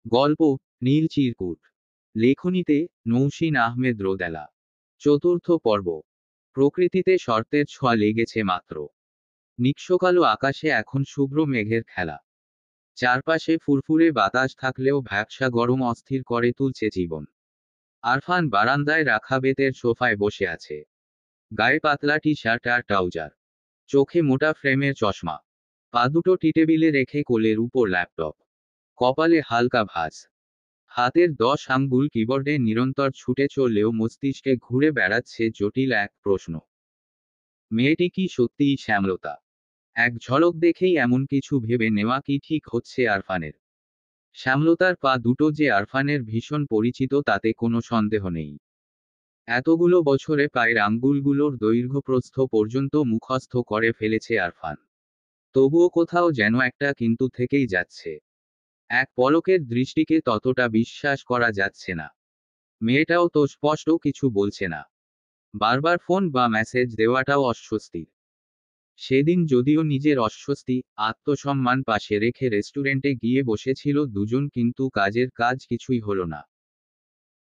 গল্প নীল চিরকুট। লেখনীতে নৌসিন আহমেদ রোদেলা। চতুর্থ পর্ব। প্রকৃতিতে শর্তের ছোঁয়া লেগেছে মাত্র। নিঃস্বকালো আকাশে এখন শুভ্র মেঘের খেলা। চারপাশে ফুরফুরে বাতাস থাকলেও ভ্যাপসা গরম অস্থির করে তুলছে জীবন। আরফান বারান্দায় রাখা বেতের সোফায় বসে আছে। গায়ে পাতলা টি শার্ট আর ট্রাউজার। চোখে মোটা ফ্রেমের চশমা। পা দুটো টি টেবিলে রেখে কোলের উপর ল্যাপটপ। কপালে হালকা ভাঁজ। হাতের 10 আঙ্গুল কিবোর্ডে নিরন্তর ছুটে চললেও মস্তিষ্কে ঘুরে বেড়াচ্ছে জটিল এক প্রশ্ন। মেয়েটি কি সত্যিই শ্যামলতা? এক ঝলক দেখেই এমন কিছু ভেবে নেওয়া কি ঠিক হচ্ছে আরফানের? শ্যামলতার পা দুটো যে আরফানের ভীষণ পরিচিত তাতে কোনো সন্দেহ নেই। এতগুলো বছরে পায়ের আঙ্গুলগুলোর দৈর্ঘ্য প্রস্থ পর্যন্ত মুখস্থ করে ফেলেছে আরফান। তবুও কোথাও যেন একটা কিন্তু থেকেই যাচ্ছে। এক পলকের দৃষ্টিকে ততটা বিশ্বাস করা যাচ্ছে না। মেয়েটাও তো স্পষ্ট কিছু বলছে না। বারবার ফোন বা মেসেজ দেওয়াটাও অস্বস্তির। সেদিন যদিও নিজের অস্বস্তি, আত্মসম্মান পাশে রেখে রেস্টুরেন্টে গিয়ে বসেছিল দুজন, কিন্তু কাজের কাজ কিছুই হলো না।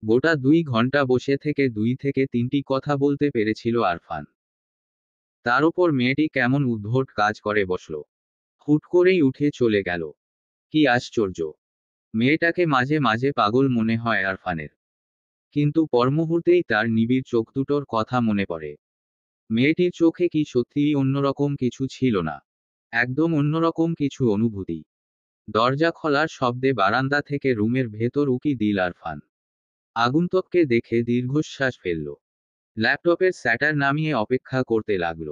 গোটা 2 ঘন্টা বসে থেকে 2 থেকে 3টি কথা বলতে পেরেছিল আরফান। তার ওপর মেয়েটি কেমন উদ্ভট কাজ করে বসল। হুট করেই উঠে চলে গেল। কি আশ্চর্য! মেয়েটাকে মাঝে মাঝে পাগল মনে হয় আরফানের। কিন্তু পরমুহূর্তেই তার নিবিড় চোখ দুটোর কথা মনে পড়ে। মেয়েটির চোখে কি সত্যিই অন্যরকম কিছু ছিল না? একদম অন্যরকম কিছু অনুভূতি। দরজা খোলার শব্দে বারান্দা থেকে রুমের ভেতর উকি দিল আরফান। আগন্তুককে দেখে দীর্ঘশ্বাস ফেলল। ল্যাপটপের স্যাটার নামিয়ে অপেক্ষা করতে লাগল।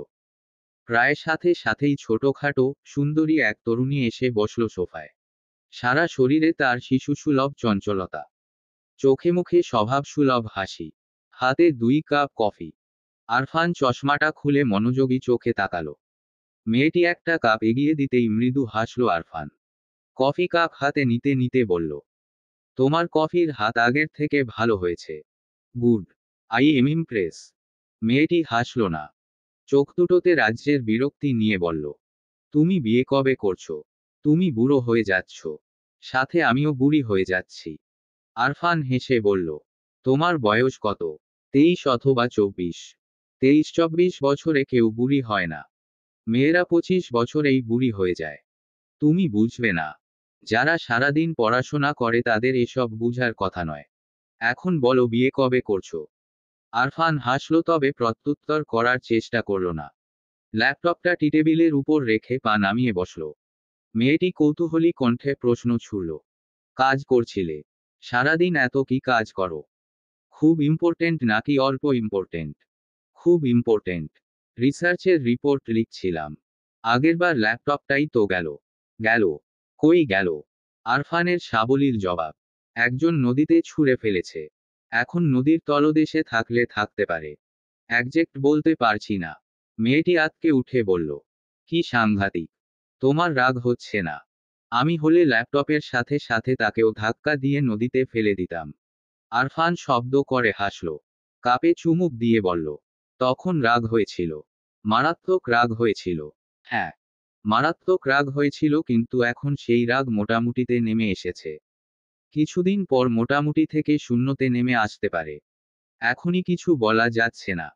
প্রায় সাথে সাথেই ছোটখাটো সুন্দরী এক তরুণী এসে বসল সোফায়। সারা শরীরে তার শিশুসুলভ চঞ্চলতা। চোখে মুখে স্বভাবসুলভ হাসি। হাতে 2 কাপ কফি। আরফান চশমাটা খুলে মনোযোগী চোখে তাকালো। মেয়েটি একটা কাপ এগিয়ে দিতেই মৃদু হাসল আরফান। কফি কাপ হাতে নিতে নিতে বলল, তোমার কফির হাত আগের থেকে ভালো হয়েছে। গুড। I am Impress. মেয়েটি হাসল না। চোখ দুটোতে রাজ্যের বিরক্তি নিয়ে বলল, তুমি বিয়ে কবে করছো? তুমি বুড়ো হয়ে যাচ্ছ। সাথে আমিও বুড়ি হয়ে যাচ্ছি। আরফান হেসে বলল, তোমার বয়স কত? 23 অথবা 24। 23-24 বছরে কেউ বুড়ি হয় না। মেয়েরা 25 বছরেই বুড়ি হয়ে যায়। তুমি বুঝবে না। যারা সারাদিন পড়াশোনা করে তাদের এসব বুঝার কথা নয়। এখন বলো বিয়ে কবে করছো? আরফান হাসল, তবে প্রত্যুত্তর করার চেষ্টা করল না। ল্যাপটপটা টেবিলের উপর রেখে পা নামিয়ে বসল। মেয়েটি কৌতূহলী কণ্ঠে প্রশ্ন ছুড়ল, কাজ করছিলে? সারাদিন এত কি কাজ করো? খুব ইম্পর্টেন্ট নাকি অল্প ইম্পর্টেন্ট? খুব ইম্পর্টেন্ট। রিসার্চের রিপোর্ট লিখছিলাম। আগেরবার ল্যাপটপটাই তো গেল। গেল? কই গেল? আরফানের সাবলীল জবাব, একজন নদীতে ছুঁড়ে ফেলেছে। এখন নদীর তলদেশে থাকলে থাকতে পারে। একজ্যাক্ট বলতে পারছি না। মেয়েটি আঁতকে উঠে বলল, কি সাংঘাতিক! তোমার রাগ হচ্ছে না? আমি হলে ল্যাপটপের সাথে সাথে তাকেও ধাক্কা দিয়ে নদীতে ফেলে দিতাম। আরফান শব্দ করে হাসল। কাপে চুমুক দিয়ে বলল, তখন রাগ হয়েছিল। মারাত্মক রাগ হয়েছিল। হ্যাঁ, মারাত্মক রাগ হয়েছিল, কিন্তু এখন সেই রাগ মোটামুটিতে নেমে এসেছে। কিছুদিন পর মোটামুটি থেকে শূন্যতে নেমে আসতে পারে। এখনই কিছু বলা যাচ্ছে না।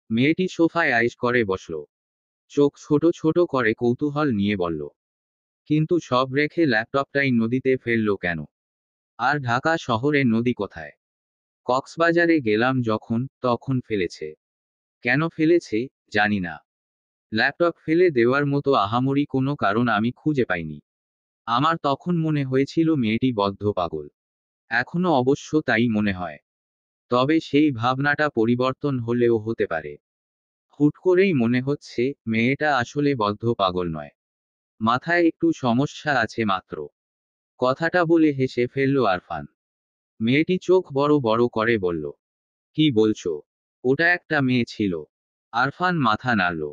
মেয়েটি সোফায় আইস করে বসল। চোখ ছোট ছোট করে কৌতূহল নিয়ে বলল, কিন্তু সব রেখে ল্যাপটপটাই নদীতে ফেললো কেন? আর ঢাকা শহরে নদী কোথায়? কক্সবাজারে গেলাম যখন, তখন ফেলেছে। কেন ফেলেছে, জানি না। ল্যাপটপ ফেলে দেওয়ার মতো আহামরি কোনো কারণ আমি খুঁজে পাইনি। আমার তখন মনে হয়েছিল মেয়েটি বদ্ধ পাগল। এখনো অবশ্য তাই মনে হয়। তবে সেই ভাবনাটা পরিবর্তন হলেও হতে পারে। হুট করেই মনে হচ্ছে মেয়েটা আসলে বদ্ধ পাগল নয়। মাথায় একটু সমস্যা আছে মাত্র। কথাটা বলে হেসে ফেলল আরফান। মেয়েটি চোখ বড় বড় করে বলল, কি বলছো? ওটা একটা মেয়ে ছিল। আরফান মাথা নাড়ল।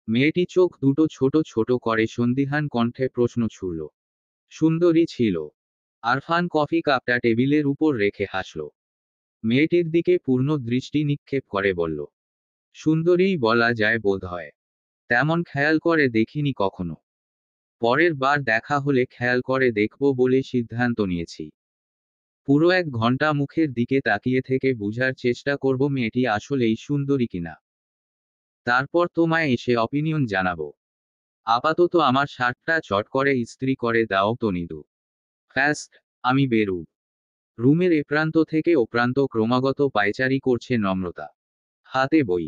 মেয়েটি চোখ দুটো ছোট ছোট করে সন্দিহান কণ্ঠে প্রশ্ন ছুড়ল, সুন্দরী ছিল? আরফান কফি কাপটা টেবিলের উপর রেখে হাসল। মেয়েটির দিকে পূর্ণ দৃষ্টি নিক্ষেপ করে বলল, সুন্দরীই বলা যায় বোধ হয়। তেমন খেয়াল করে দেখিনি কখনো। পরের বার দেখা হলে খেয়াল করে দেখব বলে সিদ্ধান্ত নিয়েছি। পুরো 1 ঘন্টা মুখের দিকে তাকিয়ে থেকে বুঝার চেষ্টা করব মেয়েটি আসলেই সুন্দরী কিনা। তারপর তোমায় এসে অপিনিয়ন জানাবো। আপাতত আমার শার্টটা চট করে ইস্ত্রি করে দাও তো নিদু। ফার্স্ট, আমি বেরুব। রুমের এ প্রান্ত থেকে ও প্রান্ত ক্রমাগত পায়চারি করছে নম্রতা। হাতে বই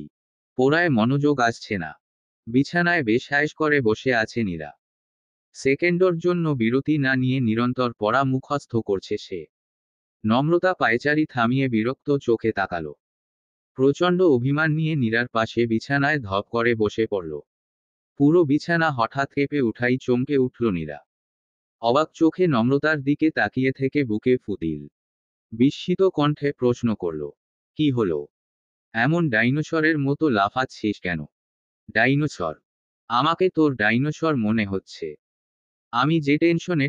পড়ায় মনোযোগ আসছে না। বিছানায় বেশ করে বসে আছে নীরা। সেকেন্ডর জন্য বিরতি না নিয়ে নিরন্তর পড়া মুখস্থ করছে সে। নম্রতা পায়চারি থামিয়ে বিরক্ত চোখে তাকালো। প্রচণ্ড অভিমান নিয়ে নীরার পাশে বিছানায় ধপ করে বসে পড়ল। পুরো বিছানা হঠাৎ কেঁপে উঠাই চমকে উঠল নীরা। অবাক চোখে নম্রতার দিকে তাকিয়ে থেকে বুকে ফুটিল। বিস্মিত কণ্ঠে প্রশ্ন করল, কি হলো? এমন ডাইনোসরের মতো লাফাচ্ছিস কেন? ডাইনোসর? আমাকে তোর ডাইনোসর মনে হচ্ছে? আমি যে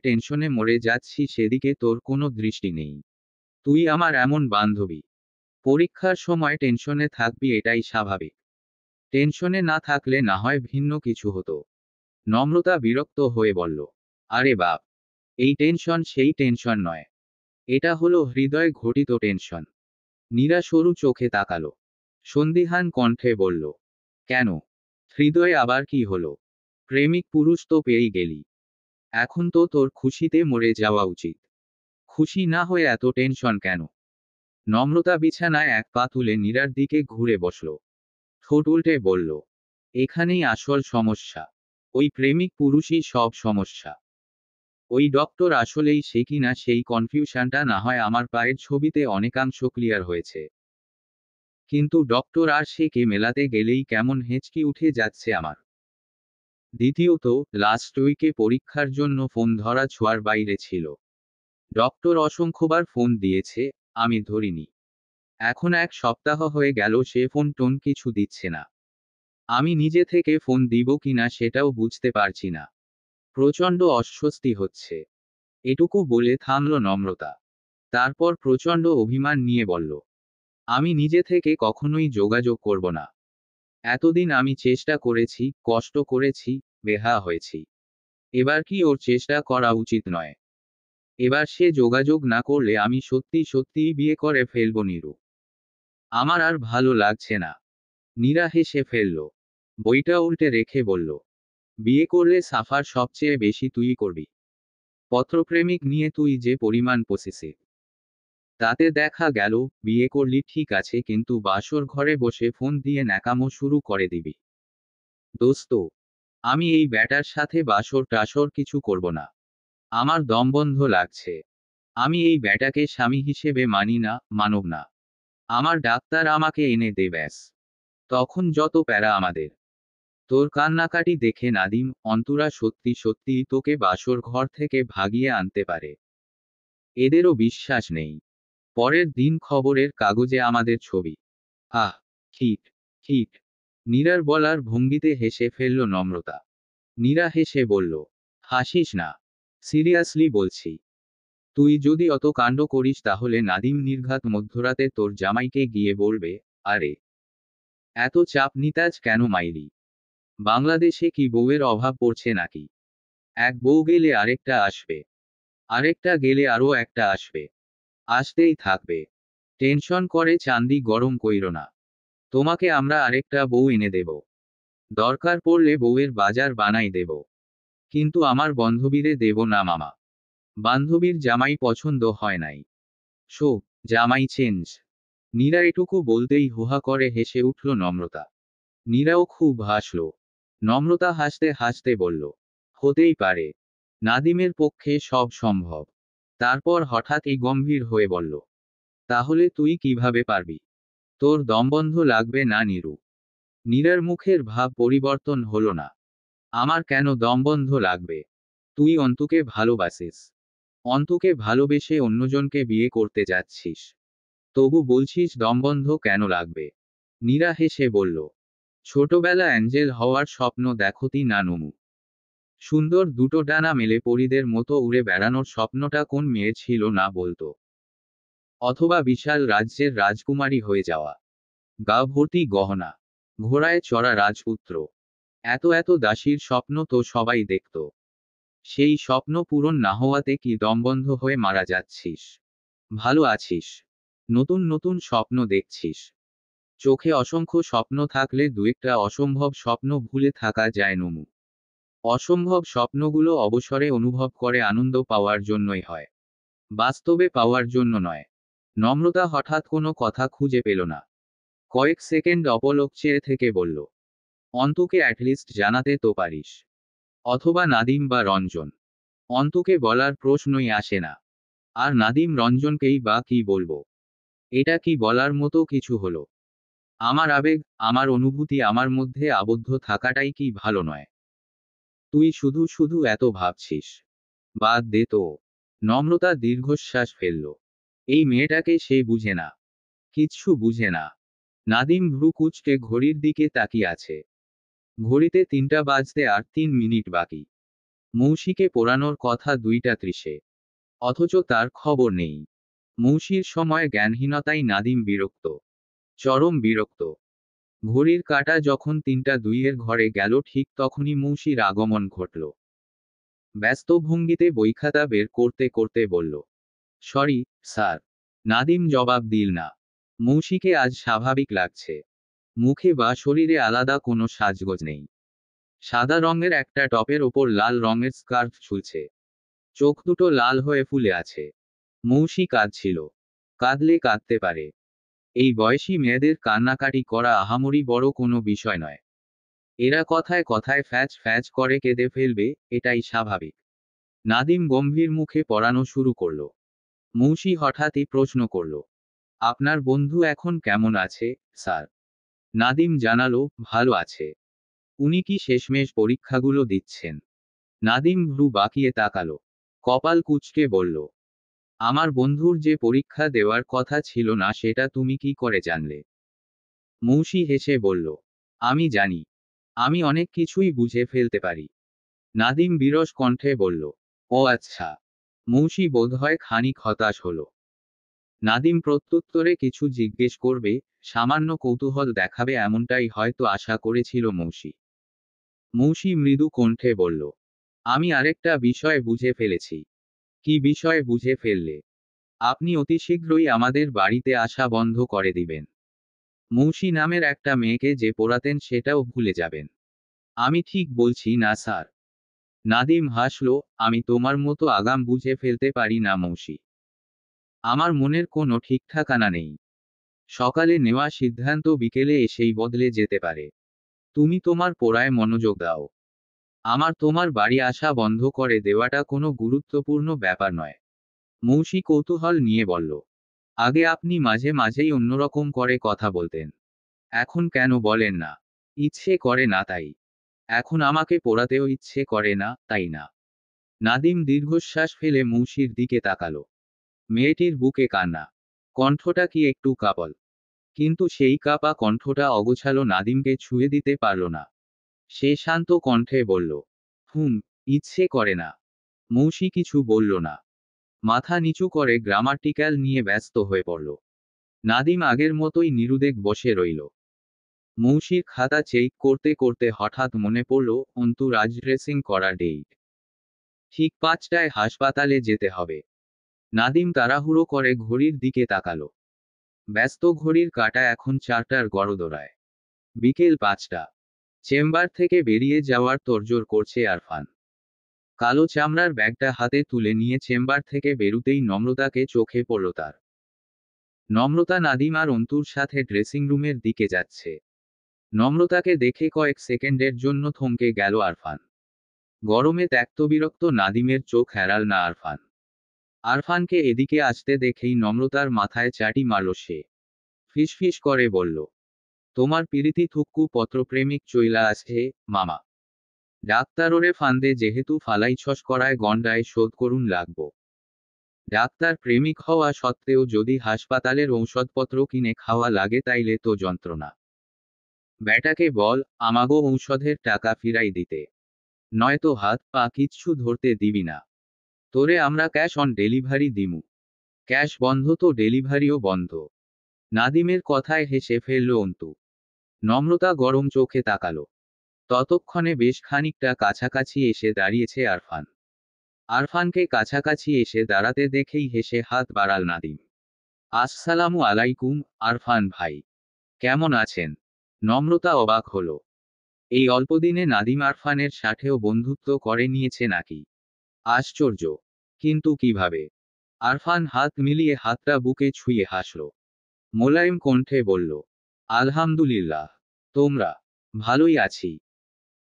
টেনশনে মরে যাচ্ছি সেদিকে তোর কোনো দৃষ্টি নেই। তুই আমার এমন বান্ধবী। পরীক্ষার সময় টেনশনে থাকবি এটাই স্বাভাবিক। টেনশনে না থাকলে না হয় ভিন্ন কিছু হতো। নম্রতা বিরক্ত হয়ে বলল, আরে বাপ, এই টেনশন সেই টেনশন নয়। এটা হলো হৃদয় ঘটিত টেনশন। নীরা সরু চোখে তাকালো। সন্দিহান কণ্ঠে বলল, কেন? হৃদয় আবার কি হলো? প্রেমিক পুরুষ তো পেয়েই গেলি। এখন তো তোর খুশিতে মরে যাওয়া উচিত। খুশি না হয়ে এত টেনশন কেন? নম্রতা বিছানায় এক পা তুলে নীরার দিকে ঘুরে বসল। ঠোঁট উল্টে বলল, এখানেই আসল সমস্যা। ওই প্রেমিক পুরুষই সব সমস্যা। ওই ডক্টর আসলেই সে কিনা সেই কনফিউশনটা না হয় আমার পায়ের ছবিতে অনেকাংশ ক্লিয়ার হয়েছে। কিন্তু ডক্টর আর সে কে মেলাতে গেলেই কেমন হেঁচকি উঠে যাচ্ছে আমার। দ্বিতীয়ত, লাস্ট উইকে পরীক্ষার জন্য ফোন ধরা ছোঁয়ার বাইরে ছিল। ডক্টর অসংখ্যবার ফোন দিয়েছে, আমি ধরিনি। এখন 1 সপ্তাহ হয়ে গেল সে ফোন টোন কিছু দিচ্ছে না। আমি নিজে থেকে ফোন দিব কিনা সেটাও বুঝতে পারছি না। প্রচণ্ড অস্বস্তি হচ্ছে। এটুকু বলে থামল নম্রতা। তারপর প্রচণ্ড অভিমান নিয়ে বলল, আমি নিজে থেকে কখনোই যোগাযোগ করব না। এতদিন আমি চেষ্টা করেছি, কষ্ট করেছি, বেহা হয়েছি। এবার কি ওর চেষ্টা করা উচিত নয়? এবার সে যোগাযোগ না করলে আমি সত্যিই বিয়ে করে ফেলব নীরু। আমার আর ভালো লাগছে না। নীরা হেসে ফেলল। বইটা উল্টে রেখে বলল, বিয়ে করলে সাফার সবচেয়ে বেশি তুই করবি। পত্রপ্রেমিক নিয়ে তুই যে পরিমাণ পসেসিভ। তাতে দেখা গেল, বিয়ে করলি ঠিক আছে কিন্তু বাসর ঘরে বসে ফোন দিয়ে ন্যাকামো শুরু করে দিবি। দোস্ত, আমি এই ব্যাটার সাথে বাসর টাসর কিছু করব না। আমার দমবন্ধ লাগছে। আমি এই ব্যাটাকে স্বামী হিসেবে মানি না, মানব না। আমার ডাক্তার আমাকে এনে দে ব্যাস। তখন যত প্যারা আমাদের। তোর কান্নাকাটি দেখে নাদিম, অন্তরা সত্যিই তোকে বাসর ঘর থেকে ভাগিয়ে আনতে পারে। এদেরও বিশ্বাস নেই। পরের দিন খবরের কাগজে আমাদের ছবি। আহ, ঠিক ঠিক। নীরার বলার ভঙ্গিতে হেসে ফেলল নম্রতা। নীরা হেসে বলল, হাসিস না। সিরিয়াসলি বলছি। তুই যদি অত কাণ্ড করিস তাহলে নাদিম নির্ঘাত মধ্যরাতে তোর জামাইকে গিয়ে বলবে, আরে এত চাপ নিতাজ কেন মাইরি? বাংলাদেশে কি বউয়ের অভাব পড়ছে নাকি? এক বউ গেলে আরেকটা আসবে। আরেকটা গেলে আরও একটা আসবে। আসতেই থাকবে। টেনশন করে চান্দি গরম কইরো না। তোমাকে আমরা আরেকটা বউ এনে দেব। দরকার পড়লে বউয়ের বাজার বানাই দেব। কিন্তু আমার বান্ধবীরে দেব না মামা। বান্ধবীর জামাই পছন্দ হয় নাই। শো, জামাই চেঞ্জ। নীরা এটুকু বলতেই হুহা করে হেসে উঠল নম্রতা। নীরাও খুব হাসল। নম্রতা হাসতে হাসতে বলল, হতেই পারে। নাদিমের পক্ষে সব সম্ভব। তারপর হঠাৎই গম্ভীর হয়ে বলল, তাহলে তুই কিভাবে পারবি? তোর দমবন্ধ লাগবে না নীরু? নীরার মুখের ভাব পরিবর্তন হলো না। আমার কেন দমবন্ধ লাগবে? তুই অন্তুকে ভালোবাসিস। অন্তুকে ভালোবেসে অন্যজনকে বিয়ে করতে যাচ্ছিস। তবু বলছিস দমবন্ধ কেন লাগবে? নীরা হেসে বলল, ছোটবেলা অ্যাঞ্জেল হওয়ার স্বপ্ন দেখতি না নমু? সুন্দর দুটো ডানা মেলে পরীদের মতো উড়ে বেড়ানোর স্বপ্নটা কোন মেয়ের ছিল না বলতো? অথবা বিশাল রাজ্যের রাজকুমারী হয়ে যাওয়া। গা ভর্তি গহনা। ঘোড়ায় চড়া রাজপুত্র। এত দাসীর স্বপ্ন তো সবাই দেখত। সেই স্বপ্ন পূরণ না হওয়াতে কি দমবন্ধ হয়ে মারা যাচ্ছিস? ভালো আছিস? নতুন নতুন স্বপ্ন দেখছিস? চোখে অসংখ্য স্বপ্ন থাকলে দু একটা অসম্ভব স্বপ্ন ভুলে থাকা যায় নমু। অসম্ভব স্বপ্নগুলো অবসরে অনুভব করে আনন্দ পাওয়ার জন্যই হয়, বাস্তবে পাওয়ার জন্য নয়। নম্রতা হঠাৎ কোনো কথা খুঁজে পেল না। কয়েক সেকেন্ড অপলক চেয়ে থেকে বলল, অন্তুকে অ্যাটলিস্ট জানাতে তো পারিস। অথবা নাদিম বা রঞ্জন। অন্তুকে বলার প্রশ্নই আসে না। আর নাদিম রঞ্জনকেই বা কি বলবো? এটা কি বলার মতো কিছু হলো? আমার আবেগ, আমার অনুভূতি আমার মধ্যে আবদ্ধ থাকাটাই কি ভালো নয়? তুই শুধু শুধু এত ভাবছিস। বাদ দে তো। নম্রতা দীর্ঘশ্বাস ফেলল। এই মেয়েটাকে সে বুঝে না। কিচ্ছু বুঝে না। নাদিম ভ্রু কুঁচকে ঘড়ির দিকে তাকিয়ে আছে। ঘড়িতে ৩টা বাজতে আর ৩ মিনিট বাকি। মৌসিকে পোড়ানোর কথা ২টা ৩০-এ। অথচ তার খবর নেই। মৌসির সময় জ্ঞানহীনতায় নাদিম বিরক্ত। চরম বিরক্ত। ঘড়ির কাঁটা যখন ৩টা ২-এর ঘরে গেল ঠিক তখনই মৌসির আগমন ঘটল। ব্যস্ত ভঙ্গিতে বইখাতা বের করতে করতে বলল, সরি, স্যার। নাদিম জবাব দিল না। মৌসিকে আজ স্বাভাবিক লাগছে। মুখে বা শরীরে আলাদা কোনো সাজগোজ নেই। সাদা রঙের একটা টপের ওপর লাল রঙের স্কার্ফ ঝুলছে। চোখ দুটো লাল হয়ে ফুলে আছে। মৌসি কাঁদছিল। কাঁদলে কাঁদতে পারে। এই বয়সী মেয়েদের কান্নাকাটি করা আহামরি বড় কোনো বিষয় নয়। এরা কথায় কথায় ফ্যাচ ফ্যাচ করে কেঁদে ফেলবে, এটাই স্বাভাবিক। নাদিম গম্ভীর মুখে পড়ানো শুরু করল। মৌসি হঠাৎই প্রশ্ন করল, আপনার বন্ধু এখন কেমন আছে, স্যার? নাদিম জানালো, ভালো আছে। উনি কি শেষমেশ পরীক্ষাগুলো দিচ্ছেন? নাদিম ভ্রু বাঁকিয়ে তাকালো। কপাল কুঁচকে বলল, আমার বন্ধুর যে পরীক্ষা দেওয়ার কথা ছিল না সেটা তুমি কি করে জানলে? মৌসি হেসে বলল, আমি জানি। আমি অনেক কিছুই বুঝে ফেলতে পারি। নাদিম বিরস কণ্ঠে বলল, ও আচ্ছা। মৌসি বোধহয় খানিক হতাশ হল। নাদিম প্রত্যুত্তরে কিছু জিজ্ঞেস করবে, সামান্য কৌতূহল দেখাবে এমনটাই হয়তো আশা করেছিল মৌসি। মৌসি মৃদু কণ্ঠে বলল, আমি আরেকটা বিষয় বুঝে ফেলেছি। কি বিষয় বুঝে ফেললে? আপনি অতি শীঘ্রই আমাদের বাড়িতে আসা বন্ধ করে দিবেন। মৌসি নামের একটা মেয়েকে যে পড়াতেন সেটাও ভুলে যাবেন। আমি ঠিক বলছি না স্যার? নাদিম হাসল, আমি তোমার মতো আগাম বুঝে ফেলতে পারি না মৌসি। আমার মনের কোনো ঠিকঠাকানা নেই। সকালে নেওয়া সিদ্ধান্ত বিকেলে এসেই বদলে যেতে পারে। তুমি তোমার পড়ায় মনোযোগ দাও। আমার তোমার বাড়ি আসা বন্ধ করে দেওয়াটা কোনো গুরুত্বপূর্ণ ব্যাপার নয়। মৌসি কৌতূহল নিয়ে বলল, আগে আপনি মাঝে মাঝেই অন্যরকম করে কথা বলতেন। এখন কেন বলেন না? ইচ্ছে করে না তাই। এখন আমাকে পড়াতেও ইচ্ছে করে না, তাই না? নাদিম দীর্ঘশ্বাস ফেলে মৌসির দিকে তাকালো। মেয়েটির বুকে কান্না। কণ্ঠটা কি একটু কাপল। কিন্তু সেই কাপা কণ্ঠটা অগোছালো নাদিমকে ছুঁয়ে দিতে পারল না। সে শান্ত কণ্ঠে বলল, ইচ্ছে করে না। মৌসি কিছু বলল না। মাথা নিচু করে গ্রামাটিক্যাল নিয়ে ব্যস্ত হয়ে পড়ল। নাদিম আগের মতোই নিরুদ্বেগ বসে রইল। মৌসির খাতা চেক করতে করতে হঠাৎ মনে পড়ল, অন্তু আজ ড্রেসিং করা ডেট। ঠিক 5টায় হাসপাতালে যেতে হবে। নাদিম তাড়াহুড়ো করে ঘড়ির দিকে তাকালো। ব্যস্ত ঘড়ির কাঁটা এখন 4টার গড়দোড়ায়। বিকেল 5টা। চেম্বার থেকে বেরিয়ে যাওয়ার তোড়জোড় করছে আরফান। কালো চামড়ার ব্যাগটা হাতে তুলে নিয়ে চেম্বার থেকে বেরুতেই নম্রতাকে চোখে পড়ল তার। নম্রতা নাদিম আর অন্তুর সাথে ড্রেসিং রুমের দিকে যাচ্ছে। নম্রতাকে দেখে কয়েক সেকেন্ডের জন্য থমকে গেল আরফান। গরমে ত্যক্তবিরক্ত নাদিমের চোখ এড়াল না আরফান। আরফানকে এদিকে আসতে দেখেই নম্রতার মাথায় চাটি মারল সে। ফিসফিস করে বলল, তোমার পিরিতি থুক্কু পত্রপ্রেমিক চইলা আছে, মামা। ডাক্তাররে ফান্দে যেহেতু ফালাইছস করায় গন্ডায় শোধ করুন লাগব। ডাক্তার প্রেমিক হওয়া সত্ত্বেও যদি হাসপাতালের ঔষধপত্র কিনে খাওয়া লাগে তাইলে তো যন্ত্রণা। ব্যাটাকে বল, আমাগো ঔষধের টাকা ফিরাই দিতে। নয়তো হাত পা কিচ্ছু ধরতে দিবি না। তোরে আমরা ক্যাশ অন ডেলিভারি দিমু। ক্যাশ বন্ধ তো ডেলিভারিও বন্ধ। নাদিমের কথায় হেসে ফেলল অন্তু। নম্রতা গরম চোখে তাকালো। ততক্ষণে বেশ খানিকটা কাছাকাছি এসে দাঁড়িয়েছে আরফান। আরফানকে কাছাকাছি এসে দাঁড়াতে দেখেই হেসে হাত বাড়াল নাদিম। আসসালামু আলাইকুম, আরফান ভাই। কেমন আছেন? নম্রতা অবাক হলো। এই অল্পদিনে নাদিম আরফানের সাথেও বন্ধুত্ব করে নিয়েছে নাকি? আশ্চর্য। কিন্তু কিভাবে? আরফান হাত মিলিয়ে হাতটা বুকে ছুঁয়ে হাসল। মোলায়েম কণ্ঠে বলল, আলহামদুলিল্লাহ। তোমরা? ভালোই আছি।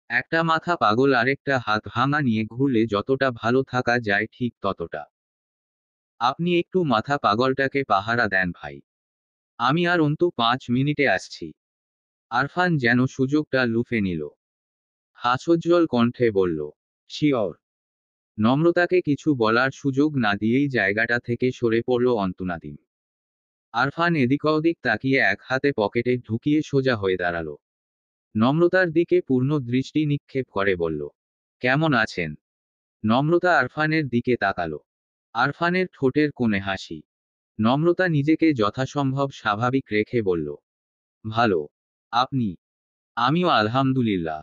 একটা মাথা পাগল আরেকটা হাত ভাঙা নিয়ে ঘুরলে যতটা ভালো থাকা যায় ঠিক ততটা। আপনি একটু মাথা পাগলটাকে পাহারা দেন ভাই। আমি আর অন্তু 5 মিনিটে আসছি। আরফান যেন সুযোগটা লুফে নিল। হাস্যোজ্জ্বল কণ্ঠে বলল, শিওর। নম্রতাকে কিছু বলার সুযোগ না দিয়েই জায়গাটা থেকে সরে পড়ল অন্তনাদিম। আরফান এদিক ওদিক তাকিয়ে এক হাতে পকেটে ঢুকিয়ে সোজা হয়ে দাঁড়ালো। নম্রতার দিকে পূর্ণ দৃষ্টি নিক্ষেপ করে বলল, কেমন আছেন? নম্রতা আরফানের দিকে তাকালো। আরফানের ঠোঁটের কোণে হাসি। নম্রতা নিজেকে যথাসম্ভব স্বাভাবিক রেখে বলল, ভালো। আপনি? আমিও আলহামদুলিল্লাহ।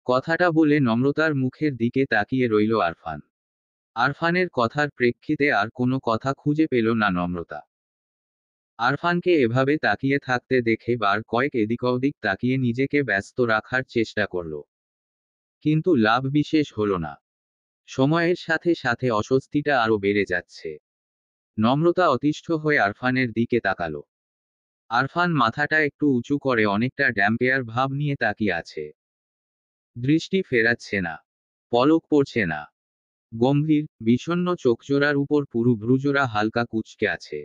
কথাটা বলে নম্রতার মুখের দিকে তাকিয়ে রইল আরফান। আরফানের কথার প্রেক্ষিতে আর কোনো কথা খুঁজে পেল না নম্রতা। আরফানকে এভাবে তাকিয়ে থাকতে দেখে বার কয়েক এদিক ওদিক তাকিয়ে নিজেকে ব্যস্ত রাখার চেষ্টা করল। কিন্তু লাভ বিশেষ হলো না। সময়ের সাথে সাথে অস্বস্তিটা আরো বেড়ে যাচ্ছে। নম্রতা অতিষ্ঠ হয়ে আরফানের দিকে তাকালো। আরফান মাথাটা একটু উঁচু করে অনেকটা ড্যাম্পেয়ার ভাব নিয়ে তাকিয়ে আছে। দৃষ্টি ফেরাচ্ছে না। পলক পড়ছে না। গম্ভীর, বিষণ্ণ চোখজোড়ার উপর পুরু ভ্রুজোড়া হালকা কুঁচকে আছে।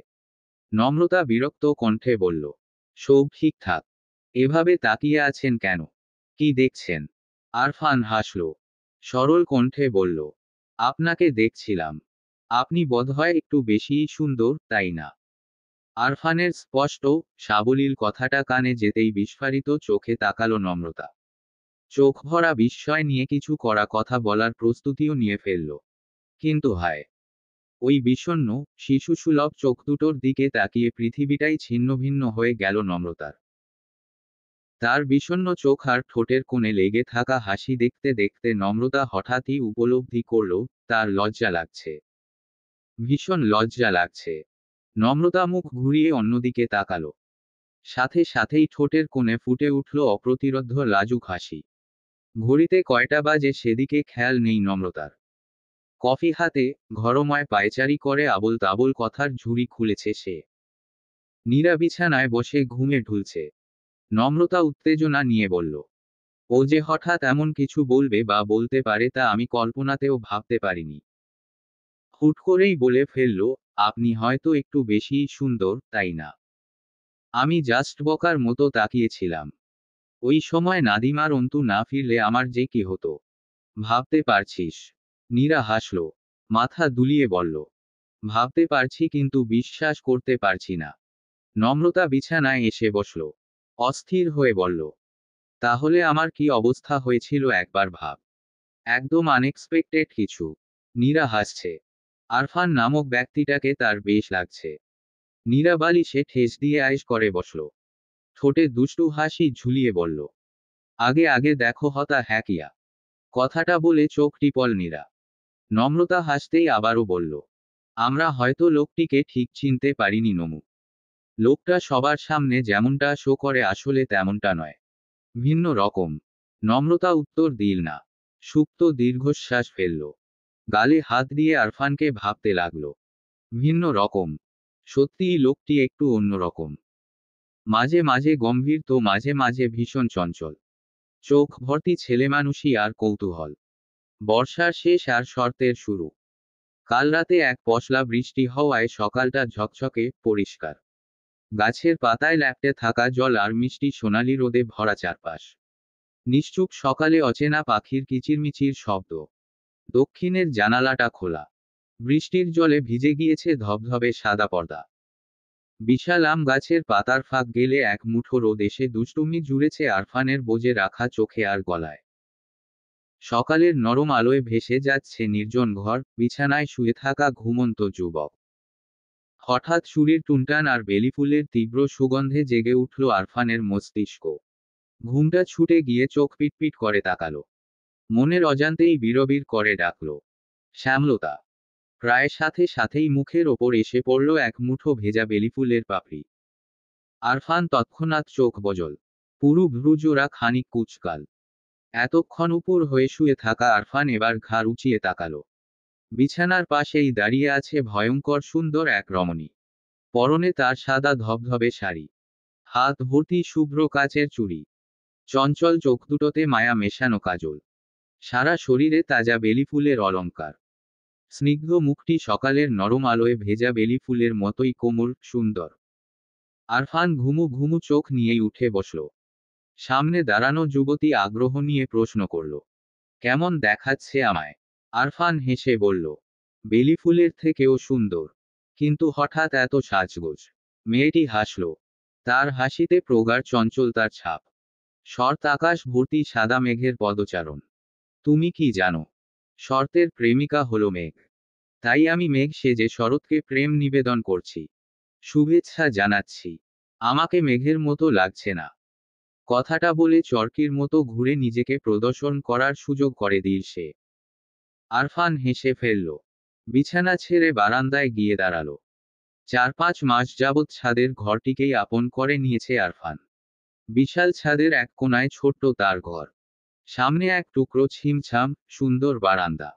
নম্রতা বিরক্ত কণ্ঠে বলল, সব ঠিকঠাক? এভাবে তাকিয়ে আছেন কেন? কি দেখছেন? আরফান হাসল। সরল কণ্ঠে বলল, আপনাকে দেখছিলাম। আপনি বোধহয় একটু বেশিই সুন্দর, তাই না? আরফানের স্পষ্ট, সাবলীল কথাটা কানে যেতেই বিস্ফারিত চোখে তাকালো নম্রতা। চোখ ভরা বিস্ময় নিয়ে কিছু করা কথা বলার প্রস্তুতিও নিয়ে ফেলল। কিন্তু হায়! ওই বিষণ্ণ, শিশুসুলভ চোখ দুটোর দিকে তাকিয়ে পৃথিবীটাই ছিন্নভিন্ন হয়ে গেল নম্রতার। তার বিষণ্ণ চোখ আর ঠোঁটের কোণে লেগে থাকা হাসি দেখতে দেখতে নম্রতা হঠাৎই উপলব্ধি করল, তার লজ্জা লাগছে। ভীষণ লজ্জা লাগছে। নম্রতা মুখ ঘুরিয়ে অন্যদিকে তাকালো। সাথে সাথেই ঠোঁটের কোণে ফুটে উঠল অপ্রতিরোধ্য লাজুক হাসি। ঘড়িতে কয়টা বাজে সেদিকে খেয়াল নেই নম্রতার। কফি হাতে, ঘরময় পায়চারি করে আবোল তাবোল কথার ঝুড়ি খুলেছে সে। নীরা বিছানায় বসে ঘুমে ঢুলছে। নম্রতা উত্তেজনা নিয়ে বলল, ও যে হঠাৎ এমন কিছু বলবে বা বলতে পারে তা আমি কল্পনাতেও ভাবতে পারিনি। হুট করেই বলে ফেলল, আপনি হয়তো একটু বেশিই সুন্দর, তাই না? আমি জাস্ট বোকার মতো তাকিয়েছিলাম। ওই সময় নাদিম আর অন্তু না ফিরলে আমার যে কি হতো ভাবতে পারছিস? নীরা হাসল। মাথা দুলিয়ে বলল, ভাবতে পারছি কিন্তু বিশ্বাস করতে পারছি না। নম্রতা বিছানায় এসে বসল। অস্থির হয়ে বলল, তাহলে আমার কি অবস্থা হয়েছিল একবার ভাব। একদম আনএক্সপেক্টেড কিছু। নীরা হাসছে। আরফান নামক ব্যক্তিটাকে তার বেশ লাগছে। নীরা বালিশে ঠেস দিয়ে আয়েশ করে বসল। ঠোঁটে দুষ্টু হাসি ঝুলিয়ে বলল, আগে আগে দেখো হতা হ্যাকিয়া। কথাটা বলে চোখ টিপল নীরা। নম্রতা হাসতেই আবারও বলল, আমরা হয়তো লোকটিকে ঠিক চিনতে পারিনি নমু। লোকটা সবার সামনে যেমনটা শো করে আসলে তেমনটা নয়। ভিন্ন রকম। নম্রতা উত্তর দিল না। সুপ্ত দীর্ঘশ্বাস ফেলল। গালে হাত দিয়ে আরফানকে ভাবতে লাগল। ভিন্ন রকম। সত্যিই লোকটি একটু অন্যরকম। মাঝে মাঝে গম্ভীর তো মাঝে মাঝে ভীষণ চঞ্চল। চোখ ভর্তি ছেলেমানুষি আর কৌতূহল। বর্ষার শেষ আর শরতের শুরু। কাল রাতে এক পশলা বৃষ্টি হওয়ায় সকালটা ঝকঝকে, পরিষ্কার। গাছের পাতায় ল্যাপটে থাকা জল আর মিষ্টি সোনালি রোদে ভরা চারপাশ। নিশ্চুপ সকালে অচেনা পাখির কিচিরমিচির শব্দ। দক্ষিণের জানালাটা খোলা। বৃষ্টির জলে ভিজে গিয়েছে ধবধবে সাদা পর্দা। বিশাল আম গাছের পাতার ফাঁক গেলে এক মুঠো রোদ এসে দুষ্টুমি জুড়েছে আরফানের বোঝে রাখা চোখে আর গলায়। সকালের নরম আলোয় ভেসে যাচ্ছে নির্জন ঘর, বিছানায় শুয়ে থাকা ঘুমন্ত যুবক। হঠাৎ চুরির টুনটান আর বেলিফুলের তীব্র সুগন্ধে জেগে উঠল আরফানের মস্তিষ্ক। ঘুমটা ছুটে গিয়ে চোখ পিটপিট করে তাকালো। মনের অজান্তেই বিড়বিড় করে ডাকল, শ্যামলতা। প্রায় সাথে সাথেই মুখের ওপর এসে পড়ল এক মুঠো ভেজা বেলিফুলের পাপড়ি। আরফান তৎক্ষণাৎ চোখ বজল। পুরু ভ্রুজোড়া খানিক কুচকাল। এতক্ষণ উপর হয়ে শুয়ে থাকা আরফান এবার ঘাড় উঁচিয়ে তাকালো। বিছানার পাশেই দাঁড়িয়ে আছে ভয়ঙ্কর সুন্দর এক রমণী। পরনে তার সাদা ধবধবে শাড়ি। হাত ভর্তি শুভ্র কাচের চুড়ি। চঞ্চল চোখ দুটোতে মায়া মেশানো কাজল। সারা শরীরে তাজা বেলি ফুলের অলঙ্কার। স্নিগ্ধ মুখটি সকালের নরম আলোয় ভেজা বেলি ফুলের মতোই কোমল, সুন্দর। আরফান ঘুমু ঘুমু চোখ নিয়েই উঠে বসল। সামনে দাঁড়ানো যুবতী আগ্রহ নিয়ে প্রশ্ন করল, কেমন দেখাচ্ছে আমায়? আরফান হেসে বলল, বেলি ফুলের থেকেও সুন্দর। কিন্তু হঠাৎ এত সাজগোজ? মেয়েটি হাসল। তার হাসিতে প্রগাঢ় চঞ্চলতার ছাপ। শরৎ আকাশ ভর্তি সাদা মেঘের পদচারণ। তুমি কি জানো, শরতের প্রেমিকা হলো মেঘ। তাই আমি মেঘ সেজে শরৎকে প্রেম নিবেদন করছি। শুভেচ্ছা জানাচ্ছি। আমাকে মেঘের মতো লাগছে না? কথাটা বলে চরকির মতো ঘুরে নিজেকে প্রদর্শন করার সুযোগ করে দিল সে। আরফান হেসে ফেলল। বিছানা ছেড়ে বারান্দায় গিয়ে দাঁড়ালো। 4-5 মাস যাবৎ ছাদের ঘরটিকেই আপন করে নিয়েছে আরফান। বিশাল ছাদের এক কোণায় ছোট্ট তার ঘর। সামনে এক টুকরো ছিমছাম সুন্দর বারান্দা।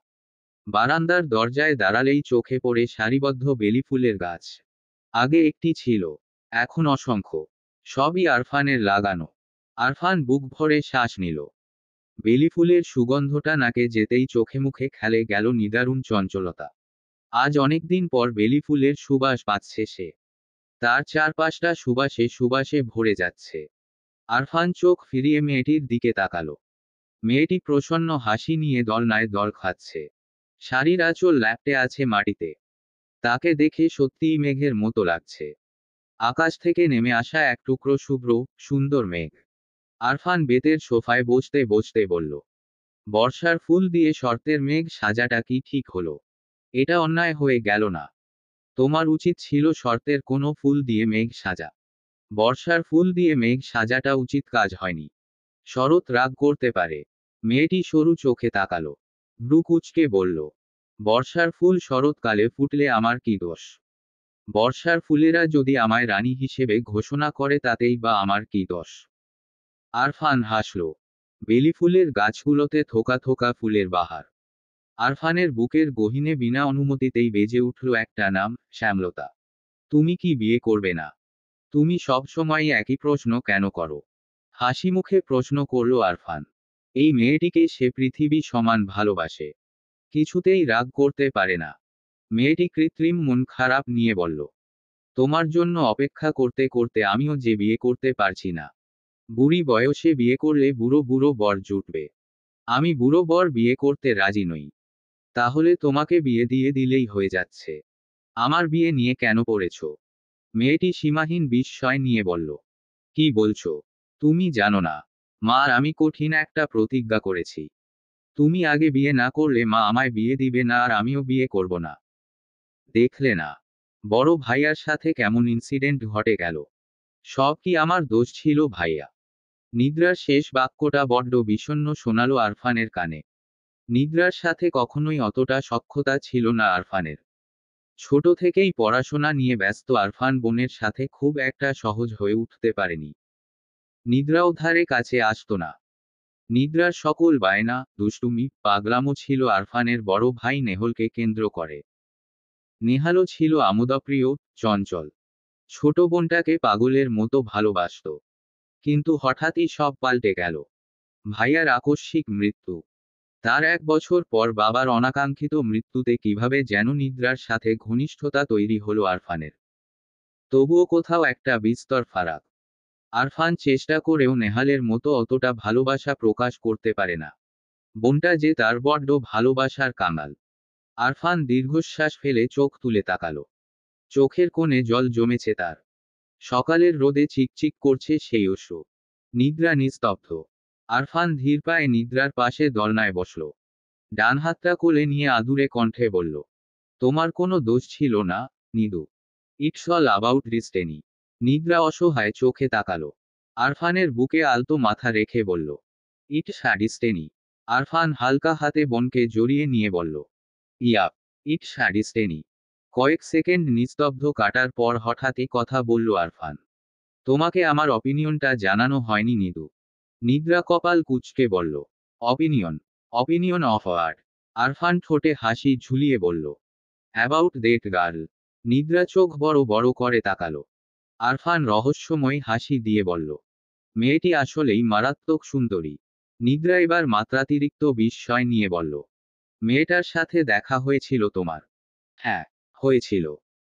বারান্দার দরজায় দাঁড়ালেই চোখে পড়ে সারিবদ্ধ বেলি ফুলের গাছ। আগে একটি ছিল, এখন অসংখ্য। সবই আরফানের লাগানো। আরফান বুক ভরে শ্বাস নিল। বেলি ফুলের সুগন্ধটা নাকে যেতেই চোখে মুখে খেলে গেল নিদারুণ চঞ্চলতা। আজ অনেকদিন পর বেলি ফুলের সুবাস পাচ্ছে সে। তার চারপাশটা সুবাসে সুবাসে ভরে যাচ্ছে। আরফান চোখ ফিরিয়ে মেয়েটির দিকে তাকালো। মেয়েটি প্রসন্ন হাসি নিয়ে দলনায় দল খাচ্ছে। শাড়ির আঁচল ল্যাপটে আছে মাটিতে। তাকে দেখে সত্যিই মেঘের মতো লাগছে। আকাশ থেকে নেমে আসা এক টুকরো শুভ্র, সুন্দর মেঘ। আরফান বেতের সোফায় বসতে বসতে বলল, বর্ষার ফুল দিয়ে শরতের মেঘ সাজাটা কি ঠিক হলো? এটা অন্যায় হয়ে গেল না? তোমার উচিত ছিল শরতের কোনো ফুল দিয়ে মেঘ সাজা। বর্ষার ফুল দিয়ে মেঘ সাজাটা উচিত কাজ হয়নি। শরৎ রাগ করতে পারে। মেয়েটি সরু চোখে তাকালো। ভ্রু কুঁচকে বলল, বর্ষার ফুল শরৎকালে ফুটলে আমার কি দোষ? বর্ষার ফুলেরা যদি আমায় রানী হিসেবে ঘোষণা করে তাতেই বা আমার কি দোষ? আরফান হাসল। বেলি ফুলের গাছগুলোতে থোকা থোকা ফুলের বাহার। আরফানের বুকের গহীনে বিনা অনুমতিতেই বেজে উঠল একটা নাম, শ্যামলতা। তুমি কি বিয়ে করবে না? তুমি সবসময় একই প্রশ্ন কেন করো? হাসি মুখে প্রশ্ন করল আরফান। এই মেয়েটিকে সে পৃথিবী সমান ভালোবাসে। কিছুতেই রাগ করতে পারে না। মেয়েটি কৃত্রিম মন খারাপ নিয়ে বলল, তোমার জন্য অপেক্ষা করতে করতে আমিও যে বিয়ে করতে পারছি না। বুড়ি বয়সে বিয়ে করলে বুড়ো বুড়ো বর জুটবে। আমি বুড়ো বর বিয়ে করতে রাজি নই। তাহলে তোমাকে বিয়ে দিয়ে দিলেই হয়ে যাচ্ছে। আমার বিয়ে নিয়ে কেন পড়েছ? মেয়েটি সীমাহীন বিস্ময় নিয়ে বলল, কি বলছো? তুমি জানো না, মা আর আমি কঠিন একটা প্রতিজ্ঞা করেছি। তুমি আগে বিয়ে না করলে মা আমায় বিয়ে দিবে না আর আমিও বিয়ে করব না। দেখলে না, বড় ভাইয়ার সাথে কেমন ইনসিডেন্ট ঘটে গেল। সব কি আমার দোষ ছিল ভাইয়া? নিদ্রার শেষ বাক্যটা বড্ড বিষণ্ণ শোনালো আরফানের কানে। নিদ্রার সাথে কখনোই অতটা সখ্যতা ছিল না আরফানের। ছোট থেকেই পড়াশোনা নিয়ে ব্যস্ত আরফান বোনের সাথে খুব একটা সহজ হয়ে উঠতে পারেনি। নিদ্রাও ধারে কাছে আসতো না। নিদ্রার সকল বায়না, দুষ্টুমি, পাগলামো ছিল আরফানের বড় ভাই নেহলকে কেন্দ্র করে। নেহালও ছিল আমোদপ্রিয়, চঞ্চল। ছোট বোনটাকে পাগলের মতো ভালোবাসত। কিন্তু হঠাৎই সব পাল্টে গেল। ভাইয়ার আকস্মিক মৃত্যু। তার 1 বছর পর বাবার অনাকাঙ্ক্ষিত মৃত্যুতে কিভাবে যেন নিদ্রার সাথে ঘনিষ্ঠতা তৈরি হলো আরফানের। তবুও কোথাও একটা বিস্তর ফারাক। আরফান চেষ্টা করেও নেহালের মতো অতটা ভালোবাসা প্রকাশ করতে পারে না। বোনটা যে তার বড্ড ভালোবাসার কাঙাল। আরফান দীর্ঘশ্বাস ফেলে চোখ তুলে তাকালো। চোখের কোণে জল জমেছে তার। সকালের রোদে চিকচিক করছে সেই অশ্রু। নিদ্রা নিস্তব্ধ। আরফান ধীর পায়ে নিদ্রার পাশে দোলনায় বসল। ডান হাতটা কোলে নিয়ে আদুরে কণ্ঠে বলল, তোমার কোনো দোষ ছিল না, নিদু। It's all about destiny. নিদ্রা অসহায় চোখে তাকালো। আরফানের বুকে আলতো মাথা রেখে বলল, ইটস আ ডিস্টিনি। আরফান হালকা হাতে বোনকে জড়িয়ে নিয়ে বলল, ইয়াপ, ইটস ডেস্টিনি। কয়েক সেকেন্ড নিস্তব্ধ কাটার পর হঠাৎই কথা বলল আরফান। তোমাকে আমার অপিনিয়নটা জানানো হয়নি নিদু। নিদ্রা কপাল কুঁচকে বলল। Opinion? Opinion of art? Arfan ঠোঁটে হাসি ঝুলিয়ে বলল। About that girl. নিদ্রা চোখ বড় বড় করে তাকালো। আরফান রহস্যময় হাসি দিয়ে বলল। মেয়েটি আসলেই মারাত্মক সুন্দরী। নিদ্রা এবার মাত্রাতিরিক্ত বিস্ময় নিয়ে বলল। মেয়েটার সাথে দেখা হয়েছিল তোমার? হ্যাঁ, হয়েছিল।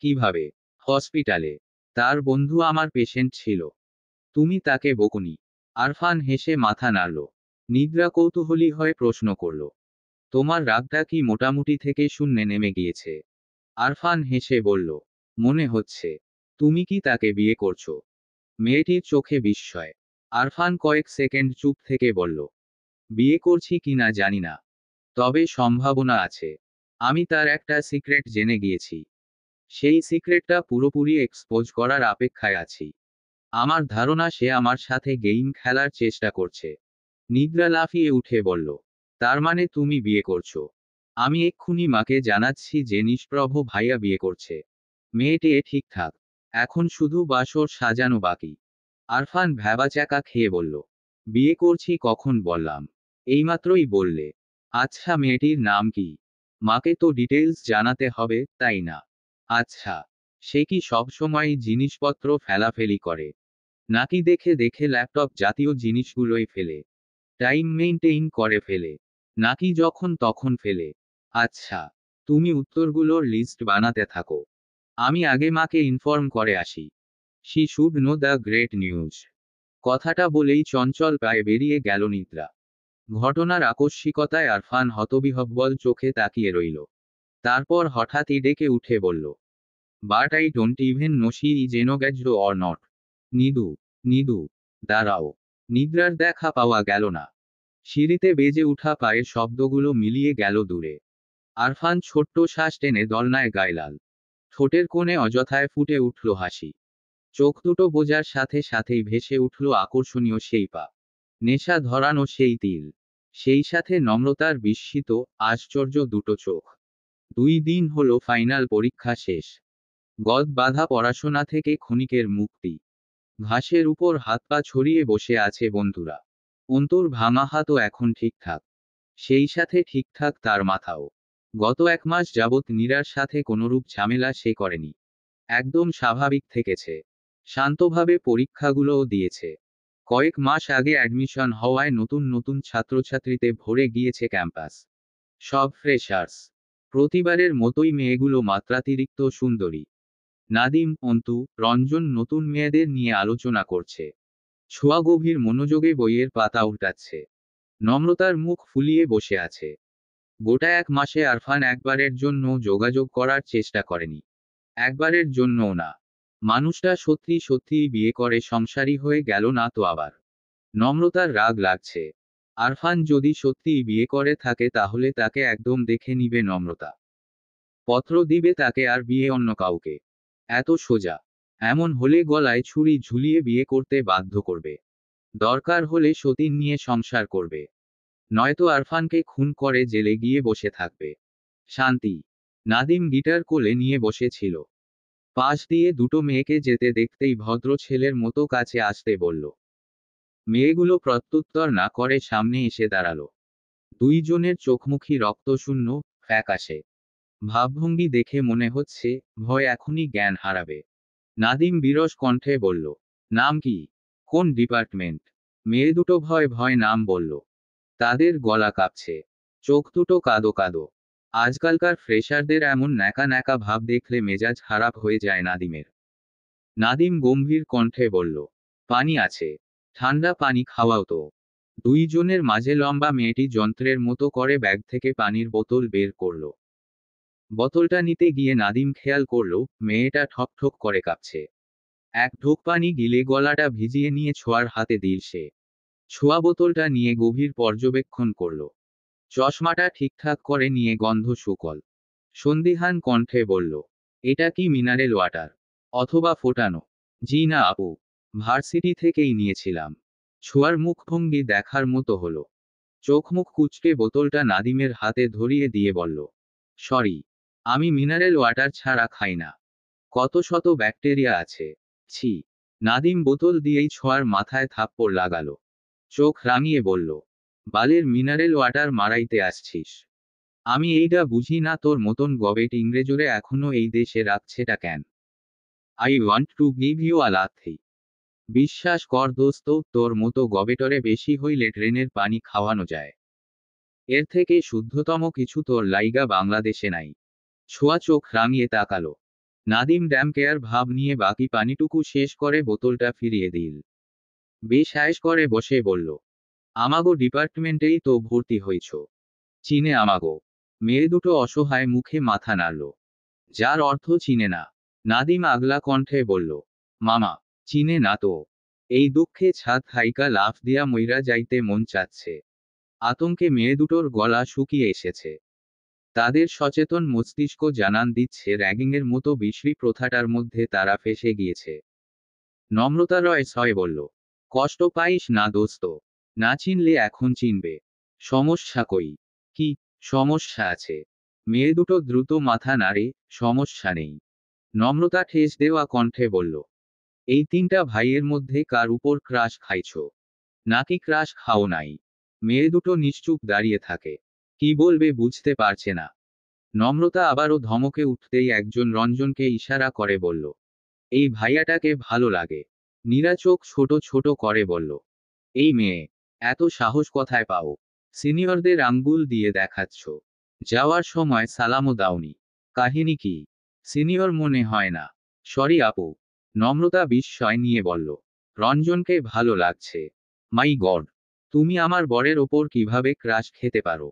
কিভাবে? হসপিটালে। তার বন্ধু আমার পেশেন্ট ছিল। তুমি তাকে বকুনি? আরফান হেসে মাথা নাড়ল। নিদ্রা কৌতূহলী হয়ে প্রশ্ন করল। তোমার রাগটা কি মোটামুটি থেকে শূন্যে নেমে গিয়েছে? আরফান হেসে বলল। মনে হচ্ছে। তুমি কি তাকে বিয়ে করছো? মেয়েটির চোখে বিস্ময়। আরফান কয়েক সেকেন্ড চুপ থেকে বলল। বিয়ে করছি কিনা জানি না, তবে সম্ভাবনা আছে। আমি তার একটা সিক্রেট জেনে গিয়েছি। সেই সিক্রেটটা পুরোপুরি এক্সপোজ করার অপেক্ষায় আছি। আমার ধারণা সে আমার সাথে গেম খেলার চেষ্টা করছে। নিদ্রা লাফিয়ে উঠে বলল। তার মানে তুমি বিয়ে করছো? আমি এক্ষুনি মাকে জানাচ্ছি যে নিষ্প্রভ ভাইয়া বিয়ে করছে। মেয়েটি ঠিকঠাক। এখন শুধু বাসর সাজানো বাকি। আরফান ভ্যাবাচ্যাকা খেয়ে বলল। বিয়ে করছি কখন বললাম? এইমাত্রই বললে। আচ্ছা, মেয়েটির নাম কি? মাকে তো ডিটেইলস জানাতে হবে, তাই না? আচ্ছা। সে কি সবসময় জিনিসপত্র ফেলাফেলি করে? নাকি দেখে দেখে ল্যাপটপ জাতীয় জিনিসগুলোই ফেলে? টাইম মেইনটেইন করে ফেলে? নাকি যখন তখন ফেলে? আচ্ছা, তুমি উত্তরগুলোর লিস্ট বানাতে থাকো। আমি আগে মাকে ইনফর্ম করে আসি। She should know the great news. কথাটা বলেই চঞ্চল পায়ে বেরিয়ে গেল নিদ্রা। ঘটনার আকস্মিকতায় আরফান হতবিহ্বল চোখে তাকিয়ে রইল। তারপর হঠাৎই ডেকে উঠে বলল। But I don't even know she is engaged or not. নিদু, নিদু, দাঁড়াও। নিদ্রার দেখা পাওয়া গেল না। সিঁড়িতে বেজে উঠা পায়ের শব্দগুলো মিলিয়ে গেল দূরে। আরফান ছোট্ট শ্বাস টেনে দলনায় গায়লাল। ঠোঁটের কোণে অযথায় ফুটে উঠল হাসি। চোখ দুটো বোঝার সাথে সাথেই ভেসে উঠল আকর্ষণীয় সেই পা। নেশা ধরানো সেই তিল। সেই সাথে নম্রতার বিস্মিত, আশ্চর্য দুটো চোখ। 2 দিন হলো ফাইনাল পরীক্ষা শেষ। গদ বাঁধা পড়াশোনা থেকে ক্ষণিকের মুক্তি। ঘাসের উপর হাত পা ছড়িয়ে বসে আছে বন্ধুরা। অন্তর ভাঙা হাতও এখন ঠিকঠাক। সেই সাথে ঠিকঠাক তার মাথাও। গত 1 মাস যাবৎ নীরার সাথে কোনোরূপ ঝামেলা সে করেনি। একদম স্বাভাবিক থেকেছে। শান্তভাবে পরীক্ষাগুলোও দিয়েছে। কয়েক মাস আগে অ্যাডমিশন হওয়ায় নতুন নতুন ছাত্রছাত্রীতে ভরে গিয়েছে ক্যাম্পাস। সব ফ্রেশার্স। প্রতিবারের মতোই মেয়েগুলো মাত্রাতিরিক্ত সুন্দরী। নাদিম, অন্তু, রঞ্জন নতুন মেয়েদের নিয়ে আলোচনা করছে। ছোঁয়া গভীর মনোযোগে বইয়ের পাতা উল্টাচ্ছে। নম্রতার মুখ ফুলিয়ে বসে আছে। গোটা 1 মাসে আরফান একবারের জন্য যোগাযোগ করার চেষ্টা করেনি। একবারের জন্যও না। মানুষটা সত্যি সত্যিই বিয়ে করে সংসারী হয়ে গেল না তো আবার? নম্রতার রাগ লাগছে। আরফান যদি সত্যিই বিয়ে করে থাকে তাহলে তাকে একদম দেখে নিবে নম্রতা। পত্র দিবে তাকে আর বিয়ে অন্য কাউকে। এত সোজা। এমন হলে গলায় ছুরি ঝুলিয়ে বিয়ে করতে বাধ্য করবে। দরকার হলে সতীন নিয়ে সংসার করবে। নয়তো আরফানকে খুন করে জেলে গিয়ে বসে থাকবে। শান্তি। নাদিম গিটার কোলে নিয়ে বসেছিল। পাশ দিয়ে দুটো মেয়েকে যেতে দেখতেই ভদ্র ছেলের মতো কাছে আসতে বলল। মেয়েগুলো প্রত্যুত্তর না করে সামনে এসে দাঁড়ালো। দুইজনের চোখমুখী রক্তশূন্য, ফ্যাকাশে ভাবভঙ্গি দেখে মনে হচ্ছে ভয় এখনই জ্ঞান হারাবে। নাদিম বিরস কণ্ঠে বলল। নাম কি? কোন ডিপার্টমেন্ট? মেয়ে দুটো ভয় ভয় নাম বলল। তাদের গলা কাঁপছে। চোখ দুটো কাদো কাদো। আজকালকার ফ্রেশারদের এমন ন্যাকা ন্যাকা ভাব দেখলে মেজাজ খারাপ হয়ে যায় নাদিমের। নাদিম গম্ভীর কণ্ঠে বলল। পানি আছে। ঠান্ডা পানি খাওয়াও তো। দুইজনের মাঝে লম্বা মেয়েটি যন্ত্রের মতো করে ব্যাগ থেকে পানির বোতল বের করল। বোতলটা নিতে গিয়ে নাদিম খেয়াল করল মেয়েটা ঠকঠক করে কাঁপছে। এক ঢোক পানি গিলে গলাটা ভিজিয়ে নিয়ে ছোঁয়ার হাতে দিল সে। ছোঁয়া বোতলটা নিয়ে গভীর পর্যবেক্ষণ করল। চশমাটা ঠিকঠাক করে নিয়ে গন্ধ শুকল। সন্দিহান কণ্ঠে বলল। এটা কি মিনারেল ওয়াটার? অথবা ফোটানো? জি না আপু। ভার্সিটি থেকেই নিয়েছিলাম। ছোঁয়ার মুখভঙ্গি দেখার মতো হলো। চোখ মুখ কুঁচকে বোতলটা নাদিমের হাতে ধরিয়ে দিয়ে বলল। সরি, আমি মিনারেল ওয়াটার ছাড়া খাই না। কত শত ব্যাকটেরিয়া আছে। ছি। নাদিম বোতল দিয়েই ছোঁয়ার মাথায় থাপ্পড় লাগালো। চোখ রাঙিয়ে বলল, বালের মিনারেল ওয়াটার মারাইতে আসছিস? আমি এইটা বুঝি না, তোর মতন গবেট ইংরেজরে এখনো এই দেশে রাখছেটা কেন? I want to give you a লাথি। বিশ্বাস কর দোস্ত, তোর মতো গবেটরে বেশি হইলে ট্রেনের পানি খাওয়ানো যায়। এর থেকে শুদ্ধতম কিছু তোর লাইগা বাংলাদেশে নাই। ছোঁয়া চোখ রাঙিয়ে তাকালো। নাদিম ড্যাম কেয়ার ভাব নিয়ে বাকি পানিটুকু শেষ করে বোতলটা ফিরিয়ে দিল। বেশ আয়েশ করে বসে বলল, আমাগো ডিপার্টমেন্টেই তো ভর্তি হইছ। চিনে আমাগো? মেয়ে দুটো অসহায় মুখে মাথা নাড়ল। যার অর্থ চিনে না। নাদিম আগলা কণ্ঠে বলল, মামা, চিনে না তো। এই দুঃখে ছাদ হাইকা লাফ দিয়া মইরা যাইতে মন চাচ্ছে। আতঙ্কে মেয়ে দুটোর গলা শুকিয়ে এসেছে। তাদের সচেতন মস্তিষ্ক জানান দিচ্ছে র্যাগিংয়ের মতো বিশ্রী প্রথাটার মধ্যে তারা ফেসে গিয়েছে। নম্রতা রয় সয় বলল, কষ্ট পাইস না দোস্ত। না চিনলে এখন চিনবে। সমস্যা কই? কি সমস্যা আছে? মেয়ে দুটো দ্রুত মাথা নাড়ে। সমস্যা নেই। নম্রতা ঠেস দেওয়া কণ্ঠে বলল, এই তিনটা ভাইয়ের মধ্যে কার উপর ক্রাশ খাইছ? নাকি ক্রাশ খাও নাই? মেয়ে দুটো নিশ্চুপ দাঁড়িয়ে থাকে। কি বলবে বুঝতে পারছে না। নম্রতা আবারও ধমকে উঠতেই একজন রঞ্জনকে ইশারা করে বলল, এই ভাইয়াটাকে ভালো লাগে। নীরা চোখ ছোট ছোট করে বলল, এই মেয়ে, এত সাহস কোথায় পাও? সিনিয়রদের আঙ্গুল দিয়ে দেখাচ্ছ। যাওয়ার সময় সালামও দাওনি। কাহিনী কি? সিনিয়র মনে হয় না। সরি আপু। নম্রতা বিস্ময় নিয়ে বলল, রঞ্জনকে ভালো লাগছে? মাই গড, তুমি আমার বরের ওপর কিভাবে ক্রাশ খেতে পারো?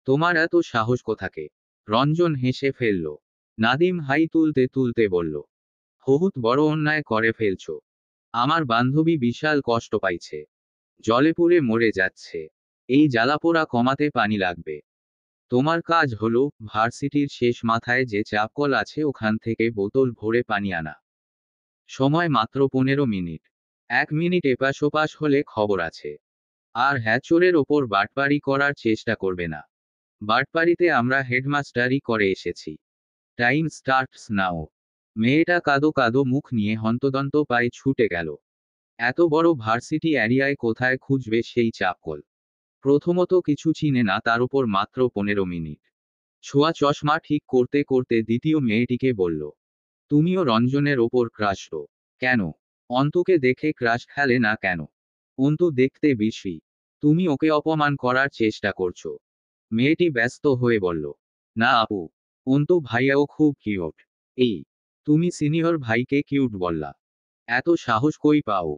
তোমার এত সাহস কোথাকে? রঞ্জন হেসে ফেলল। নাদিম হাই তুলতে তুলতে বলল, বহুত বড় অন্যায় করে ফেলছ। আমার বান্ধবী বিশাল কষ্ট পাইছে। জলে পুড়ে মরে যাচ্ছে। এই জ্বালাপোড়া কমাতে পানি লাগবে। তোমার কাজ হলো ভার্সিটির শেষ মাথায় যে চাপকল আছে ওখান থেকে বোতল ভরে পানি আনা। সময় মাত্র 15 মিনিট। 1 মিনিট এপাশ ওপাশ হলে খবর আছে। আর হ্যাঁ, চোরের ওপর বাটপারি করার চেষ্টা করবে না। বাটপারিতে আমরা হেডমাস্টারই করে এসেছি। Time starts now. মেয়েটা কাদো কাদো মুখ নিয়ে হন্তদন্ত পায়ে ছুটে গেল। এত বড় ভার্সিটি এরিয়ায় কোথায় খুঁজবে সেই চাপকল? প্রথমত কিছু চিনে না, তার উপর মাত্র 15 মিনিট। ছোঁয়া চশমা ঠিক করতে করতে দ্বিতীয় মেয়েটিকে বলল, তুমিও রঞ্জনের ওপর ক্রাশ? কেন? অন্তুকে দেখে ক্রাশ খেলে না কেন? অন্তু দেখতে বিশ্রী। তুমি ওকে অপমান করার চেষ্টা করছো। মেয়েটি ব্যস্ত হয়ে বলল, না আপু, অন্তু ভাইয়াও খুব কিউট। এই, তুমি সিনিয়র ভাইকে কিউট বললা? এত সাহস কই পাও?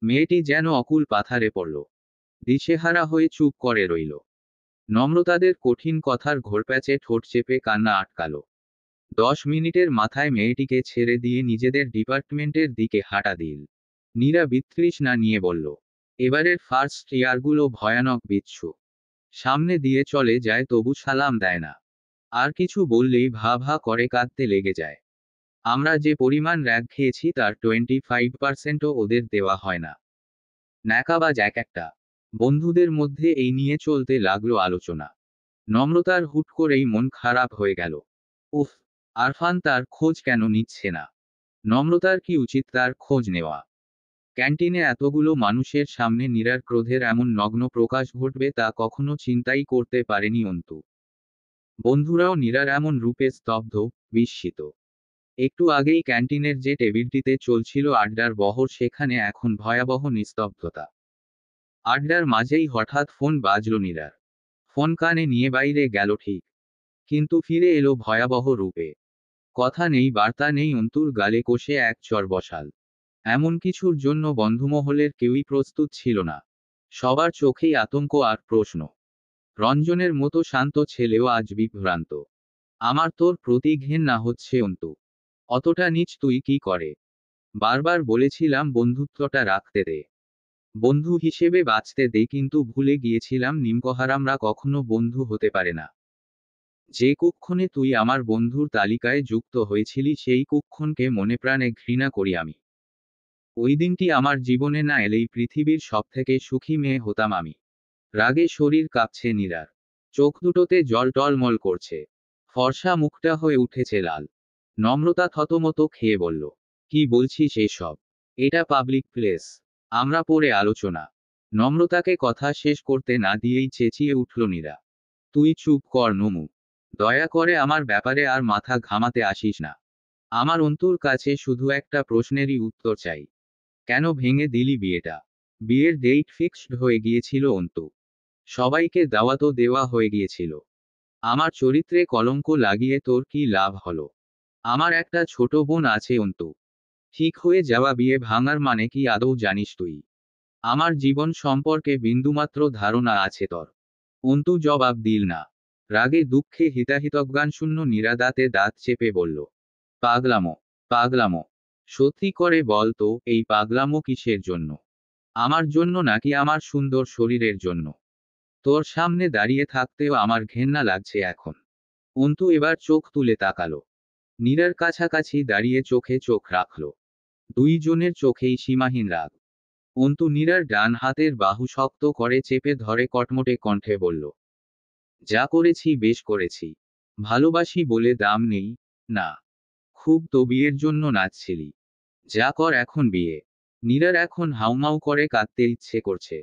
মেয়েটি যেন অকুল পাথারে পড়ল। দিশেহারা হয়ে চুপ করে রইল। নম্রতাদের কঠিন কথার ঘোরপ্যাচে ঠোঁট চেপে কান্না আটকালো। 10 মিনিটের মাথায় মেয়েটিকে ছেড়ে দিয়ে নিজেদের ডিপার্টমেন্টের দিকে হাঁটা দিল। নীরা বিতৃষ্ণা নিয়ে বলল, এবারের ফার্স্ট ইয়ারগুলো ভয়ানক বিচ্ছু। সামনে দিয়ে চলে যায় তবু সালাম দেয় না। আর কিছু বললেই ভা ভা করে কাঁদতে লেগে যায়। আমরা যে পরিমাণ র্যাগ খেয়েছি তার 25%ও ওদের দেওয়া হয় না। ন্যাকাবাজ এক একটা। বন্ধুদের মধ্যে এই নিয়ে চলতে লাগলো আলোচনা। নম্রতার হুট করেই মন খারাপ হয়ে গেল। উফ, আরফান তার খোঁজ কেন নিচ্ছে না? নম্রতার কি উচিত তার খোঁজ নেওয়া? ক্যান্টিনে এতগুলো মানুষের সামনে নীরার ক্রোধের এমন নগ্ন প্রকাশ ঘটবে তা কখনো চিন্তাই করতে পারেনি অন্তু। বন্ধুরাও নীরার এমন রূপে স্তব্ধ, বিস্মিত। একটু আগেই ক্যান্টিনের যে টেবিলটিতে চলছিল আড্ডার বহর, সেখানে এখন ভয়াবহ নিস্তব্ধতা। আড্ডার মাঝেই হঠাৎ ফোন বাজল নীরার। ফোন কানে নিয়ে বাইরে গেল ঠিক, কিন্তু ফিরে এলো ভয়াবহ রূপে। কথা নেই, বার্তা নেই, অন্তুর গালে কষে এক চর বসাল। এমন কিছুর জন্য বন্ধুমহলের কেউই প্রস্তুত ছিল না। সবার চোখেই আতঙ্ক আর প্রশ্ন। রঞ্জনের মতো শান্ত ছেলেও আজ বিভ্রান্ত। আমার তোর প্রতি ঘেন্না হচ্ছে অন্তু। অতটা নীচ তুই কি করে? বারবার বলেছিলাম বন্ধুত্বটা রাখতে দে, বন্ধু হিসেবে বাঁচতে দে, কিন্তু ভুলে গিয়েছিলাম নিমকহারামরা কখনো বন্ধু হতে পারে না। যে কুক্ষণে তুই আমার বন্ধুর তালিকায় যুক্ত হয়েছিলি সেই কুক্ষণকে মনে প্রাণে ঘৃণা করি আমি। ওই দিনটি আমার জীবনে না এলেই পৃথিবীর সবথেকে সুখী মেয়ে হতাম আমি। রাগে শরীর কাঁপছে নীরার। চোখ দুটোতে জল টলমল করছে। ফর্সা মুখটা হয়ে উঠেছে লাল। নম্রতা থতমত খেয়ে বলল, কি বলছিস এসব? এটা পাবলিক প্লেস। আমরা পরে আলোচনা। নম্রতাকে কথা শেষ করতে না দিয়েই চেঁচিয়ে উঠল নীরা, তুই চুপ কর নমু। দয়া করে আমার ব্যাপারে আর মাথা ঘামাতে আসিস না। আমার অন্তুর কাছে শুধু একটা প্রশ্নেরই উত্তর চাই। কেন ভেঙে দিলি বিয়েটা? বিয়ের ডেট ফিক্সড হয়ে গিয়েছিল অন্তু। সবাইকে দাওয়াতও দেওয়া হয়ে গিয়েছিল। আমার চরিত্রে কলঙ্ক লাগিয়ে তোর কি লাভ হলো? আমার একটা ছোট বোন আছে অন্তু। ঠিক হয়ে যাওয়া বিয়ে ভাঙার মানে কি আদৌ জানিস তুই? আমার জীবন সম্পর্কে বিন্দুমাত্র ধারণা আছে তোর? অন্তু জবাব দিল না। রাগে দুঃখে হিতাহিতজ্ঞান শূন্য নীরা দাঁতে দাঁত চেপে বলল, পাগলামো, পাগলামো। সত্যি করে বল তো, এই পাগলামো কিসের জন্য? আমার জন্য নাকি আমার সুন্দর শরীরের জন্য? তোর সামনে দাঁড়িয়ে থাকতেও আমার ঘেন্না লাগছে এখন। অন্তু এবার চোখ তুলে তাকালো। নীরার কাছাকাছি দাঁড়িয়ে চোখে চোখ রাখল। দুইজনের চোখেই সীমাহীন রাগ। অন্তু নীরার ডান হাতের বাহু শক্ত করে চেপে ধরে কটমটে কণ্ঠে বলল, যা করেছি বেশ করেছি। ভালোবাসি বলে দাম নেই? না। খুব তো বিয়ের জন্য নাচছিলি। যা কর এখন বিয়ে। নীরার এখন হাউমাউ করে কাঁদতে ইচ্ছে করছে।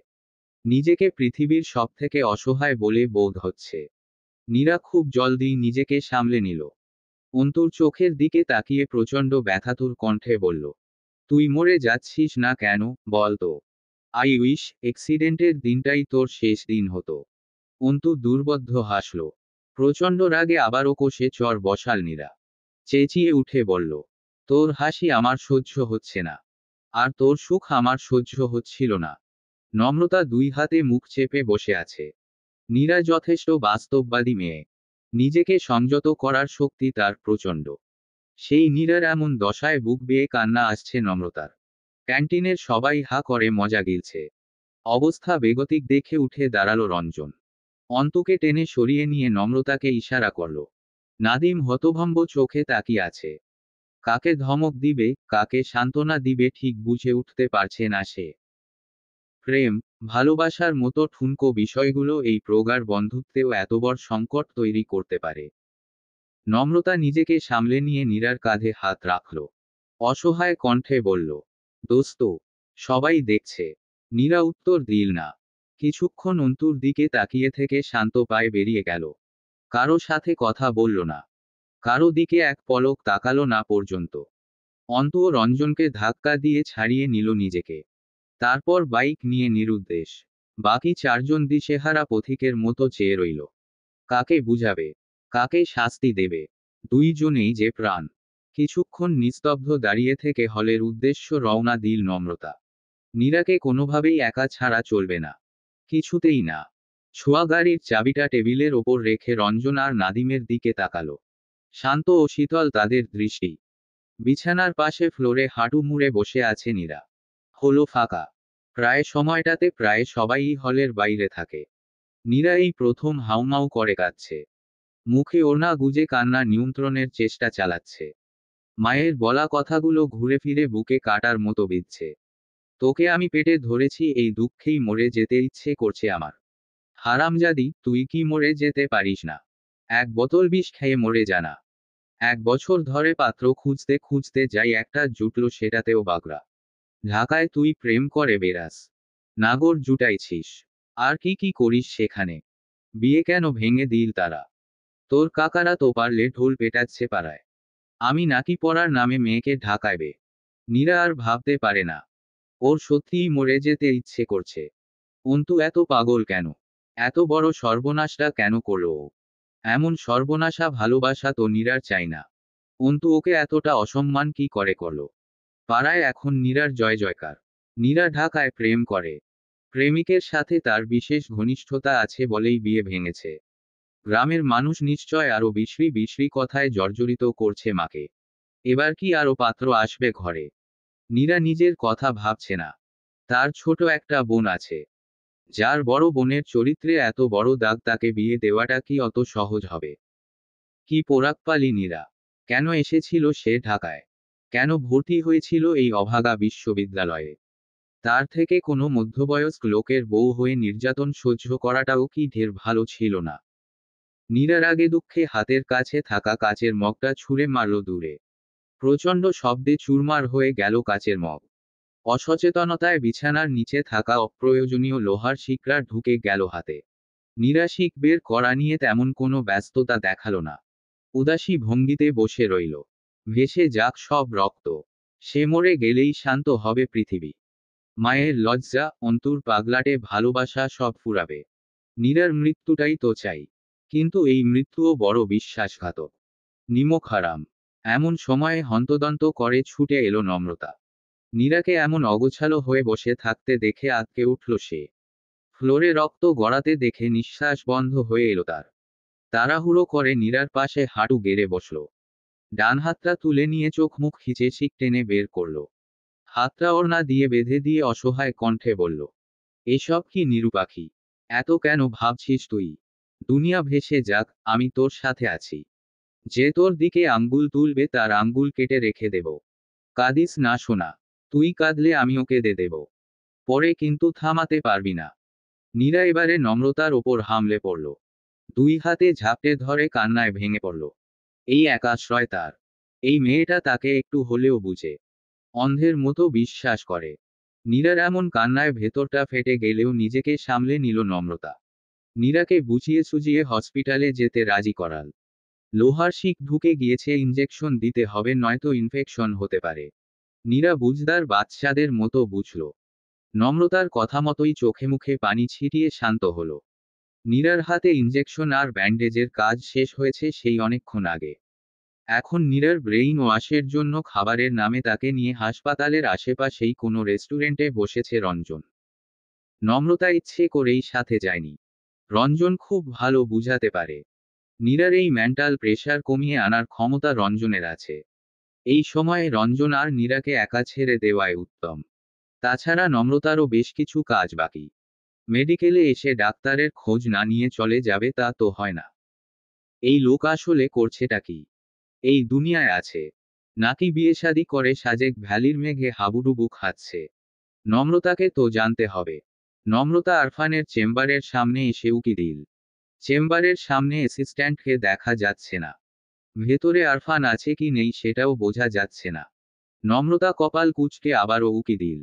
নিজেকে পৃথিবীর সবথেকে অসহায় বলে বোধ হচ্ছে। নীরা খুব জলদি নিজেকে সামলে নিল। অন্তুর চোখের দিকে তাকিয়ে প্রচণ্ড ব্যথাতুর কণ্ঠে বলল, তুই মরে যাচ্ছিস না কেন, বল তো? আই উইশ অ্যাক্সিডেন্টের দিনটাই তোর শেষ দিন হতো। অন্তু দুর্বদ্ধ হাসল। প্রচণ্ড রাগে আবারও কষে চর বসাল নীরা। চেঁচিয়ে উঠে বলল, তোর হাসি আমার সহ্য হচ্ছে না। আর তোর সুখ আমার সহ্য হচ্ছিল না। নম্রতা দুই হাতে মুখ চেপে বসে আছে। নীরা যথেষ্ট বাস্তববাদী মেয়ে। নিজেকে সংযত করার শক্তি তার প্রচণ্ড। সেই নীরার এমন দশায় বুক বেয়ে কান্না আসছে নম্রতার। ক্যান্টিনের সবাই হা করে মজা গিলছে। অবস্থা বেগতিক দেখে উঠে দাঁড়ালো রঞ্জন। অন্তুকে টেনে সরিয়ে নিয়ে নম্রতাকে ইশারা করল। নাদিম হতভম্ব চোখে তাকিয়ে আছে। কাকে ধমক দিবে, কাকে সান্ত্বনা দিবে ঠিক বুঝে উঠতে পারছে না সে। প্রেম, ভালোবাসার মতো ঠুনকো বিষয়গুলো এই প্রগাঢ় বন্ধুত্বেও এত বড় সংকট তৈরি করতে পারে। নম্রতা নিজেকে সামলে নিয়ে নীরার কাঁধে হাত রাখল। অসহায় কণ্ঠে বলল, দোস্ত, সবাই দেখছে। নীরা উত্তর দিল না। কিছুক্ষণ অন্তুর দিকে তাকিয়ে থেকে শান্ত পায়ে বেরিয়ে গেল। কারো সাথে কথা বলল না। কারো দিকে এক পলক তাকালো না পর্যন্ত। অন্তু ও রঞ্জনকে ধাক্কা দিয়ে ছাড়িয়ে নিল নিজেকে। তারপর বাইক নিয়ে নিরুদ্দেশ। বাকি চারজন দিশেহারা পথিকের মতো চেয়ে রইল। কাকে বুঝাবে? কাকে শাস্তি দেবে? দুইজনেই যে প্রাণ। কিছুক্ষণ নিস্তব্ধ দাঁড়িয়ে থেকে হলের উদ্দেশ্য রওনা দিল নম্রতা। নীরাকে কোনোভাবেই একা ছাড়া চলবে না। কিছুতেই না। ছোঁয়া গাড়ির চাবিটা টেবিলের ওপর রেখে রঞ্জন আর নাদিমের দিকে তাকালো। শান্ত ও শীতল তাদের দৃষ্টি। বিছানার পাশে ফ্লোরে হাঁটু মুড়ে বসে আছে নীরা। হলো ফাঁকা। প্রায় সময়টাতে প্রায় সবাই হলের বাইরে থাকে। নীরা এই প্রথম হাউমাউ করে কাঁদছে। মুখে ওড়না গুজে কান্না নিয়ন্ত্রণের চেষ্টা চালাচ্ছে। মায়ের বলা কথাগুলো ঘুরে ফিরে বুকে কাটার মতো বিঁধছে। তোকে আমি পেটে ধরেছি এই দুঃখেই মরে যেতে ইচ্ছে করছে আমার। হারামজাদি, তুই কি মরে যেতে পারিস না? এক বোতল বিষ খেয়ে মরে জানা। 1 বছর ধরে পাত্র খুঁজতে খুঁজতে যাই একটা জুটলো সেটাতেও বাগড়া। ঢাকায় তুই প্রেম করে বেরাস। নাগর জুটাইছিস। আর কি কি করিস সেখানে? বিয়ে কেন ভেঙে দিল তারা? তোর কাকারা তো পারলে ঢোল পেটাচ্ছে পাড়ায়। আমি নাকি পড়ার নামে মেয়েকে ঢাকাইবে? নীরা আর ভাবতে পারে না। ওর সত্যিই মরে যেতে ইচ্ছে করছে। অন্তু এত পাগল কেন? এত বড় সর্বনাশটা কেন করলো ও? এমন সর্বনাশা ভালোবাসা তো নীরার চাই না। অন্তু ওকে এতটা অসম্মান কি করে করলো? পাড়ায় এখন নীরার জয় জয়কার। নীরা ঢাকায় প্রেম করে। প্রেমিকের সাথে তার বিশেষ ঘনিষ্ঠতা আছে বলেই বিয়ে ভেঙেছে। গ্রামের মানুষ নিশ্চয় আরো বিশ্রী বিশ্রী কথায় জর্জরিত করছে মাকে। এবার কি আরো পাত্র আসবে ঘরে? নীরা নিজের কথা ভাবছে না। তার ছোট একটা বোন আছে। যার বড় বোনের চরিত্রে এত বড় দাগ, তাকে বিয়ে দেওয়াটা কি অত সহজ হবে? কি পোড়াকপালি নীরা। কেন এসেছিল সে ঢাকায়? কেন ভর্তি হয়েছিল এই অভাগা বিশ্ববিদ্যালয়ে? তার থেকে কোনো মধ্যবয়স্ক লোকের বউ হয়ে নির্যাতন সহ্য করাটাও কি ঢের ভালো ছিল না? নীরার আগে দুঃখে হাতের কাছে থাকা কাচের মগটা ছুঁড়ে মারল দূরে। প্রচণ্ড শব্দে চুরমার হয়ে গেল কাচের মগ। অসচেতনতায় বিছানার নিচে থাকা অপ্রয়োজনীয় লোহার শিকড়া ঢুকে গেল হাতে। নীরা শিক বের করা নিয়ে তেমন কোনো ব্যস্ততা দেখালো না। উদাসী ভঙ্গিতে বসে রইল। ভেসে যাক সব রক্ত। সে মরে গেলেই শান্ত হবে পৃথিবী। মায়ের লজ্জা, অন্তর পাগলাটে ভালোবাসা সব ফুরাবে। নীরার মৃত্যুটাই তো চাই। কিন্তু এই মৃত্যুও বড় বিশ্বাসঘাতক। নিমক হারাম। এমন সময়ে হন্তদন্ত করে ছুটে এলো নম্রতা। নীরাকে এমন অগোছালো হয়ে বসে থাকতে দেখে আঁতকে উঠল সে। ফ্লোরে রক্ত গড়াতে দেখে নিঃশ্বাস বন্ধ হয়ে এলো তার। তাড়াহুড়ো করে নীরার পাশে হাঁটু গেড়ে বসল। ডান হাতটা তুলে নিয়ে চোখ মুখ খিচে শিক টেনে বের করল। হাতটা ওড়না দিয়ে বেঁধে দিয়ে অসহায় কণ্ঠে বলল, এসব কি নিরুপাখি? এত কেন ভাবছিস তুই? দুনিয়া ভেসে যাক, আমি তোর সাথে আছি। যে তোর দিকে আঙ্গুল তুলবে তার আঙ্গুল কেটে রেখে দেব। কাঁদিস না সোনা। তুই কাঁদলে আমিও কেঁদে দেব। পরে কিন্তু থামাতে পারবি না। নীরা এবারে নম্রতার ওপর হামলে পড়ল। দুই হাতে ঝাপটে ধরে কান্নায় ভেঙে পড়ল। এই এক আশ্রয় তার। এই মেয়েটা তাকে একটু হলেও বুঝে। অন্ধের মতো বিশ্বাস করে। নীরার এমন কান্নায় ভেতরটা ফেটে গেলেও নিজেকে সামলে নিল নম্রতা। নীরাকে বুঝিয়ে সুজিয়ে হসপিটালে যেতে রাজি করাল। লোহার শিক ঢুকে গিয়েছে, ইনজেকশন দিতে হবে নয়তো ইনফেকশন হতে পারে। নীরা বুঝদার বাচ্চাদের মতো বুঝল। নম্রতার কথা মতোই চোখে মুখে পানি ছিটিয়ে শান্ত হল। নীরার হাতে ইনজেকশন আর ব্যান্ডেজের কাজ শেষ হয়েছে সেই অনেকক্ষণ আগে। এখন নীরার ব্রেইন ওয়াশের জন্য খাবারের নামে তাকে নিয়ে হাসপাতালের আশেপাশেই কোনো রেস্টুরেন্টে বসেছে রঞ্জন। নম্রতা ইচ্ছে করেই সাথে যায়নি। রঞ্জন খুব ভালো বুঝাতে পারে। নীরার এই মেন্টাল প্রেশার কমিয়ে আনার ক্ষমতা রঞ্জনের আছে। এই সময়ে রঞ্জন আর নীরাকে একা ছেড়ে দেওয়াই উত্তম। তাছাড়া নম্রতারও বেশ কিছু কাজ বাকি। মেডিকেলে এসে ডাক্তারের খোঁজ না নিয়ে চলে যাবে তা তো হয় না। এই লোক আসলে করছেটা কি? এই দুনিয়ায় আছে নাকি বিয়ে-শাদী করে সাজেক ভ্যালির মেঘে হাবুডুবু খাচ্ছে? নম্রতাকে তো জানতে হবে। নম্রতা আরফানের চেম্বারের সামনে এসে উকি দিল। চেম্বারের সামনে অ্যাসিস্ট্যান্টকে দেখা যাচ্ছে না। ভেতরে আরফান আছে কি নেই সেটাও বোঝা যাচ্ছে না। নম্রতা কপাল কুঁচকে আবারও উকি দিল।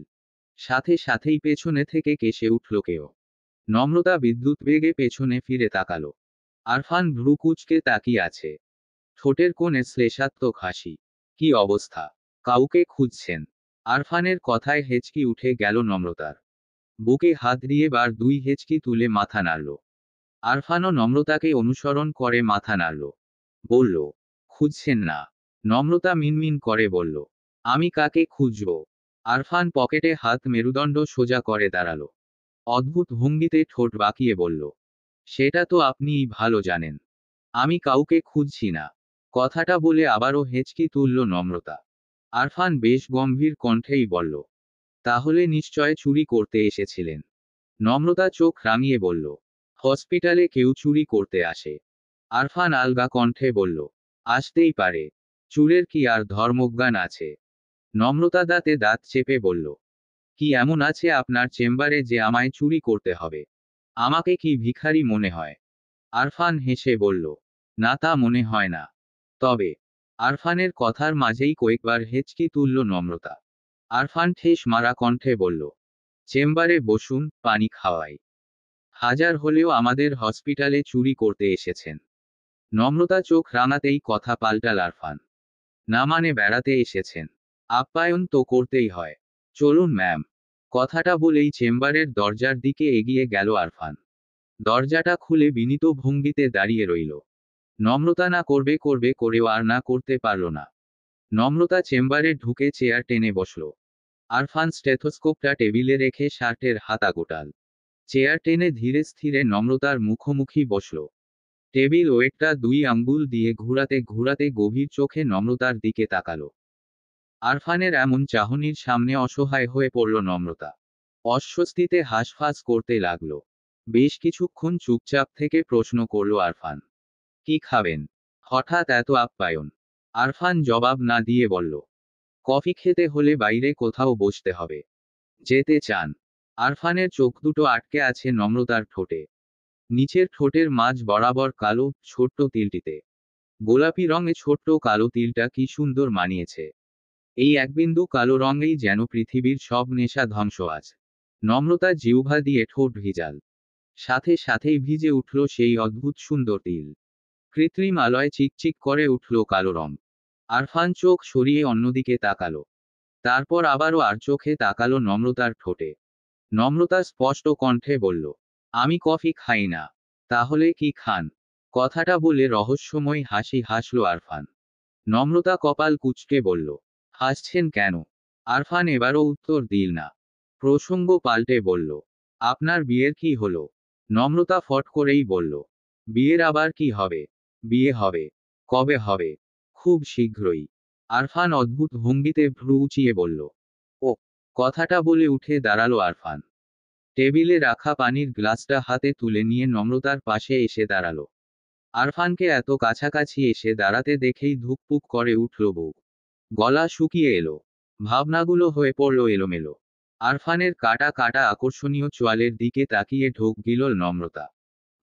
সাথে সাথেই পেছনে থেকে কেসে উঠল কেউ। নম্রতা বিদ্যুৎ বেগে পেছনে ফিরে তাকালো। আরফান ভ্রু কুঁচকে তাকিয়ে আছে। ঠোঁটের কোণে শ্লেষাত্মক হাসি। কি অবস্থা? কাউকে খুঁজছেন? আরফানের কথায় হেঁচকি উঠে গেল নম্রতার। বুকে হাত দিয়ে বার দুই হেঁচকি তুলে মাথা নাড়ল। আরফানও নম্রতাকে অনুসরণ করে মাথা নাড়ল। বলল, খুঁজছেন না? নম্রতা মিনমিন করে বলল, আমি কাকে খুঁজব? আরফান পকেটে হাত মেরুদণ্ড সোজা করে দাঁড়ালো। অদ্ভুত ভঙ্গিতে ঠোঁট বাঁকিয়ে বলল, সেটা তো আপনিই ভালো জানেন। আমি কাউকে খুঁজছি না। কথাটা বলে আবারও হেঁচকি তুলল নম্রতা। আরফান বেশ গম্ভীর কণ্ঠেই বলল, তাহলে নিশ্চয় চুরি করতে এসেছিলেন। নম্রতা চোখ রাঙিয়ে বলল, হসপিটালে কেউ চুরি করতে আসে? আরফান আলগা কণ্ঠে বলল, আসতেই পারে। চুরের কি আর ধর্মজ্ঞান আছে? নম্রতা দাঁতে দাঁত চেপে বলল, কি এমন আছে আপনার চেম্বারে যে আমায় চুরি করতে হবে? আমাকে কি ভিখারি মনে হয়? আরফান হেসে বলল, না তা মনে হয় না। তবে আরফানের কথার মাঝেই কয়েকবার হেঁচকি তুলল নম্রতা। আরফান ঠেস মারা কণ্ঠে বলল, চেম্বারে বসুন, পানি খাওয়াই। হাজার হলেও আমাদের হসপিটালে চুরি করতে এসেছেন। নম্রতা চোখ রাঙাতেই কথা পাল্টাল আরফান। না মানে বেড়াতে এসেছেন। আপ্যায়ন তো করতেই হয়। চলুন ম্যাম। কথাটা বলেই চেম্বারের দরজার দিকে এগিয়ে গেল আরফান। দরজাটা খুলে বিনীত ভঙ্গিতে দাঁড়িয়ে রইল। নম্রতা না করবে করবে করেও আর না করতে পারল না। নম্রতা চেম্বারে ঢুকে চেয়ার টেনে বসল। আরফান স্টেথোস্কোপটা টেবিলে রেখে শার্টের হাতা গোটাল। চেয়ার টেনে ধীরে স্থিরে নম্রতার মুখোমুখি বসল। টেবিল ওয়েটটা দুই আঙ্গুল দিয়ে ঘুরাতে ঘুরাতে গভীর চোখে নম্রতার দিকে তাকালো। আরফানের এমন চাহনির সামনে অসহায় হয়ে পড়ল নম্রতা। অস্বস্তিতে হাঁসফাঁস করতে লাগল। বেশ কিছুক্ষণ চুপচাপ থেকে প্রশ্ন করল আরফান, কি খাবেন? হঠাৎ এত আপ্যায়ন? আরফান জবাব না দিয়ে বলল, কফি খেতে হলে বাইরে কোথাও বসতে হবে। যেতে চান? আরফানের চোখ দুটো আটকে আছে নম্রতার ঠোঁটে। নিচের ঠোঁটের মাঝ বরাবর কালো ছোট্ট তিলটিতে গোলাপি রঙে ছোট্ট কালো তিলটা কি সুন্দর মানিয়েছে। এই একবিন্দু কালো রঙেই যেন পৃথিবীর সব নেশা ধ্বংস আজ। নম্রতা জিহ্বা দিয়ে ঠোঁট ভিজাল, সাথে সাথেই ভিজে উঠল সেই অদ্ভুত সুন্দর তিল। কৃত্রিম আলোয় চিকচিক করে উঠল কালো রং। আরফান চোখ সরিয়ে অন্যদিকে তাকালো, তারপর আবারও আর চোখে তাকালো নম্রতার ঠোঁটে। নম্রতা স্পষ্ট কণ্ঠে বলল, আমি কফি খাই না। তাহলে কি খান? কথাটা বলে রহস্যময় হাসি হাসল আরফান। নম্রতা কপাল কুঁচকে বলল, হাসছেন কেন? আরফান এবারও উত্তর দিল না। প্রসঙ্গ পাল্টে বলল, আপনার বিয়ের কি হলো? নম্রতা ফট করেই বলল, বিয়ের আবার কি হবে? বিয়ে হবে। কবে হবে? খুব শীঘ্রই। আরফান অদ্ভুত ভঙ্গিতে ভ্রু উঁচিয়ে বলল, ও। কথাটা বলে উঠে দাঁড়ালো আরফান। টেবিলে রাখা পানির গ্লাসটা হাতে তুলে নিয়ে নম্রতার পাশে এসে দাঁড়ালো। আরফানকে এত কাছাকাছি এসে দাঁড়াতে দেখেই ধুকপুক করে উঠল বুক। গলা শুকিয়ে এলো। ভাবনাগুলো হয়ে পড়ল এলোমেলো। আরফানের কাটা কাটা আকর্ষণীয় চোয়ালের দিকে তাকিয়ে ঢোক গিলল নম্রতা।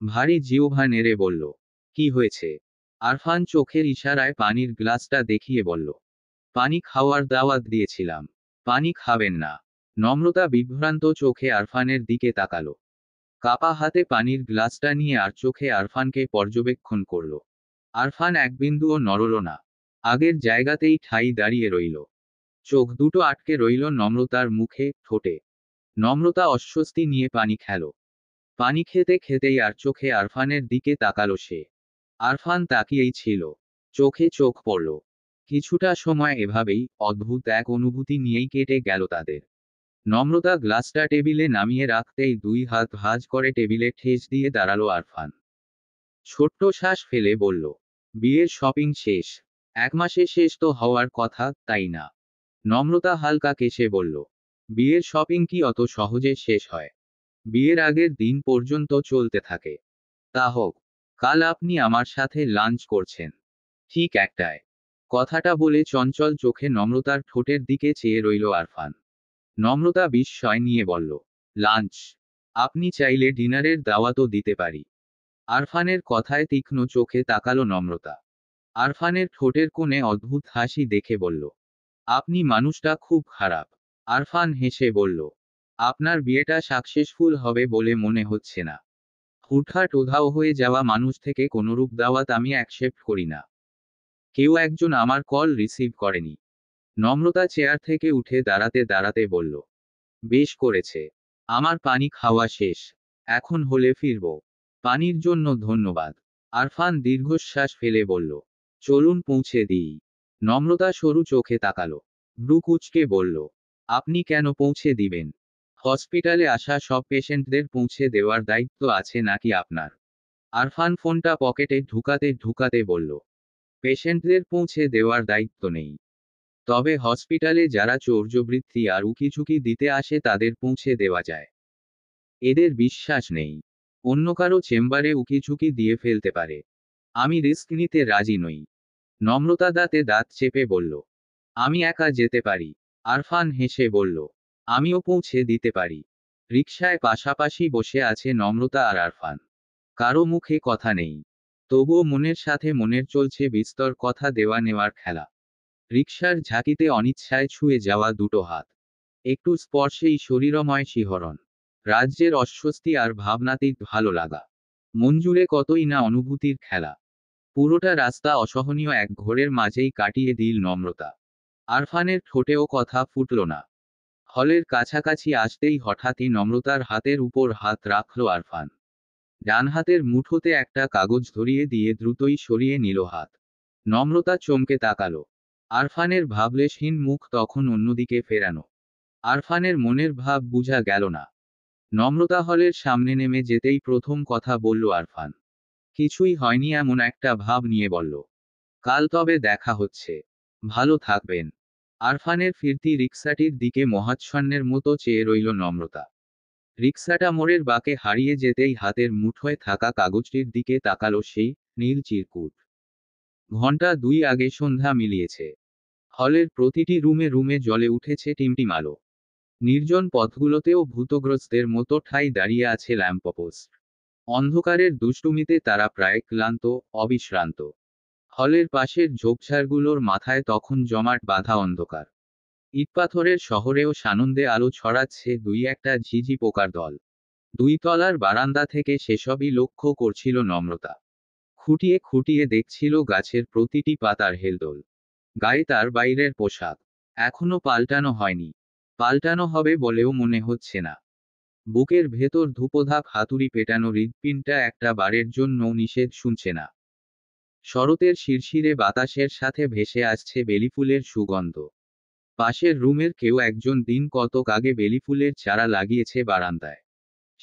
ভারী জিহ্বা নেড়ে বলল, কি হয়েছে? আরফান চোখের ইশারায় পানির গ্লাসটা দেখিয়ে বলল, পানি খাওয়ার দাওয়াত দিয়েছিলাম। পানি খাবেন না? নম্রতা বিভ্রান্ত চোখে আরফানের দিকে তাকালো। কাপা হাতে পানির গ্লাসটা নিয়ে আর চোখে আরফানকে পর্যবেক্ষণ করল। আরফান এক বিন্দুও নড়ল না। আগের জায়গাতেই ঠাই দাঁড়িয়ে রইল। চোখ দুটো আটকে রইল নম্রতার মুখে, ঠোঁটে। নম্রতা অস্বস্তি নিয়ে পানি খেল। পানি খেতে খেতেই আর চোখে আরফানের দিকে তাকালো সে। আরফান তাকিয়েই ছিল। চোখে চোখ পড়ল। কিছুটা সময় এভাবেই অদ্ভুত এক অনুভূতি নিয়েই কেটে গেল তাদের। নম্রতা গ্লাসটা টেবিলে নামিয়ে রাখতেই দুই হাত ভাঁজ করে টেবিলে ঠেস দিয়ে দাঁড়ালো আরফান। ছোট্ট শ্বাস ফেলে বলল, বিয়ের শপিং শেষ? 1 মাসে শেষ তো হওয়ার কথা, তাই না? নম্রতা হালকা কেশে বলল, বিয়ের শপিং কি অত সহজে শেষ হয়? বিয়ের আগের দিন পর্যন্ত চলতে থাকে। তা হোক, কাল আপনি আমার সাথে লাঞ্চ করছেন। ঠিক একটায়। কথাটা বলে চঞ্চল চোখে নম্রতার ঠোঁটের দিকে চেয়ে রইল আরফান। নম্রতা বিস্ময় নিয়ে বলল, লাঞ্চ? আপনি চাইলে ডিনারের দাওয়াতও দিতে পারি। আরফানের কথায় তীক্ষ্ণ চোখে তাকালো নম্রতা। আরফানের ঠোঁটের কোণে অদ্ভুত হাসি দেখে বলল, আপনি মানুষটা খুব খারাপ। আরফান হেসে বলল, আপনার বিয়েটা সাকসেসফুল হবে বলে মনে হচ্ছে না। হুটহাট উধাও হয়ে যাওয়া মানুষ থেকে কোনরূপ দাওয়াত আমি অ্যাকসেপ্ট করি না। কেউ একজন আমার কল রিসিভ করেনি। নম্রতা চেয়ার থেকে উঠে দাঁড়াতে দাঁড়াতে বলল, বেশ করেছে। আমার পানি খাওয়া শেষ। এখন হলে ফিরব। পানির জন্য ধন্যবাদ। আরফান দীর্ঘশ্বাস ফেলে বলল, চলুন পৌঁছে দিই। নম্রতা সরু চোখে তাকালো। ভ্রু কুঁচকে বলল, আপনি কেন পৌঁছে দিবেন? হসপিটালে আসা সব পেশেন্টদের পৌঁছে দেওয়ার দায়িত্ব আছে নাকি আপনার? আরফান ফোনটা পকেটে ঢুকাতে ঢুকাতে বলল, পেশেন্টদের পৌঁছে দেওয়ার দায়িত্ব নেই। তবে হসপিটালে যারা চৌর্যবৃত্তি আর উকিঝুঁকি দিতে আসে তাদের পৌঁছে দেওয়া যায়। এদের বিশ্বাস নেই অন্য কারো চেম্বারে উকিঝুঁকি দিয়ে ফেলতে পারে। আমি রিস্ক নিতে রাজি নই। নম্রতা দাঁতে দাঁত চেপে বলল, আমি একা যেতে পারি। আরফান হেসে বলল, আমিও পৌঁছে দিতে পারি। রিকশায় পাশাপাশি বসে আছে নম্রতা আর আরফান। কারো মুখে কথা নেই। তবুও মনের সাথে মনের চলছে বিস্তর কথা দেওয়া নেওয়ার খেলা। রিকশার ঝাঁকিতে অনিচ্ছায় ছুঁয়ে যাওয়া দুটো হাত। একটু স্পর্শেই শরীরময় শিহরণ। রাজ্যের অস্বস্তি আর ভাবনাতীত ভালো লাগা। মন জুড়ে কতই না অনুভূতির খেলা। পুরোটা রাস্তা অসহনীয় এক ঘোরের মাঝেই কাটিয়ে দিল নম্রতা। আরফানের ঠোঁটেও কথা ফুটল না। হলের কাছাকাছি আসতেই হঠাৎই নম্রতার হাতের উপর হাত রাখল আরফান। ডান হাতের মুঠোতে একটা কাগজ ধরিয়ে দিয়ে দ্রুতই সরিয়ে নিল হাত। নম্রতা চমকে তাকালো। আরফানের ভাবলেশহীন মুখ তখন অন্যদিকে ফেরানো। আরফানের মনের ভাব বুঝা গেল না। নম্রতা হলের সামনে নেমে যেতেই প্রথম কথা বলল আরফান। কিছুই হয়নি এমন একটা ভাব নিয়ে বলল, কাল তবে দেখা হচ্ছে। ভালো থাকবেন। আরফানের ফিরতি রিকশাটির দিকে মহাচ্ছন্নের মতো চেয়ে রইল নম্রতা। রিকশাটা মোড়ের বাঁকে হারিয়ে যেতেই হাতের মুঠোয় থাকা কাগজটির দিকে তাকালো সেই নীল চিরকুট। ঘন্টা 2 আগে সন্ধ্যা মিলিয়েছে। হলের প্রতিটি রুমে রুমে জ্বলে উঠেছে টিমটিম আলো। নির্জন পথগুলোতেও ভূতগ্রস্তের মতো ঠাই দাঁড়িয়ে আছে ল্যাম্পপোস্ট। অন্ধকারের দুষ্টুমিতে তারা প্রায় ক্লান্ত, অবিশ্রান্ত। হলের পাশের ঝোপঝাড়গুলোর মাথায় তখন জমাট বাঁধা অন্ধকার। ইটপাথরের শহরেও সানন্দে আলো ছড়াচ্ছে দুই একটা ঝিঝি পোকার দল। দুই তলার বারান্দা থেকে সেসবই লক্ষ্য করছিল নম্রতা। খুঁটিয়ে খুঁটিয়ে দেখছিল গাছের প্রতিটি পাতার হেলদোল। গায়ে তার বাইরের পোশাক এখনো পাল্টানো হয়নি, পাল্টানো হবে বলেও মনে হচ্ছে না। বুকের ভেতর ধূপধাপ হাতুড়ি পেটানো হৃৎপিণ্ডটা একটা বারের জন্য নিষেধ শুনছে না। শরতের শিরশিরে বাতাসের সাথে ভেসে আসছে বেলিফুলের সুগন্ধ। পাশের রুমের কেউ একজন দিন কতক আগে বেলিফুলের চারা লাগিয়েছে বারান্দায়।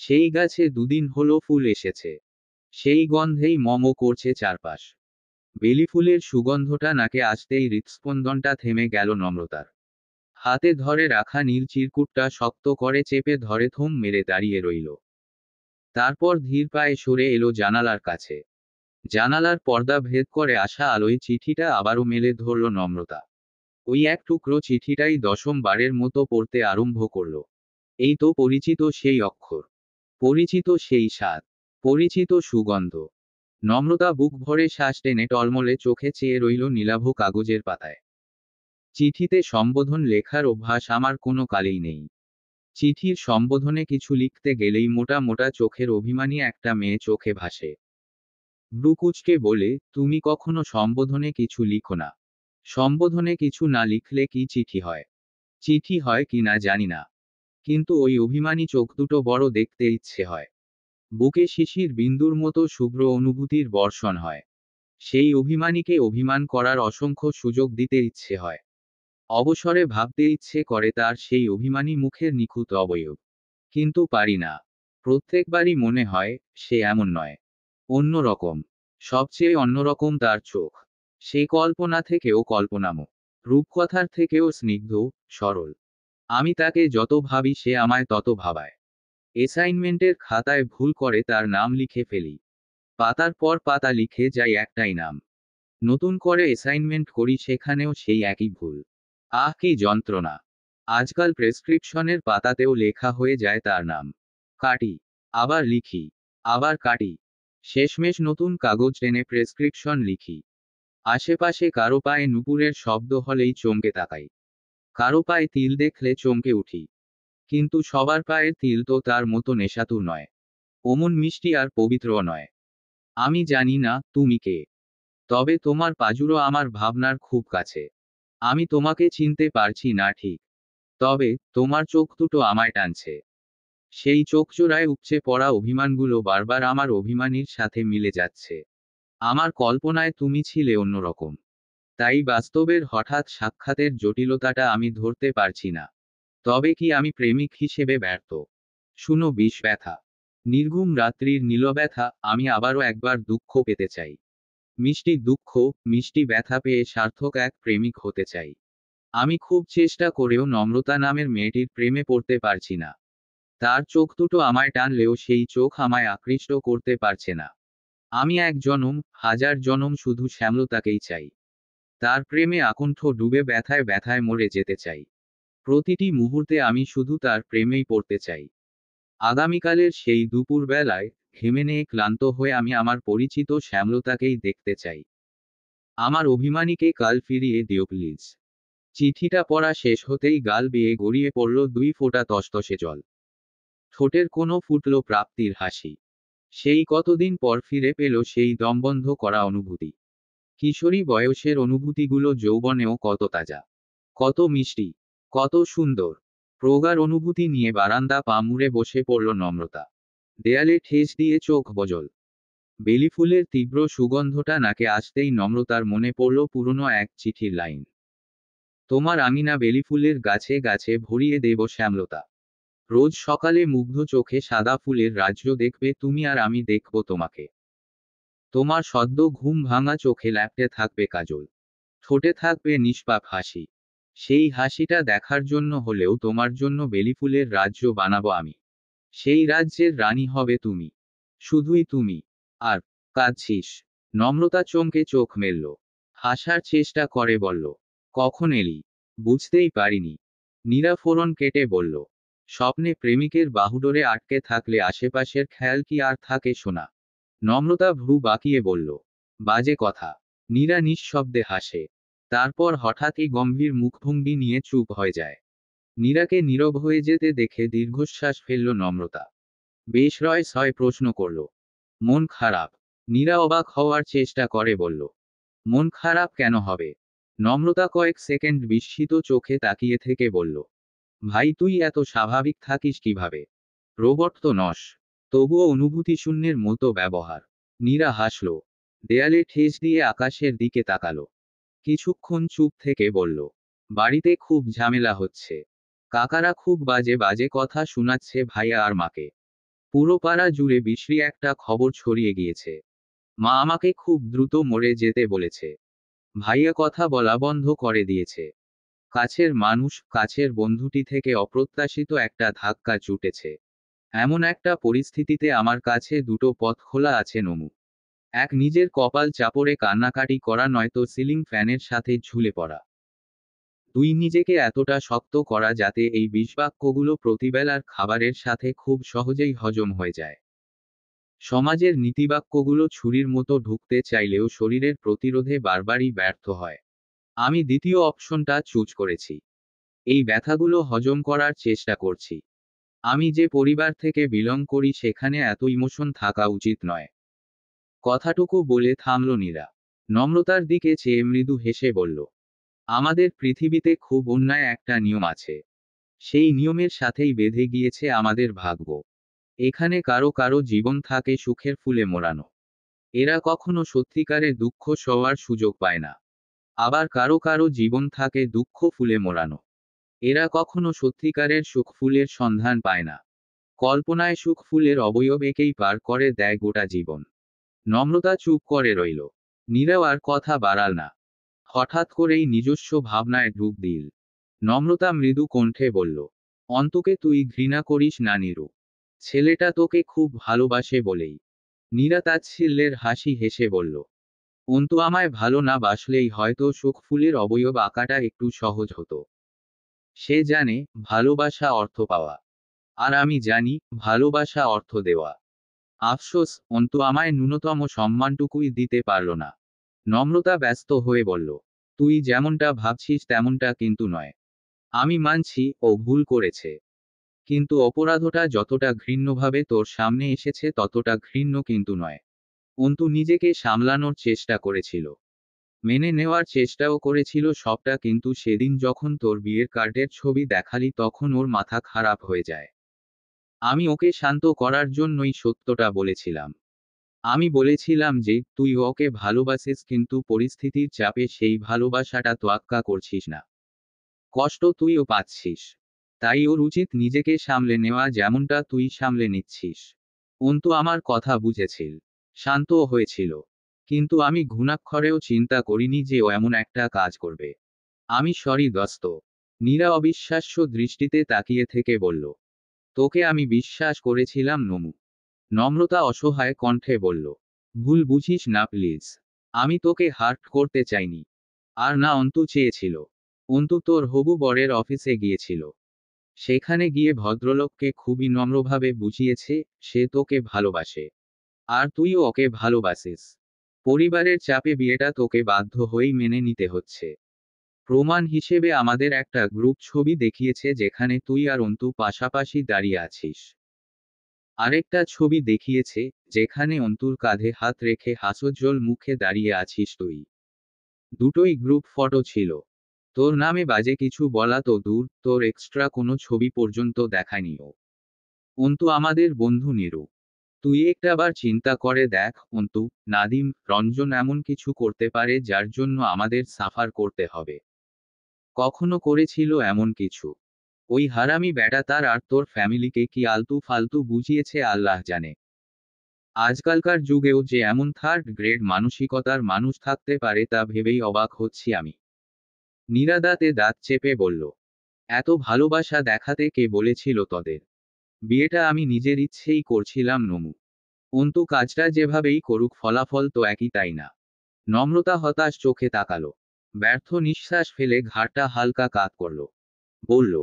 সেই গাছে দুদিন হলো ফুল এসেছে। সেই গন্ধেই মম করছে চারপাশ। বেলিফুলের সুগন্ধটা নাকে আসতেই হৃৎস্পন্দনটা থেমে গেল নম্রতার। হাতে ধরে রাখা নীল চিরকুটটা শক্ত করে চেপে ধরে থম মেরে দাঁড়িয়ে রইল। তারপর ধীর পায়ে সরে এলো জানালার কাছে। জানালার পর্দা ভেদ করে আসা আলোয় চিঠিটা আবারও মেলে ধরল নম্রতা। ওই এক টুকরো চিঠিটাই ১০ম বারের মতো পড়তে আরম্ভ করল। এই তো পরিচিত সেই অক্ষর, পরিচিত সেই স্বাদ, পরিচিত সুগন্ধ। নম্রতা বুক ভরে শ্বাস টেনে টলমলে চোখে চেয়ে রইল নীলাভ কাগজের পাতায়। চিঠিতে সম্বোধন লেখার অভ্যাস আমার কোনো কালেই নেই। চিঠির সম্বোধনে কিছু লিখতে গেলেই মোটা মোটা চোখের অভিমানী একটা মেয়ে চোখে ভাসে। ব্রুকুচকে বলে, তুমি কখনো সম্বোধনে কিছু লিখো না। সম্বোধনে কিছু না লিখলে কি চিঠি হয়? চিঠি হয় কি না জানি না, কিন্তু ওই অভিমানী চোখ দুটো বড় দেখতে ইচ্ছে হয়। বুকে শিশির বিন্দুর মতো শুভ্র অনুভূতির বর্ষণ হয়। সেই অভিমানীকে অভিমান করার অসংখ্য সুযোগ দিতে ইচ্ছে হয়। অবসরে ভাবতে ইচ্ছে করে তার সেই অভিমানী মুখের নিখুঁত অবয়ব। কিন্তু পারি না। প্রত্যেকবারই মনে হয়, সে এমন নয়, অন্যরকম। সবচেয়ে অন্যরকম তার চোখ। সে কল্পনা থেকেও কল্পনাময়, রূপকথার থেকেও স্নিগ্ধ, সরল। আমি তাকে যত ভাবি সে আমায় তত ভাবায়। অ্যাসাইনমেন্টের খাতায় ভুল করে তার নাম লিখে ফেলি। পাতার পর পাতা লিখে যাই একটাই নাম। নতুন করে অ্যাসাইনমেন্ট করি, সেখানেও সেই একই ভুল। আহ কি যন্ত্রণা! আজকাল প্রেসক্রিপশনের পাতাতেও লেখা হয়ে যায় তার নাম। কাটি, আবার লিখি, আবার কাটি। শেষমেশ নতুন কাগজ টেনে প্রেসক্রিপশন লিখি। আশেপাশে কারো পায়ে নুপুরের শব্দ হলেই চমকে তাকাই। কারো পায়ে তিল দেখলে চমকে উঠি। কিন্তু সবার পায়ের তিল তো তার মতো নেশাতুর নয়, অমন মিষ্টি আর পবিত্রও নয়। আমি জানি না তুমি কে, তবে তোমার পাজুরো আমার ভাবনার খুব কাছে। আমি তোমাকে চিনতে পারছি না ঠিক, তবে তোমার চোখ দুটো আমায় টানছে। সেই চোখজোড়ায় উপচে পড়া অভিমানগুলো বারবার আমার অভিমানীর সাথে মিলে যাচ্ছে। আমার কল্পনায় তুমি ছিলে অন্যরকম, তাই বাস্তবের হঠাৎ সাক্ষাতের জটিলতাটা আমি ধরতে পারছি না। তবে কি আমি প্রেমিক হিসেবে ব্যর্থ? শুনো বিষ ব্যথা, নির্ঘুম রাত্রির নীলব্যথা, আমি আবারও একবার দুঃখ পেতে চাই। মিষ্টি দুঃখ, মিষ্টি ব্যথা পেয়ে সার্থক এক প্রেমিক হতে চাই। আমি খুব চেষ্টা করেও নম্রতা নামের মেয়েটির প্রেমে পড়তে পারছি না। তার চোখ দুটো আমায় টানলেও সেই চোখ আমায় আকৃষ্ট করতে পারছে না। আমি এক জনম, হাজার জনম শুধু শ্যামলতাকেই চাই। তার প্রেমে আকণ্ঠ ডুবে ব্যথায় ব্যথায় মরে যেতে চাই। প্রতিটি মুহূর্তে আমি শুধু তার প্রেমেই পড়তে চাই। আগামীকালের সেই দুপুরবেলায় ঘেমে নিয়ে ক্লান্ত হয়ে আমি আমার পরিচিত শ্যামলতাকেই দেখতে চাই। আমার অভিমানীকে কাল ফিরিয়ে দিও প্লিজ। চিঠিটা পড়া শেষ হতেই গাল বেয়ে গড়িয়ে পড়ল 2 ফোঁটা তসতসে জল। ঠোঁটের কোনো ফুটল প্রাপ্তির হাসি। সেই কতদিন পর ফিরে পেল সেই দমবন্ধ করা অনুভূতি। কিশোরী বয়সের অনুভূতিগুলো যৌবনেও কত তাজা, কত মিষ্টি, কত সুন্দর। প্রগাঢ় অনুভূতি নিয়ে বারান্দা পা মুড়ে বসে পড়ল নম্রতা। দেয়ালে ঠেস দিয়ে চোখ বজল। বেলিফুলের তীব্র সুগন্ধটা নাকে আসতেই নম্রতার মনে পড়ল পুরনো এক চিঠির লাইন। তোমার আঙিনা বেলিফুলের গাছে গাছে ভরিয়ে দেব শ্যামলতা। রোজ সকালে মুগ্ধ চোখে সাদা ফুলের রাজ্য দেখবে তুমি, আর আমি দেখব তোমাকে। তোমার সদ্য ঘুম ভাঙা চোখে ল্যাপটে থাকবে কাজল, ঠোঁটে থাকবে নিষ্পাপ হাসি। সেই হাসিটা দেখার জন্য হলেও তোমার জন্য বেলিফুলের রাজ্য বানাবো আমি। সেই রাজ্যের রানী হবে তুমি, শুধুই তুমি। আর কাঁদছিস? নম্রতা চমকে চোখ মেলল। হাসার চেষ্টা করে বলল, কখন এলি? বুঝতেই পারিনি। নীরা ফোড়ন কেটে বলল, স্বপ্নে প্রেমিকের বাহুডোরে আটকে থাকলে আশেপাশের খেয়াল কি আর থাকে শোনা? নম্রতা ভ্রু বাঁকিয়ে বলল, বাজে কথা। নীরা নিঃশব্দে হাসে। তারপর হঠাৎই গম্ভীর মুখভঙ্গি নিয়ে চুপ হয়ে যায়। নীরাকে নীরব হয়ে যেতে দেখে দীর্ঘশ্বাস ফেলল নম্রতা। বেশ রয় সয় প্রশ্ন করল, মন খারাপ? নীরা অবাক হওয়ার চেষ্টা করে বলল, মন খারাপ কেন হবে? নম্রতা কয়েক সেকেন্ড বিস্মিত চোখে তাকিয়ে থেকে বলল, ভাই তুই এত স্বাভাবিক থাকিস কিভাবে? রোবট তো নস। তবুও অনুভূতি শূন্যের মতো ব্যবহার। নীরা হাসল। দেয়ালে ঠেস দিয়ে আকাশের দিকে তাকালো। কিছুক্ষণ চুপ থেকে বলল, বাড়িতে খুব ঝামেলা হচ্ছে। কাকারা খুব বাজে বাজে কথা শোনাচ্ছে ভাইয়া আর মাকে। পুরো পাড়া জুড়ে বিশ্রী একটা খবর ছড়িয়ে গিয়েছে। মা আমাকে খুব দ্রুত মরে যেতে বলেছে। ভাইয়া কথা বলা বন্ধ করে দিয়েছে। কাছের মানুষ, কাছের বন্ধুটি থেকে অপ্রত্যাশিত একটা ধাক্কা জুটেছে। এমন একটা পরিস্থিতিতে আমার কাছে দুটো পথ খোলা আছে নমু। এক, নিজের কপাল চাপড়ে কান্নাকাটি করা, নয়তো সিলিং ফ্যানের সাথে ঝুলে পড়া। দুই, নিজেকে এতটা শক্ত করা যাতে এই বিষবাক্যগুলো প্রতিবেলার খাবারের সাথে খুব সহজেই হজম হয়ে যায়। সমাজের নীতিবাক্যগুলো ছুরির মতো ঢুকতে চাইলেও শরীরের প্রতিরোধে বারবারই ব্যর্থ হয়। আমি দ্বিতীয় অপশনটা চুজ করেছি। এই ব্যথাগুলো হজম করার চেষ্টা করছি। আমি যে পরিবার থেকে বিলং করি সেখানে এত ইমোশন থাকা উচিত নয়। কথাটুকু বলে থামল নীরা। নম্রতার দিকে চেয়ে মৃদু হেসে বলল, আমাদের পৃথিবীতে খুব অন্যায় একটা নিয়ম আছে। সেই নিয়মের সাথেই বেঁধে গিয়েছে আমাদের ভাগ্য। এখানে কারো কারো জীবন থাকে সুখের ফুলে মোড়ানো। এরা কখনো সত্যিকারের দুঃখ সওয়ার সুযোগ পায় না। আবার কারো কারো জীবন থাকে দুঃখ ফুলে মোড়ানো। এরা কখনো সত্যিকারের সুখ ফুলের সন্ধান পায় না। কল্পনায় সুখ ফুলের অবয়ব একেই পার করে দেয় গোটা জীবন। নম্রতা চুপ করে রইল। নীরাও আর কথা বাড়াল না। হঠাৎ করেই নিজস্ব ভাবনায় ডুব দিল। নম্রতা মৃদু কণ্ঠে বলল, অন্তুকে তুই ঘৃণা করিস না নীরু। ছেলেটা তোকে খুব ভালোবাসে বলেই। নীরা তাচ্ছিল্যের হাসি হেসে বলল, অন্তু আমায় ভালো না বাসলেই হয়তো সুখ ফুলের অবয়ব আঁকাটা একটু সহজ হতো। সে জানে ভালোবাসা অর্থ পাওয়া। আর আমি জানি ভালোবাসা অর্থ দেওয়া। আফসোস, অন্তু আমায় ন্যূনতম সম্মানটুকুই দিতে পারল না। নম্রতা ব্যস্ত হয়ে বলল, তুই যেমনটা ভাবছিস তেমনটা কিন্তু নয়। আমি মানছি ও ভুল করেছে। কিন্তু অপরাধটা যতটা ঘৃণ্যভাবে তোর সামনে এসেছে ততটা ঘৃণ্য কিন্তু নয়। অন্তু নিজেকে সামলানোর চেষ্টা করেছিল। মেনে নেওয়ার চেষ্টাও করেছিল সবটা, কিন্তু সেদিন যখন তোর বিয়ের কার্ডের ছবি দেখালি তখন ওর মাথা খারাপ হয়ে যায়। আমি ওকে শান্ত করার জন্যই সত্যটা বলেছিলাম। আমি বলেছিলাম যে তুই ওকে ভালোবাসিস, কিন্তু পরিস্থিতির চাপে সেই ভালোবাসাটা তোয়াক্কা করছিস না। কষ্ট তুইও পাচ্ছিস। তাই ওর উচিত নিজেকে সামলে নেওয়া, যেমনটা তুই সামলে নিচ্ছিস। অন্তু আমার কথা বুঝেছিল। শান্তও হয়েছিল। কিন্তু আমি ঘুণাক্ষরেও চিন্তা করিনি যে ও এমন একটা কাজ করবে। আমি সরি দোস্ত। নীরা অবিশ্বাস্য দৃষ্টিতে তাকিয়ে থেকে বলল, তোকে আমি বিশ্বাস করেছিলাম নমু। নম্রতা অসহায় কণ্ঠে বলল, ভুল বুঝিস না প্লিজ। আমি তোকে হার্ট করতে চাইনি। আর না অন্তু চেয়েছিল। অন্তু তোর হবু বরের অফিসে গিয়েছিল। সেখানে গিয়ে ভদ্রলোককে খুবই নম্রভাবে বুঝিয়েছে সে তোকে ভালোবাসে। আর তুইও ওকে ভালোবাসিস। পরিবারের চাপে বিয়েটা তোকে বাধ্য হয়েই মেনে নিতে হচ্ছে। প্রমাণ হিসেবে আমাদের একটা গ্রুপ ছবি দেখিয়েছে যেখানে তুই আর অন্তু পাশাপাশি দাঁড়িয়ে আছিস। আরেকটা ছবি দেখিয়েছে যেখানে অন্তুর কাঁধে হাত রেখে হাস্যোজ্জ্বল মুখে দাঁড়িয়ে আছিস তুই। দুটোই গ্রুপ ফটো ছিল। তোর নামে বাজে কিছু বলা তো দূর, তোর এক্সট্রা কোনো ছবি পর্যন্ত দেখায়নি ও। অন্তু আমাদের বন্ধু নীরু। তুই একটাবার চিন্তা করে দেখ অন্তু, নাদিম, রঞ্জন এমন কিছু করতে পারে যার জন্য আমাদের সাফার করতে হবে? কখনো করেছিল এমন কিছু? ওই হারামি ব্যাটা তার আর তোর ফ্যামিলিকে কি আলতু ফালতু বুঝিয়েছে আল্লাহ জানে। আজকালকার যুগেও যে এমন থার্ড গ্রেড মানসিকতার মানুষ থাকতে পারে তা ভেবেই অবাক হচ্ছি আমি। নীরা দাঁতে দাঁত চেপে বলল, এত ভালোবাসা দেখাতে কে বলেছিল তোদের? বিয়েটা আমি নিজের ইচ্ছেই করছিলাম নমু। অন্তু কাজটা যেভাবেই করুক ফলাফল তো একই, তাই না? নম্রতা হতাশ চোখে তাকালো। ব্যর্থ নিঃশ্বাস ফেলে ঘাড়টা হালকা কাত করল। বলল,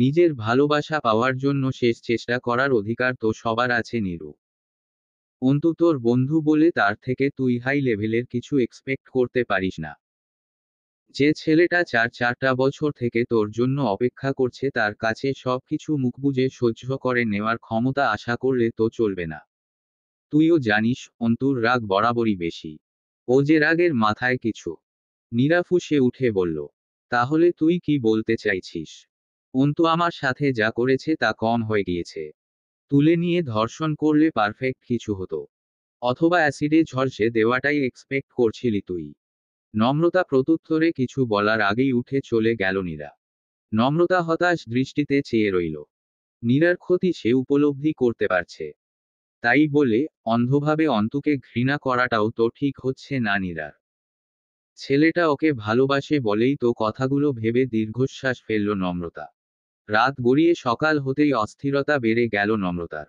নিজের ভালোবাসা পাওয়ার জন্য শেষ চেষ্টা করার অধিকার তো সবার আছে নীরু। অন্তু তোর বন্ধু বলে তার থেকে তুই হাই লেভেলের কিছু এক্সপেক্ট করতে পারিস না। যে ছেলেটা চারটা বছর থেকে তোর জন্য অপেক্ষা করছে তার কাছে সবকিছু মুখ বুজে সহ্য করে নেওয়ার ক্ষমতা আশা করলে তো চলবে না। তুইও জানিস অন্তুর রাগ বরাবরই বেশি। ও যে রাগের মাথায় কিছু। নীরা ফুঁসে উঠে বলল, তাহলে তুই কি বলতে চাইছিস? অন্তু আমার সাথে যা করেছে তা কম হয়ে গিয়েছে। তুলে নিয়ে ধর্ষণ করলে পারফেক্ট কিছু হতো। অথবা অ্যাসিডে ঝলসে দেওয়াটাই এক্সপেক্ট করছিলি তুই? নম্রতা প্রত্যুত্তরে কিছু বলার আগেই উঠে চলে গেল নীরা। নম্রতা হতাশ দৃষ্টিতে চেয়ে রইল। নীরার ক্ষতি সে উপলব্ধি করতে পারছে। তাই বলে অন্ধভাবে অন্তুকে ঘৃণা করাটাও তো ঠিক হচ্ছে না নীরার। ছেলেটা ওকে ভালোবাসে বলেই তো কথাগুলো ভেবে দীর্ঘশ্বাস ফেলল নম্রতা। রাত গড়িয়ে সকাল হতেই অস্থিরতা বেড়ে গেল নম্রতার।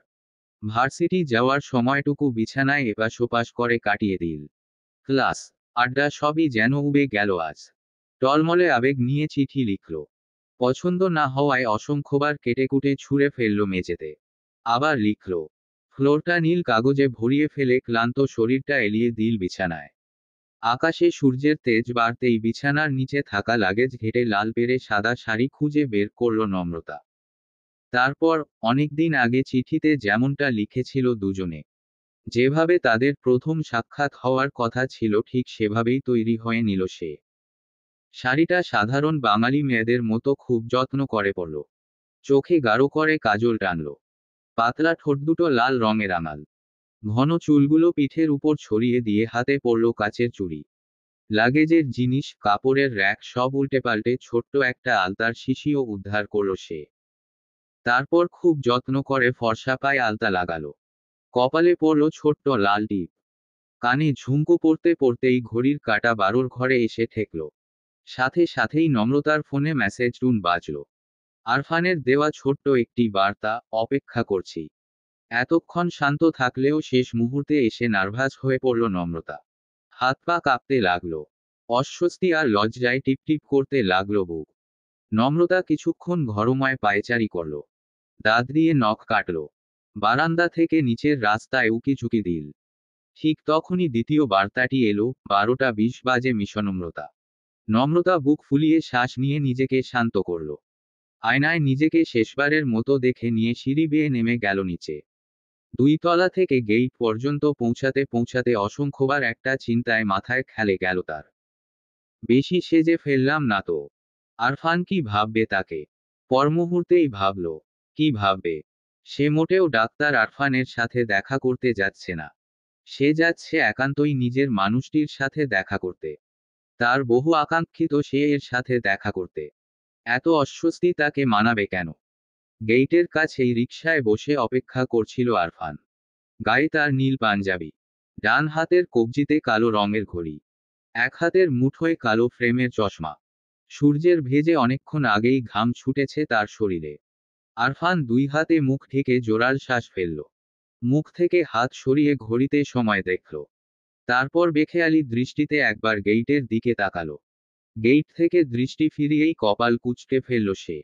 ভার্সিটি যাওয়ার সময়টুকু বিছানায় এপাশ ওপাশ করে কাটিয়ে দিল। ক্লাস, আড্ডা সবই যেন উবে গেল আজ। টলমলে আবেগ নিয়ে চিঠি লিখল। পছন্দ না হওয়ায় অসংখ্যবার কেটেকুটে ছুঁড়ে ফেলল মেঝেতে। আবার লিখল। ফ্লোরটা নীল কাগজে ভরিয়ে ফেলে ক্লান্ত শরীরটা এলিয়ে দিল বিছানায়। আকাশে সূর্যের তেজ বাড়তেই বিছানার নিচে থাকা লাগেজ ঘেটে লাল পেরে সাদা শাড়ি খুঁজে বের করল নম্রতা। তারপর অনেকদিন আগে চিঠিতে যেমনটা লিখেছিল দুজনে, যেভাবে তাদের প্রথম সাক্ষাৎ হওয়ার কথা ছিল ঠিক সেভাবেই তৈরি হয়ে নিল সে। শাড়িটা সাধারণ বাঙালি মেয়েদের মতো খুব যত্ন করে পরল। চোখে গাঢ় করে কাজল টানল। পাতলা ঠোঁট দুটো লাল রঙের আঙাল। ঘন চুলগুলো পিঠের উপর ছড়িয়ে দিয়ে হাতে পরল কাচের চুড়ি। লাগেজের জিনিস, কাপড়ের র্যাক সব উল্টেপাল্টে ছোট্ট একটা আলতার শিশিও উদ্ধার করল সে। তারপর খুব যত্ন করে ফর্সা পায়ে আলতা লাগালো। কপালে পড়ল ছোট্ট লাল টিপ। কানে ঝুমকো পড়তে পড়তেই ঘড়ির কাঁটা 12র ঘরে এসে ঠেকল। সাথে সাথেই নম্রতার ফোনে মেসেজ টুন বাজল। আরফানের দেওয়া ছোট্ট একটি বার্তা, অপেক্ষা করছি। এতক্ষণ শান্ত থাকলেও শেষ মুহূর্তে এসে নার্ভাস হয়ে পড়ল নম্রতা। হাত পা কাঁপতে লাগলো। অস্বস্তি আর লজ্জায় টিপটিপ করতে লাগলো বুক। নম্রতা কিছুক্ষণ ঘরময় পায়চারি করল। দাঁত দিয়ে নখ কাটল। বারান্দা থেকে নিচের রাস্তায় উকিঝুঁকি দিল। ঠিক তখনই দ্বিতীয় বার্তাটি এলো, 12টা 20 বাজে মিশনম্রতা। নম্রতা বুক ফুলিয়ে শ্বাস নিয়ে নিজেকে শান্ত করল। আয়নায় নিজেকে শেষবারের মতো দেখে নিয়ে সিঁড়ি বেয়ে নেমে গেল নিচে। 2 তলা থেকে গেইট পর্যন্ত পৌঁছাতে পৌঁছাতে অসংখ্যবার একটা চিন্তায় মাথায় খেলে গেল তার। বেশি সেজে ফেললাম না তো? আরফান কি ভাববে তাকে? পরমুহূর্তেই ভাবল, কি ভাববে? সে মোটেও ডাক্তার আরফানের সাথে দেখা করতে যাচ্ছে না। সে যাচ্ছে একান্তই নিজের মানুষটির সাথে দেখা করতে। তার বহু আকাঙ্ক্ষিত সে এর সাথে দেখা করতে। এত অস্বস্তি তাকে মানাবে কেন? গেইটের কাছেই রিকশায় বসে অপেক্ষা করছিল আরফান। গায়ে তার নীল পাঞ্জাবি। ডান হাতের কবজিতে কালো রঙের ঘড়ি। এক হাতের মুঠোয় কালো ফ্রেমের চশমা। সূর্যের ভেজে অনেকক্ষণ আগেই ঘাম ছুটেছে তার শরীরে। আরফান 2 হাতে মুখ ঢেকে জোরাল শ্বাস ফেলল। মুখ থেকে হাত সরিয়ে ঘড়িতে সময় দেখল। তারপর বেখেয়ালি দৃষ্টিতে একবার গেইটের দিকে তাকালো। গেইট থেকে দৃষ্টি ফিরিয়েই কপাল কুঁচকে ফেলল সে।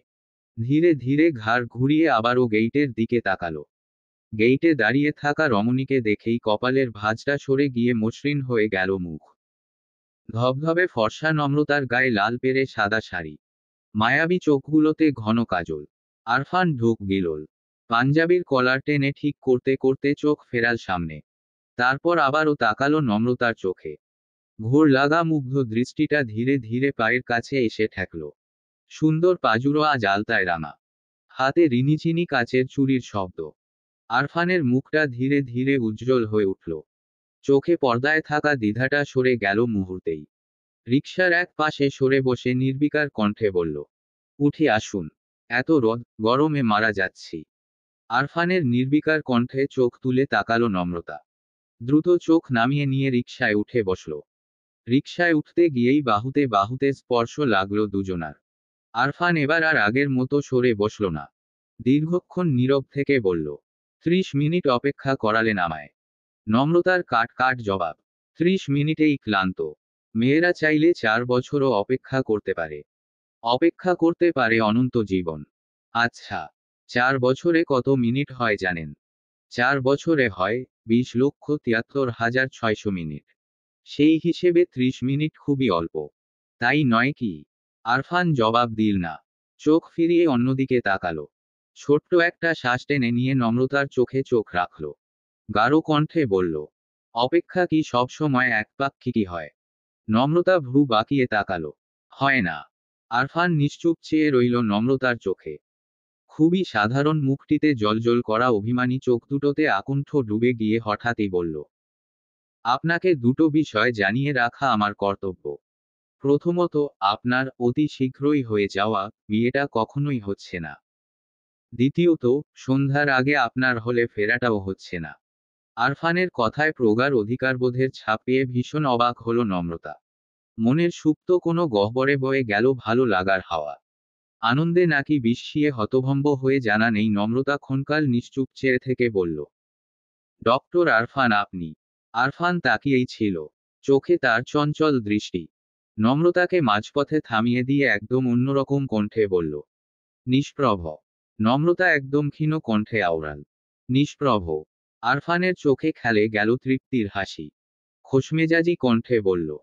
ধীরে ধীরে ঘাড় ঘুরিয়ে আবারও গেইটের দিকে তাকালো। গেইটে দাঁড়িয়ে থাকা রমণীকে দেখেই কপালের ভাঁজটা সরে গিয়ে মসৃণ হয়ে গেল মুখ। ধবধবে ফর্সা নম্রতার গায়ে লাল পেরে সাদা শাড়ি। মায়াবী চোখগুলোতে ঘন কাজল। আরফান ঢোক গিলল। পাঞ্জাবির কলার টেনে ঠিক করতে করতে চোখ ফেরাল সামনে। তারপর আবারও তাকালো নম্রতার চোখে। ঘোর লাগা মুগ্ধ দৃষ্টিটা ধীরে ধীরে পায়ের কাছে এসে ঠেকল। সুন্দর পাজুরো আজ আলতায় রাঙা। হাতে রিনিচিনি কাচের চুড়ির শব্দ। আরফানের মুখটা ধীরে ধীরে উজ্জ্বল হয়ে উঠল। চোখে পর্দায় থাকা দ্বিধাটা সরে গেল মুহূর্তেই। রিকশার এক পাশে সরে বসে নির্বিকার কণ্ঠে বলল, উঠে আসুন। এত রোদ, গরমে মারা যাচ্ছি। আরফানের নির্বিকার কণ্ঠে চোখ তুলে তাকালো নম্রতা। দ্রুত চোখ নামিয়ে নিয়ে রিকশায় উঠে বসল। রিকশায় উঠতে গিয়েই বাহুতে বাহুতে স্পর্শ লাগলো দুজনার। আরফান এবার আর আগের মতো সরে বসল না। দীর্ঘক্ষণ নীরব থেকে বলল, 30 মিনিট অপেক্ষা করালেন আমায়। নম্রতার কাট কাট জবাব, 30 মিনিটেই ক্লান্ত। মেয়েরা চাইলে 4 বছরও অপেক্ষা করতে পারে। অপেক্ষা করতে পারে অনন্ত জীবন। আচ্ছা, 4 বছরে কত মিনিট হয় জানেন? 4 বছরে হয় 20,73,600 মিনিট। সেই হিসেবে 30 মিনিট খুবই অল্প, তাই নয় কি? আরফান জবাব দিল না। চোখ ফিরিয়ে অন্যদিকে তাকালো। ছোট্ট একটা শ্বাস টেনে নিয়ে নম্রতার চোখে চোখ রাখল। গাঢ় কণ্ঠে বলল, অপেক্ষা কি সবসময় একপাক্ষিকই হয়? নম্রতা ভ্রু বাঁকিয়ে তাকালো। হয় না। আরফান নিশ্চুপ চেয়ে রইল নম্রতার চোখে। খুবই সাধারণ মুখটিতে জ্বলজ্বল করা অভিমানী চোখ দুটোতে আকণ্ঠ ডুবে গিয়ে হঠাৎই বলল, আপনাকে দুটো বিষয় জানিয়ে রাখা আমার কর্তব্য। প্রথমত, আপনার অতি শীঘ্রই হয়ে যাওয়া বিয়েটা কখনোই হচ্ছে না। দ্বিতীয়ত, সন্ধ্যার আগে আপনার হলে ফেরাটাও হচ্ছে না। আরফানের কথায় প্রগাঢ় অধিকারবোধের ছাপ পেয়ে ভীষণ অবাক হলো নম্রতা। মনের সুপ্ত কোনো গহ্বরে বয়ে গেল ভালো লাগার হাওয়া। আনন্দে নাকি বিস্মিয়ে হতভম্ব হয়ে জানা নেই নম্রতা ক্ষণকাল নিশ্চুপ চেয়ে থেকে বলল, ডক্টর আরফান আপনি? আরফান তাকিয়েই ছিল। চোখে তার চঞ্চল দৃষ্টি। নম্রতাকে মাঝপথে থামিয়ে দিয়ে একদম অন্যরকম কণ্ঠে বলল, নিষ্প্রভ। নম্রতা একদম ক্ষীণ কণ্ঠে আওড়াল, নিষ্প্রভ। আরফানের চোখে খেলে গেল তৃপ্তির হাসি। খোশমেজাজি কণ্ঠে বলল,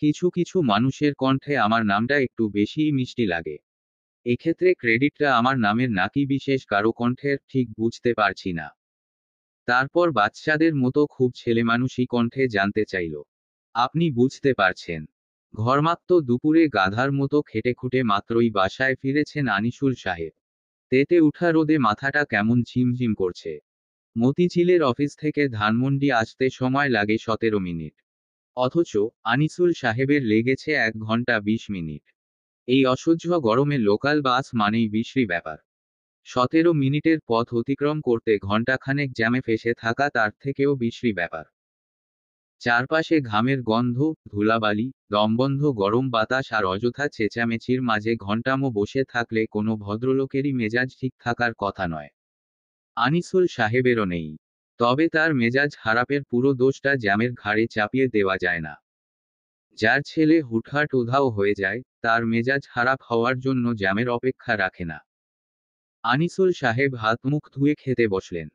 কিছু কিছু মানুষের কণ্ঠে আমার নামটা একটু বেশিই মিষ্টি লাগে। এক্ষেত্রে ক্রেডিটটা আমার নামের নাকি বিশেষ কারো কণ্ঠের ঠিক বুঝতে পারছি না। তারপর বাচ্চাদের মতো খুব ছেলেমানুষি কণ্ঠে জানতে চাইল, আপনি বুঝতে পারছেন? ঘর্মাক্ত দুপুরে গাধার মতো খেটে খুঁটে মাত্রই বাসায় ফিরেছেন আনিসুল সাহেব। তেতে উঠা রোদে মাথাটা কেমন ঝিমঝিম করছে। মতিঝিলের অফিস থেকে ধানমন্ডি আসতে সময় লাগে 17 মিনিট। অথচ আনিসুল সাহেবের লেগেছে 1 ঘন্টা 20 মিনিট। এই অসহ্য গরমে লোকাল বাস মানেই বিশ্রী ব্যাপার। 17 মিনিটের পথ অতিক্রম করতে ঘণ্টাখানেক জ্যামে ফেসে থাকা তার থেকেও বিশ্রী ব্যাপার। চারপাশে ঘামের গন্ধ, ধুলাবালি, দমবন্ধ গরম বাতাস আর অযথা চেঁচামেচির মাঝে ঘণ্টামো বসে থাকলে কোনো ভদ্রলোকেরই মেজাজ ঠিক থাকার কথা নয়। আনিসুল সাহেবেরও নেই। তবে তার মেজাজ খারাপের পুরো দোষটা জ্যামের ঘাড়ে চাপিয়ে দেওয়া যায় না। যার ছেলে হুটহাট উধাও হয়ে যায়, তার মেজাজ খারাপ হওয়ার জন্য জ্যামের অপেক্ষা রাখে না। আনিসুল সাহেব হাত মুখ ধুয়ে খেতে বসলেন।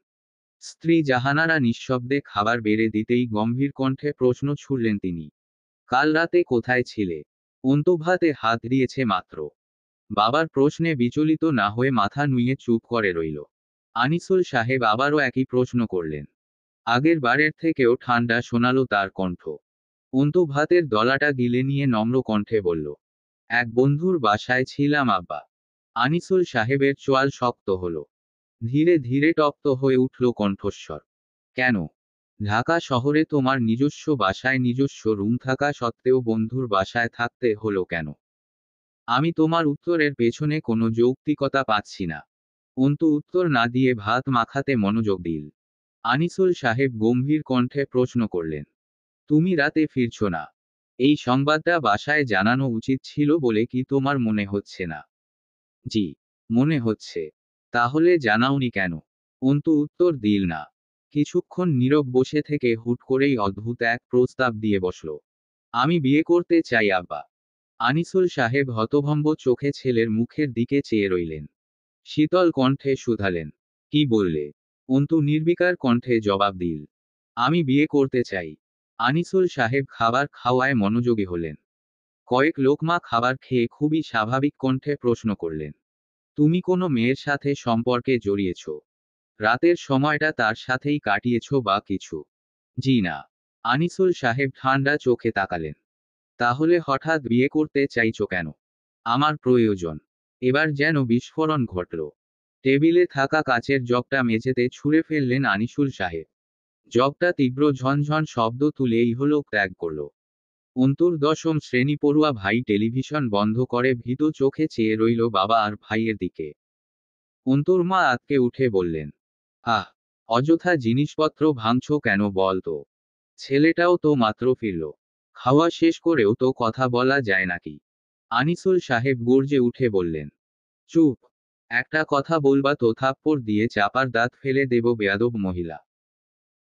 স্ত্রী জাহানারা নিঃশব্দে খাবার বেড়ে দিতেই গম্ভীর কণ্ঠে প্রশ্ন ছুড়লেন তিনি, কাল রাতে কোথায় ছিলে? অন্তভাতে হাত দিয়েছে মাত্র। বাবার প্রশ্নে বিচলিত না হয়ে মাথা নুইয়ে চুপ করে রইল। আনিসুল সাহেব আবারও একই প্রশ্ন করলেন। আগের বারের থেকেও ঠান্ডা শোনালো তার কণ্ঠ। অন্তু ভাতের দলাটা গিলে নিয়ে নম্র কণ্ঠে বলল, এক বন্ধুর বাসায় ছিলাম আব্বা। আনিসুল সাহেবের চোয়াল শক্ত হলো। ধীরে ধীরে তপ্ত হয়ে উঠল কণ্ঠস্বর। কেন? ঢাকা শহরে তোমার নিজস্ব বাসায় নিজস্ব রুম থাকা সত্ত্বেও বন্ধুর বাসায় থাকতে হলো কেন? আমি তোমার উত্তরের পেছনে কোনো যৌক্তিকতা পাচ্ছি না। অন্তু উত্তর না দিয়ে ভাত মাখাতে মনোযোগ দিল। আনিসুল সাহেব গম্ভীর কণ্ঠে প্রশ্ন করলেন, তুমি রাতে ফিরছ না? এই সংবাদটা বাসায় জানানো উচিত ছিল বলে কি তোমার মনে হচ্ছে না? জি, মনে হচ্ছে। তাহলে জানাওনি কেন? অন্তু উত্তর দিল না। কিছুক্ষণ নীরব বসে থেকে হুট করেই অদ্ভুত এক প্রস্তাব দিয়ে বসল, আমি বিয়ে করতে চাই আব্বা। আনিসুল সাহেব হতভম্ব চোখে ছেলের মুখের দিকে চেয়ে রইলেন। শীতল কণ্ঠে শুধালেন, কি বললে? অন্তু নির্বিকার কণ্ঠে জবাব দিল, আমি বিয়ে করতে চাই। আনিসুল সাহেব খাবার খাওয়ায় মনোযোগী হলেন। কয়েক লোকমা খাবার খেয়ে খুবই স্বাভাবিক কণ্ঠে প্রশ্ন করলেন, তুমি কোনো মেয়ের সাথে সম্পর্কে জড়িয়েছ? রাতের সময়টা তার সাথেই কাটিয়েছ বা কিছু? জি না। আনিসুল সাহেব ঠান্ডা চোখে তাকালেন। তাহলে হঠাৎ বিয়ে করতে চাইছো কেন? আমার প্রয়োজন। এবার যেন বিস্ফোরণ ঘটল। টেবিলে থাকা কাচের জগটা মেঝেতে ছুঁড়ে ফেললেন আনিসুল সাহেব। জগটা তীব্র ঝনঝন শব্দ তুলে ইহলোক ত্যাগ করল। অন্তুর 10ম শ্রেণী পড়ুয়া ভাই টেলিভিশন বন্ধ করে ভীত চোখে চেয়ে রইল বাবা আর ভাইয়ের দিকে। অন্তুর মা আঁতকে উঠে বললেন, আহ, অযথা জিনিসপত্র ভাঙছো কেন বল তো? ছেলেটাও তো মাত্র ফিরল। খাওয়া শেষ করেও তো কথা বলা যায় নাকি? আনিসুল সাহেব গর্জে উঠে বললেন, চুপ! একটা কথা বলবা তো থাপ্পড় দিয়ে চাপার দাঁত ফেলে দেব বেয়াদব মহিলা।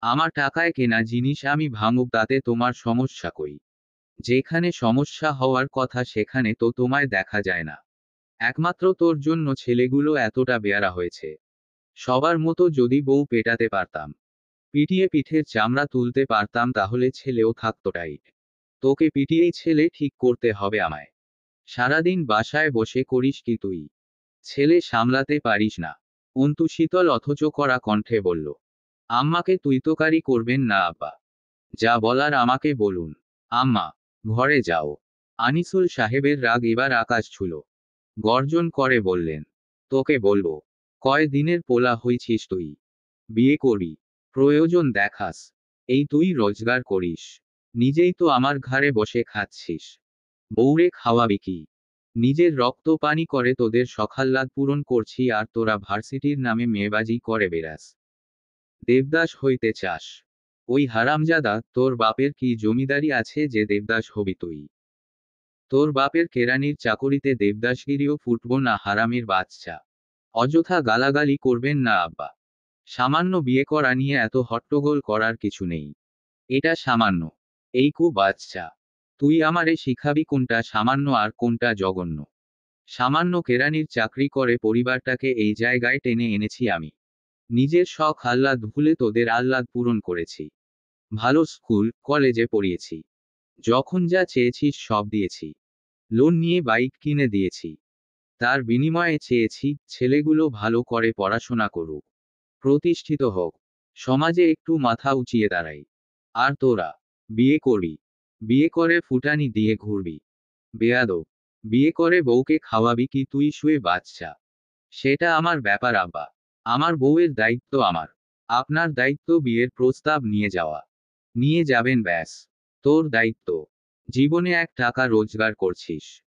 আমার টাকায় কেনা জিনিস আমি ভাঙুক তাতে তোমার সমস্যা কই? যেখানে সমস্যা হওয়ার কথা সেখানে তো তোমায় দেখা যায় না। একমাত্র তোর জন্য ছেলেগুলো এতটা বেয়ারা হয়েছে। সবার মতো যদি বউ পেটাতে পারতাম, পিটিয়ে পিঠের চামড়া তুলতে পারতাম, তাহলে ছেলেও থাকতো টাইট। তোকে পিটিয়েই ছেলে ঠিক করতে হবে আমায়। সারাদিন বাসায় বসে করিস কি তুই? ছেলে সামলাতে পারিস না? অন্তু শীতল অথচ কড়া কণ্ঠে বলল। আম্মাকে তুইতকারি করবেন না আব্বা। যা বলার আমাকে বলুন। আম্মা, ঘরে যাও। আনিসুল সাহেবের রাগ এবার আকাশ ছুল। গর্জন করে বললেন, তোকে বলবো, কয় দিনের পোলা হইছিস তুই? বিয়ে করবি, প্রয়োজন দেখাস। এই তুই রোজগার করিস, নিজেই তো আমার ঘাড়ে বসে খাচ্ছিস। বউরে খাওয়াবি কি? নিজের রক্ত পানি করে তোদের সখাল্লাদ পূরণ করছি, আর তোরা ভার্সিটির নামে মেয়েবাজি করে বেড়াস। দেবদাস হইতে চাস? ওই হারামজাদা, তোর বাপের কি জমিদারি আছে যে দেবদাস হবি তুই? তোর বাপের কেরানির চাকরিতে দেবদাসগিরিও ফুটবো না হারামির বাচ্চা। অযথা গালাগালি করবেন না আব্বা। সামান্য বিয়ে করা নিয়ে এত হট্টগোল করার কিছু নেই। এটা সামান্য। এই বাচ্চা, তুই আমারে শিখাবি কোনটা সামান্য আর কোনটা জঘন্য। সামান্য কেরানির চাকরি করে পরিবারটাকে এই জায়গায় টেনে এনেছি আমি। নিজের শখ আহ্লাদ ভুলে তোদের আহ্লাদ পূরণ করেছি। ভালো স্কুল কলেজে পড়িয়েছি। যখন যা চেয়েছিস সব দিয়েছি। লোন নিয়ে বাইক কিনে দিয়েছি। তার বিনিময়ে চেয়েছি ছেলেগুলো ভালো করে পড়াশোনা করুক, প্রতিষ্ঠিত হোক, সমাজে একটু মাথা উঁচিয়ে দাঁড়াই। আর তোরা বিয়ে করবি, বিয়ে করে ফুটানি দিয়ে ঘুরবি। বেয়াদব, বিয়ে করে বউকে খাওয়াবি কি তুই শুয়ে বাচ্চা? সেটা আমার ব্যাপার আব্বা। আমার বউয়ের দায়িত্ব আমার। আপনার দায়িত্ব বিয়ের প্রস্তাব নিয়ে যাওয়া। নিয়ে যাবেন ব্যাস। তোর দায়িত্ব, জীবনে এক টাকা রোজগার করছিস,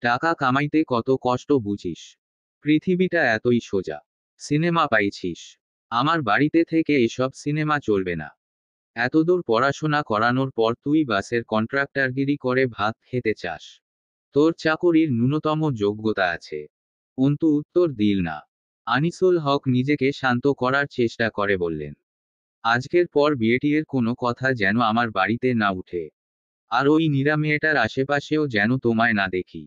টাকা কামাইতে কত কষ্ট বুঝিস। পৃথিবীটা এতই সোজা। সিনেমা পাইছিস? আমার বাড়িতে থেকে এসব সিনেমা চলবে না। এতদূর পড়াশোনা করানোর পর তুই বাসের কন্ট্রাক্টরগিরি করে ভাত খেতে চাস? তোর চাকরির ন্যূনতম যোগ্যতা আছে। অন্তু উত্তর দিল না। আনিসুল হক নিজেকে শান্ত করার চেষ্টা করে বললেন, আজকের পর বিয়েটির কোনো কথা যেন আমার বাড়িতে না উঠে। আর ওই নীরা মেয়েটার আশেপাশেও যেন তোমায় না দেখি।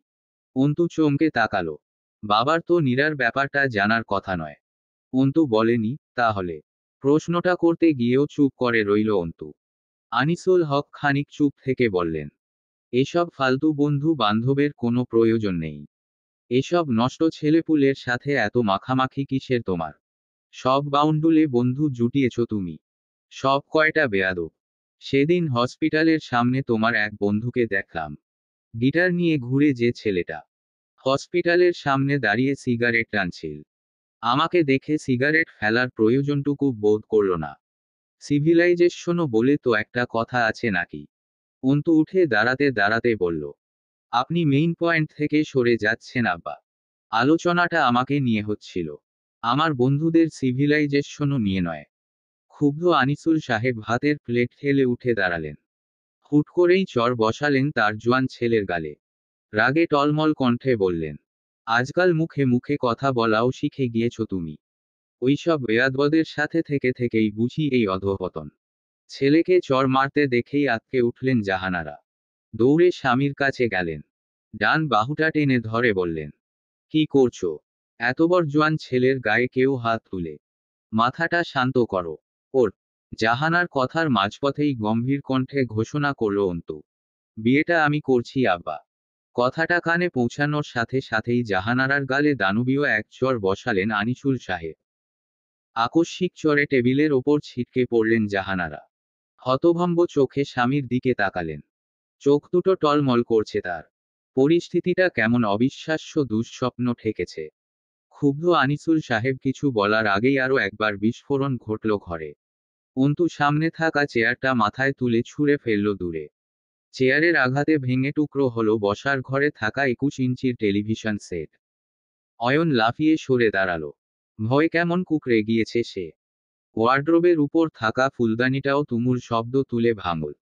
অন্তু চমকে তাকালো। বাবার তো নীরার ব্যাপারটা জানার কথা নয়। অন্তু বলেনি, তাহলে? প্রশ্নটা করতে গিয়েও চুপ করে রইল অন্তু। আনিসুল হক খানিক চুপ থেকে বললেন, এসব ফালতু বন্ধু বান্ধবের কোনো প্রয়োজন নেই। এসব নষ্ট ছেলেপুলের সাথে এত মাখামাখি কিসের তোমার? সব বাউন্ডুলে বন্ধু জুটিয়েছ তুমি। সব কয়টা বেয়াদব। সেদিন হসপিটালের সামনে তোমার এক বন্ধুকে দেখলাম, গিটার নিয়ে ঘুরে যে ছেলেটা। হসপিটালের সামনে দাঁড়িয়ে সিগারেট টানছিল। আমাকে দেখে সিগারেট ফেলার প্রয়োজনটুকু বোধ করল না। সিভিলাইজেশনও বলে তো একটা কথা আছে নাকি? অন্তু উঠে দাঁড়াতে দাঁড়াতে বলল, আপনি মেইন পয়েন্ট থেকে সরে যাচ্ছেন আব্বা। আলোচনাটা আমাকে নিয়ে হচ্ছিল, আমার বন্ধুদের সিভিলাইজেশনও নিয়ে নয়। ক্ষুব্ধ আনিসুল সাহেব হাতের প্লেট ঠেলে উঠে দাঁড়ালেন। হুট করেই চর বসালেন তার জোয়ান ছেলের গালে। রাগে টলমল কণ্ঠে বললেন, আজকাল মুখে মুখে কথা বলাও শিখে গিয়েছ তুমি। ওইসব বেয়াদবদের সাথে থেকে থেকেই বুঝি এই অধঃপতন। ছেলেকে চর মারতে দেখেই আঁতকে উঠলেন জাহানারা। দৌড়ে স্বামীর কাছে গেলেন। ডান বাহুটা টেনে ধরে বললেন, কি করছো? এতবড় জোয়ান ছেলের গায়ে কেউ হাত তুলে? মাথাটা শান্ত করো। ওর। জাহানার কথার মাঝপথেই গম্ভীর কণ্ঠে ঘোষণা করল অন্তু, বিয়েটা আমি করছি আব্বা। কথাটা কানে পৌঁছানোর সাথে সাথেই জাহানারার গালে দানবীয় এক চর বসালেন আনিসুল সাহেব। আকস্মিক চরে টেবিলের ওপর ছিটকে পড়লেন জাহানারা। হতভম্ব চোখে স্বামীর দিকে তাকালেন। চোখ দুটো টলমল করছে তার। পরিস্থিতিটা কেমন অবিশ্বাস্য দুঃস্বপ্ন ঠেকেছে। ক্ষুব্ধ আনিসুল সাহেব কিছু বলার আগেই আরও একবার বিস্ফোরণ ঘটল ঘরে। অন্তু সামনে থাকা চেয়ারটা মাথায় তুলে ছুঁড়ে ফেলল দূরে। চেয়ারের আঘাতে ভেঙে টুকরো হলো বসার ঘরে থাকা 21 ইঞ্চির টেলিভিশন সেট। অয়ন লাফিয়ে সরে দাঁড়ালো। ভয় কেমন কুঁকড়ে গিয়েছে সে। ওয়ার্ড্রোবের উপর থাকা ফুলদানিটাও তুমুল শব্দ তুলে ভাঙল।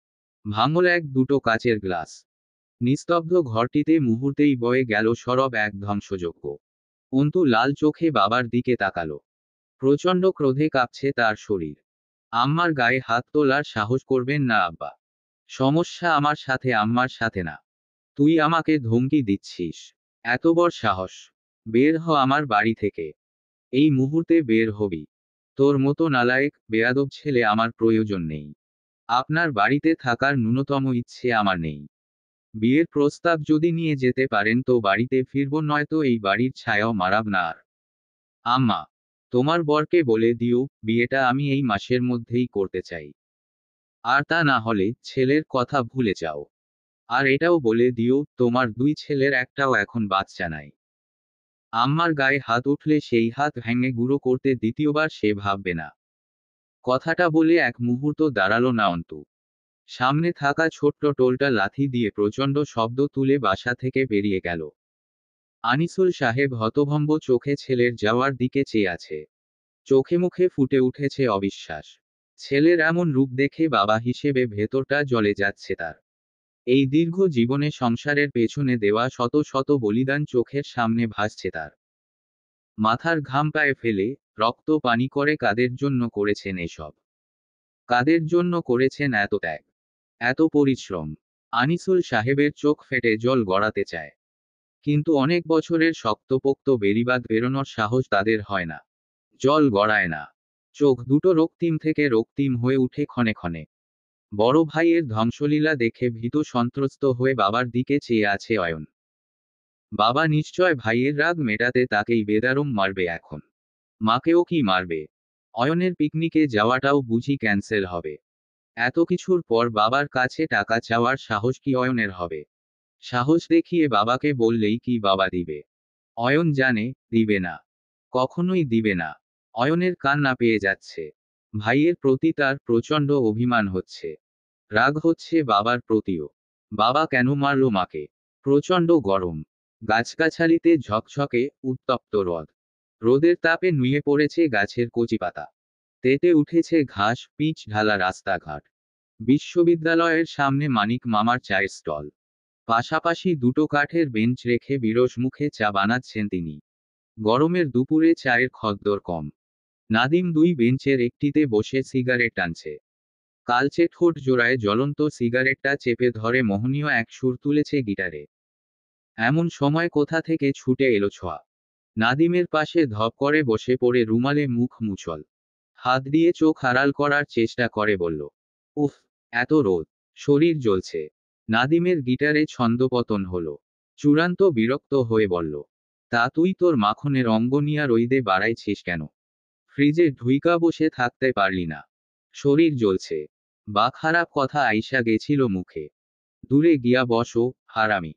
ভাঙল এক দুটো কাচের গ্লাস। নিস্তব্ধ ঘরটিতে মুহূর্তেই বয়ে গেল সরব এক ধ্বংসযজ্ঞ। অন্তু লাল চোখে বাবার দিকে তাকালো। প্রচণ্ড ক্রোধে কাঁপছে তার শরীর। আম্মার গায়ে হাত তোলার সাহস করবেন না আব্বা। সমস্যা আমার সাথে, আম্মার সাথে না। তুই আমাকে ধমকি দিচ্ছিস? এত বড় সাহস? বের হ আমার বাড়ি থেকে। এই মুহূর্তে বের হবি। তোর মতো নালায়েক বেয়াদব ছেলে আমার প্রয়োজন নেই। আপনার বাড়িতে থাকার ন্যূনতম ইচ্ছে আমার নেই। বিয়ের প্রস্তাব যদি নিয়ে যেতে পারেন তো বাড়িতে ফিরব, নয়তো এই বাড়ির ছায়াও মারাব না আর। আম্মা, তোমার বরকে বলে দিও বিয়েটা আমি এই মাসের মধ্যেই করতে চাই। আর তা না হলে ছেলের কথা ভুলে যাও। আর এটাও বলে দিও তোমার দুই ছেলের একটাও এখন বাচ্চা নাই। আম্মার গায়ে হাত উঠলে সেই হাত ভেঙে গুঁড়ো করতে দ্বিতীয়বার সে ভাববে না। কথাটা বলে এক মুহূর্ত দাঁড়ালো না অন্তু। সামনে থাকা ছোট্ট টোলটা লাথি দিয়ে প্রচণ্ড শব্দ তুলে বাসা থেকে বেরিয়ে গেল। আনিসুল সাহেব হতভম্ব চোখে ছেলের যাওয়ার দিকে চেয়ে আছে। চোখে মুখে ফুটে উঠেছে অবিশ্বাস। ছেলের এমন রূপ দেখে বাবা হিসেবে ভেতরটা জ্বলে যাচ্ছে তার। এই দীর্ঘ জীবনে সংসারের পেছনে দেওয়া শত শত বলিদান চোখের সামনে ভাসছে তার। মাথার ঘাম পায়ে ফেলে রক্ত পানি করে কাদের জন্য করেছেন এসব? কাদের জন্য করেছেন এত ত্যাগ, এত পরিশ্রম? আনিসুল সাহেবের চোখ ফেটে জল গড়াতে চায়। কিন্তু অনেক বছরের শক্তপোক্ত বেড়িবাঁধ বেরোনোর সাহস তাদের হয় না। জল গড়ায় না। চোখ দুটো রক্তিম থেকে রক্তিম হয়ে উঠে ক্ষণে ক্ষণে। বড় ভাইয়ের ধ্বংসলীলা দেখে ভীত সন্ত্রস্ত হয়ে বাবার দিকে চেয়ে আছে অয়ন। বাবা নিশ্চয় ভাইয়ের রাগ মেটাতে তাকেই বেদারম মারবে এখন। মাকেও কি মারবে? অয়নের পিকনিকে যাওয়াটাও বুঝি ক্যান্সেল হবে। এত কিছুর পর বাবার কাছে টাকা চাওয়ার সাহস কি অয়নের হবে? সাহস দেখিয়ে বাবাকে বললেই কি বাবা দিবে? অয়ন জানে, দিবে না। কখনোই দিবে না। অয়নের কান্না পেয়ে যাচ্ছে। ভাইয়ের প্রতি তার প্রচণ্ড অভিমান হচ্ছে। রাগ হচ্ছে বাবার প্রতিও। বাবা কেন মারল মাকে? প্রচণ্ড গরম। গাছগাছালিতে ঝকঝকে উত্তপ্ত রোদ। রোদের তাপে নুয়ে পড়েছে গাছের কচি পাতা। তেতে উঠেছে ঘাস, পিচ ঢালা রাস্তাঘাট। বিশ্ববিদ্যালয়ের সামনে মানিক মামার চায়ের স্টল। পাশাপাশি দুটো কাঠের বেঞ্চ রেখে বিরস মুখে চা বানাচ্ছেন তিনি। গরমের দুপুরে চায়ের খদ্দর কম। নাদিম দুই বেঞ্চের একটিতে বসে সিগারেট টানছে। কালচে ঠোঁট জোড়ায় জ্বলন্ত সিগারেটটা চেপে ধরে মোহনীয় এক সুর তুলেছে গিটারে। এমন সময় কোথা থেকে ছুটে এলো ছোঁয়া। নাদিমের পাশে ধপ করে বসে পড়ে রুমালে মুখ মুছল। হাত দিয়ে চোখ আড়াল করার চেষ্টা করে বলল, উফ, এত রোদ, শরীর জ্বলছে। নাদিমের গিটারে ছন্দপতন হলো। চূড়ান্ত বিরক্ত হয়ে বলল, তা তুই তোর মাখনের অঙ্গ নিয়া রইদে বাড়াইছিস কেন? ফ্রিজে ঢুইকা বসে থাকতে পারলি না? শরীর জ্বলছে। বা খারাপ কথা আইসা গেছিল মুখে। দূরে গিয়া বসো, হারামি।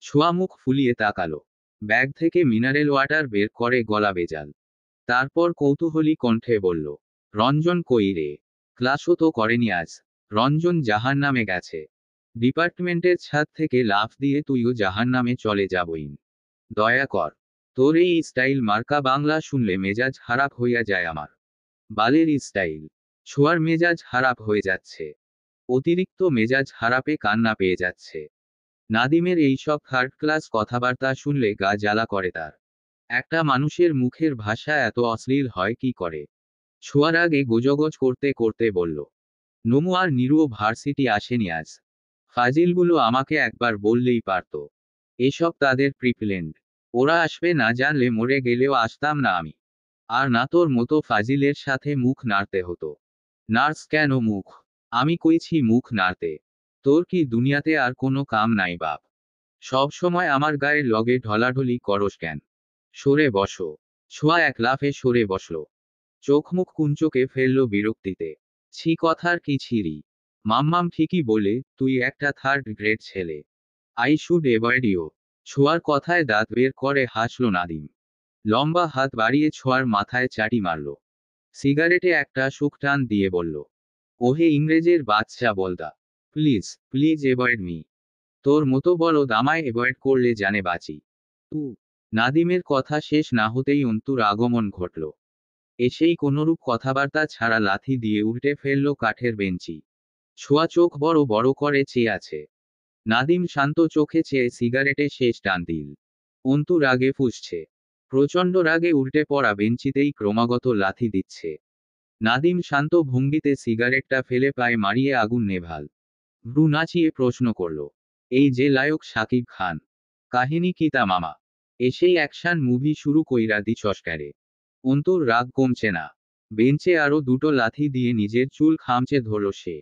ছোঁয়া মুখ ফুলিয়ে তাকালো। ব্যাগ থেকে মিনারেল ওয়াটার বের করে গলা বেজাল। তারপর কৌতূহলী কণ্ঠে বলল, রঞ্জন কই রে? ক্লাসও তো করেনি আজ। রঞ্জন জাহান্নামে গেছে। ডিপার্টমেন্টের ছাদ থেকে লাফ দিয়ে তুইও জাহান্নামে চলে যাবইন। দয়া কর। তোর এই স্টাইল মার্কা বাংলা শুনলে মেজাজ খারাপ হইয়া যায় আমার। বালের স্টাইল। ছোঁয়ার মেজাজ খারাপ হয়ে যাচ্ছে। অতিরিক্ত মেজাজ খারাপে কান্না পেয়ে যাচ্ছে। নাদিমের এইসব থার্ড ক্লাস কথাবার্তা শুনলে গা জ্বালা করে তার। একটা মানুষের মুখের ভাষা এত অশ্লীল হয় কি করে? ছোঁয়ার আগে গোজগোজ করতে করতে বলল, নমু আর নিরুও ভার্সিটি আসেনি আজ। ফাজিলগুলো আমাকে একবার বললেই পারত। এসব তাদের প্রিপ্লেন্ড। ওরা আসবে না জানলে মরে গেলেও আসতাম না আমি। আর না তোর মতো ফাজিলের সাথে মুখ নাড়তে হতো। নার্স কেন মুখ? আমি কইছি মুখ নাড়তে। তোর কি দুনিয়াতে আর কোনো কাম নাই বাপ? সব সময় আমার গায়ে লগে ঢলাঢলি করস কেন? সরে বসো। ছোঁয়া এক লাফে সরে বসল। চোখ মুখ কুঞ্চকে ফেলল বিরক্তিতে। ছি, কথার কি ছিরি? মাম্মাম ঠিকই বলে, তুই একটা থার্ড গ্রেড ছেলে। I should avoid you. ছোঁয়ার কথায় দাঁত বের করে হাসল নাদিম। লম্বা হাত বাড়িয়ে ছোঁয়ার মাথায় চাটি মারল। সিগারেটে একটা সুখ টান দিয়ে বলল, ওহে ইংরেজের বাচ্চা বলদা, প্লিজ প্লিজ এভয়েড মি। তোর মতো বলদ আমায় এভয়েড করলে জানে বাঁচি। তু। নাদিমের কথা শেষ না হতেই অন্তুর আগমন ঘটল। এসেই কোনরূপ কথাবার্তা ছাড়া লাথি দিয়ে উল্টে ফেলল কাঠের বেঞ্চি। ছোঁয়া চোখ বড় বড় করে চেয়ে আছে। নাদিম শান্ত চোখে চেয়ে সিগারেটে শেষ টান দিল। অন্তু রাগে ফুঁসছে। প্রচণ্ড রাগে উল্টে পড়া বেঞ্চিতেই ক্রমাগত লাথি দিচ্ছে। নাদিম শান্ত ভঙ্গিতে সিগারেটটা ফেলে পায়ে মারিয়ে আগুন নেভাল। ভ্রু নাচিয়ে প্রশ্ন করল, এই যে লায়ক শাকিব খান, কাহিনী কি তা মামা? এসেই অ্যাকশন মুভি শুরু কইরা দিছস ক্যারে। অন্তুর রাগ কমছে না। বেঞ্চে আরো দুটো লাথি দিয়ে নিজের চুল খামচে ধরল সে।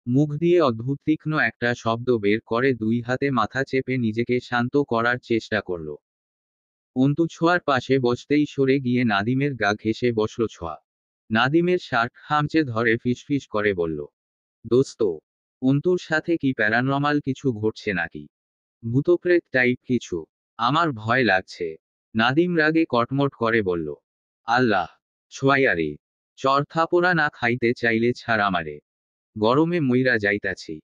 মুখ দিয়ে অদ্ভুত তীক্ষ্ণ একটা শব্দ বের করে দুই হাতে মাথা চেপে নিজেকে শান্ত করার চেষ্টা করল। অন্তু ছোঁয়ার পাশে বসতেই সরে গিয়ে নাদিমের গা ঘেঁষে বসল ছোঁয়া। নাদিমের শার্ট খামচে ধরে ফিসফিস করে বলল, দোস্ত, অন্তুর সাথে কি প্যারানর্মাল কিছু ঘটছে নাকি? ভূতপ্রেত টাইপ কিছু? আমার ভয় লাগছে। নাদিম রাগে কটমট করে বলল, আল্লাহ, ছোয়াইয়ারে, চর থাপড়া না খাইতে চাইলে ছাড় আমারে। গরমে মইরা যাইতাছি,